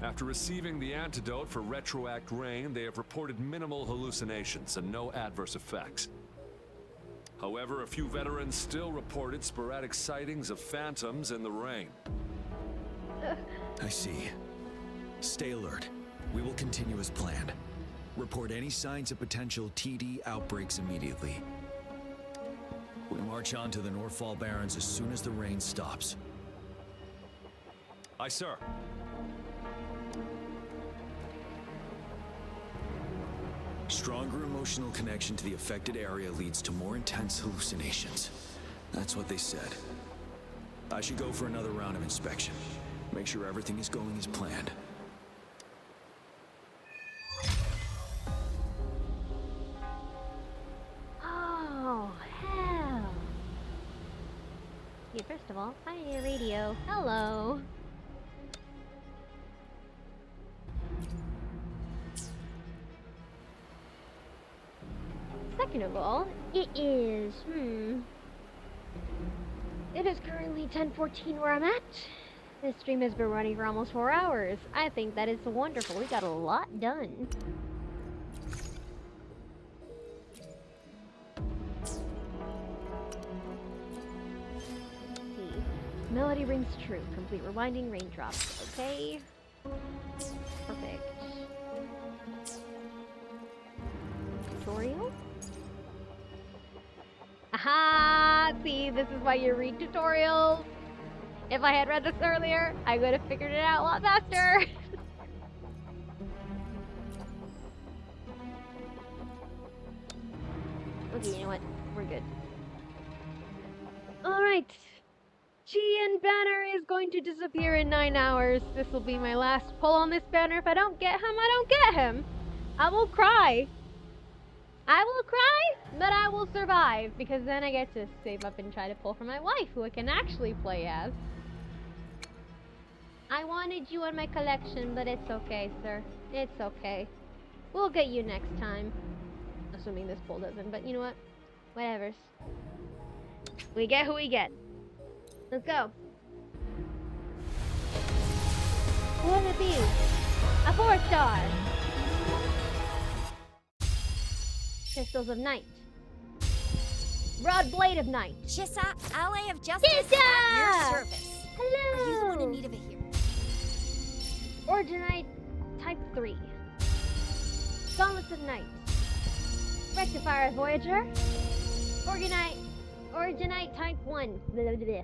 After receiving the antidote for Retroact Rain, they have reported minimal hallucinations and no adverse effects. However, a few veterans still reported sporadic sightings of phantoms in the rain. I see. Stay alert. We will continue as planned. Report any signs of potential TD outbreaks immediately. We march on to the Northfall Barrens as soon as the rain stops. Aye, sir. Stronger emotional connection to the affected area leads to more intense hallucinations. That's what they said. I should go for another round of inspection. Make sure everything is going as planned. Oh, hell. Okay, first of all, hi, radio. Hello. Second of all, it is, it is currently 10:14 where I'm at. This stream has been running for almost 4 hours. I think that is wonderful. We got a lot done. Let's see. Melody rings true. Complete rewinding raindrops. Okay. Perfect. Tutorial? Aha! See, this is why you read tutorials. If I had read this earlier, I would have figured it out a lot faster. Okay, you know what? We're good. Alright. G and banner is going to disappear in 9 hours. This will be my last pull on this banner. If I don't get him, I don't get him. I will cry. I will cry, but I will survive, because then I get to save up and try to pull for my wife, who I can actually play as. I wanted you in my collection, but it's okay, sir. It's okay. We'll get you next time. Assuming this pull doesn't, but you know what? Whatevers. We get who we get. Let's go. What would it be? A 4-star. Pistols of Night. Broad Blade of Night. Shissa, Ally of Justice Shissa! at your service. Hello! Are you the one in need of a hero? Orgonite Type 3. Gauntlets of Night. Rectifier Voyager. Orgonite Type 1. Blah, blah, blah.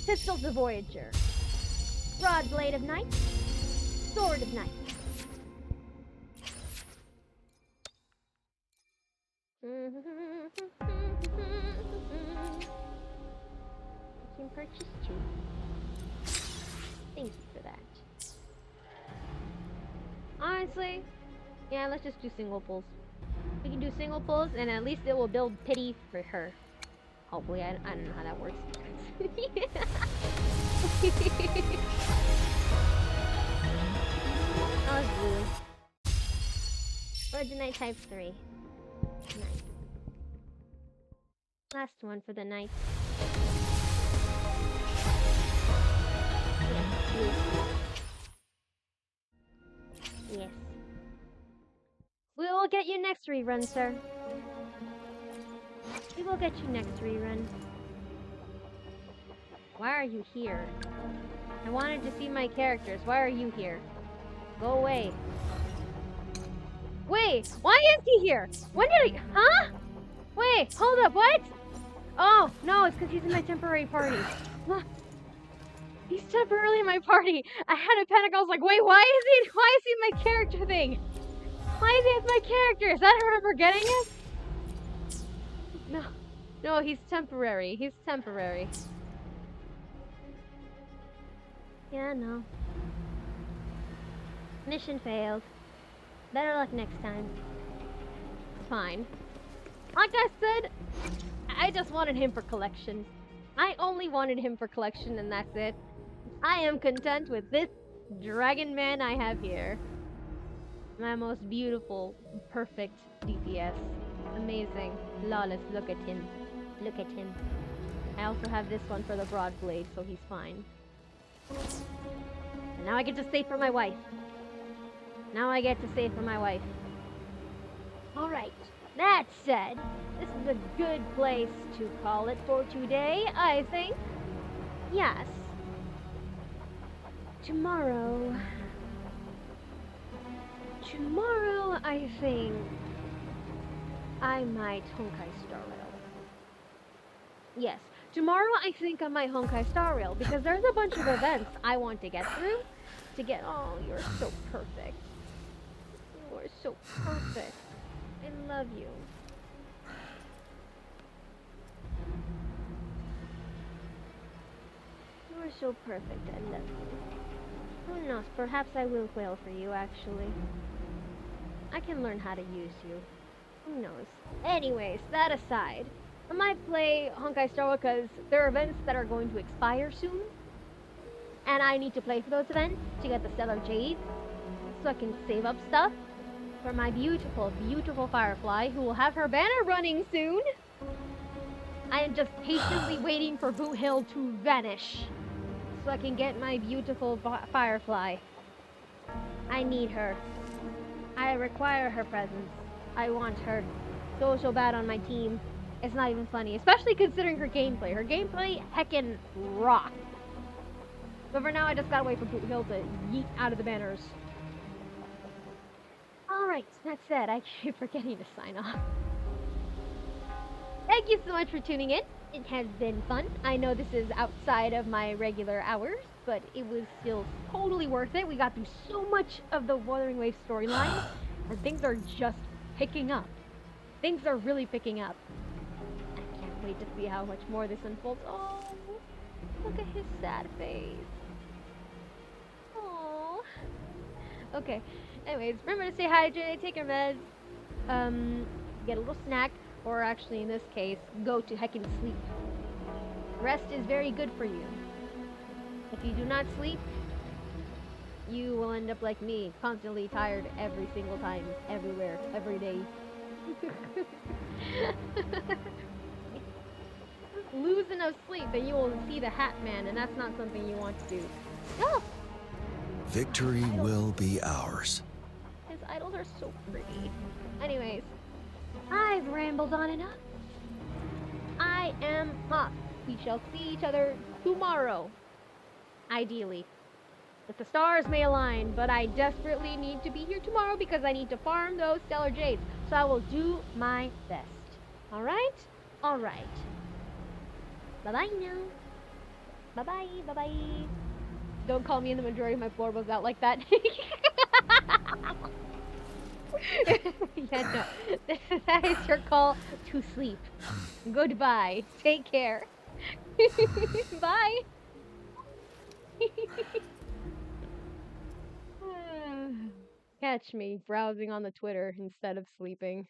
Pistols of Voyager. Broad Blade of Night. Sword of Night. You can purchase 2. Thank you for that. Honestly, yeah, let's just do single pulls. We can do single pulls, and at least it will build pity for her. Hopefully, I don't know how that works. Oh, blue. Orgonite Type 3. Nice. Last one for the night. Yes, blue. Yes. We will get you next rerun, sir. We will get you next rerun. Why are you here? I wanted to see my characters. Why are you here? Go away. Wait, why is he here? When did he... Huh? Wait, hold up, what? Oh, no, it's because he's in my temporary party. He's temporarily in my party. I had a panic. I was like, wait, why is he my character thing? Why is he as my characters? I don't remember getting it. No, he's temporary. He's temporary. Yeah, no. Mission failed. Better luck next time. It's fine. Like I said, I just wanted him for collection. I only wanted him for collection, and that's it. I am content with this dragon man I have here. My most beautiful, perfect DPS. Amazing. Flawless. Look at him. Look at him. I also have this one for the broad blade, so he's fine. And now I get to save for my wife. Now I get to save for my wife. Alright. That said, this is a good place to call it for today, I think. Yes. Tomorrow... Tomorrow, I think I might Honkai Star Rail. Yes, tomorrow I think I might Honkai Star Rail because there's a bunch of events I want to get through to get. Oh, you're so perfect. You are so perfect. I love you. You are so perfect. I love you. Who knows? Perhaps I will wail for you, actually. I can learn how to use you. Who knows? Anyways, that aside, I might play Honkai Star Rail because there are events that are going to expire soon. And I need to play for those events to get the Stellar Jade so I can save up stuff for my beautiful, beautiful Firefly who will have her banner running soon. I am just patiently waiting for Boot Hill to vanish so I can get my beautiful Firefly. I need her. I require her presence. I want her so bad on my team. It's not even funny, especially considering her gameplay. Her gameplay heckin' rock. But for now, I just gotta wait for Boot Hill to yeet out of the banners. Alright, that said, I keep forgetting to sign off. Thank you so much for tuning in. It has been fun. I know this is outside of my regular hours, but it was still totally worth it. We got through so much of the Wuthering Waves storyline, and things are just picking up. Things are really picking up. I can't wait to see how much more this unfolds. Oh, look at his sad face. Oh. Okay. Anyways, remember to say hi, Jay. Take your meds. Get a little snack, or actually, in this case, go to heckin' sleep. Rest is very good for you. If you do not sleep, you will end up like me, constantly tired every single time, everywhere, every day. Lose enough sleep and you will see the Hat Man, and that's not something you want to do. Oh! Victory will be ours. His idols are so pretty. Anyways, I've rambled on enough. I am off. We shall see each other tomorrow. Ideally. If the stars may align, but I desperately need to be here tomorrow because I need to farm those Stellar Jades. So I will do my best. Alright? Alright. Bye-bye now. Bye-bye, bye-bye. Don't call me in the majority of my floorboards out like that. Yeah, no. That is your call to sleep. Goodbye. Take care. Bye. Catch me browsing on the Twitter instead of sleeping.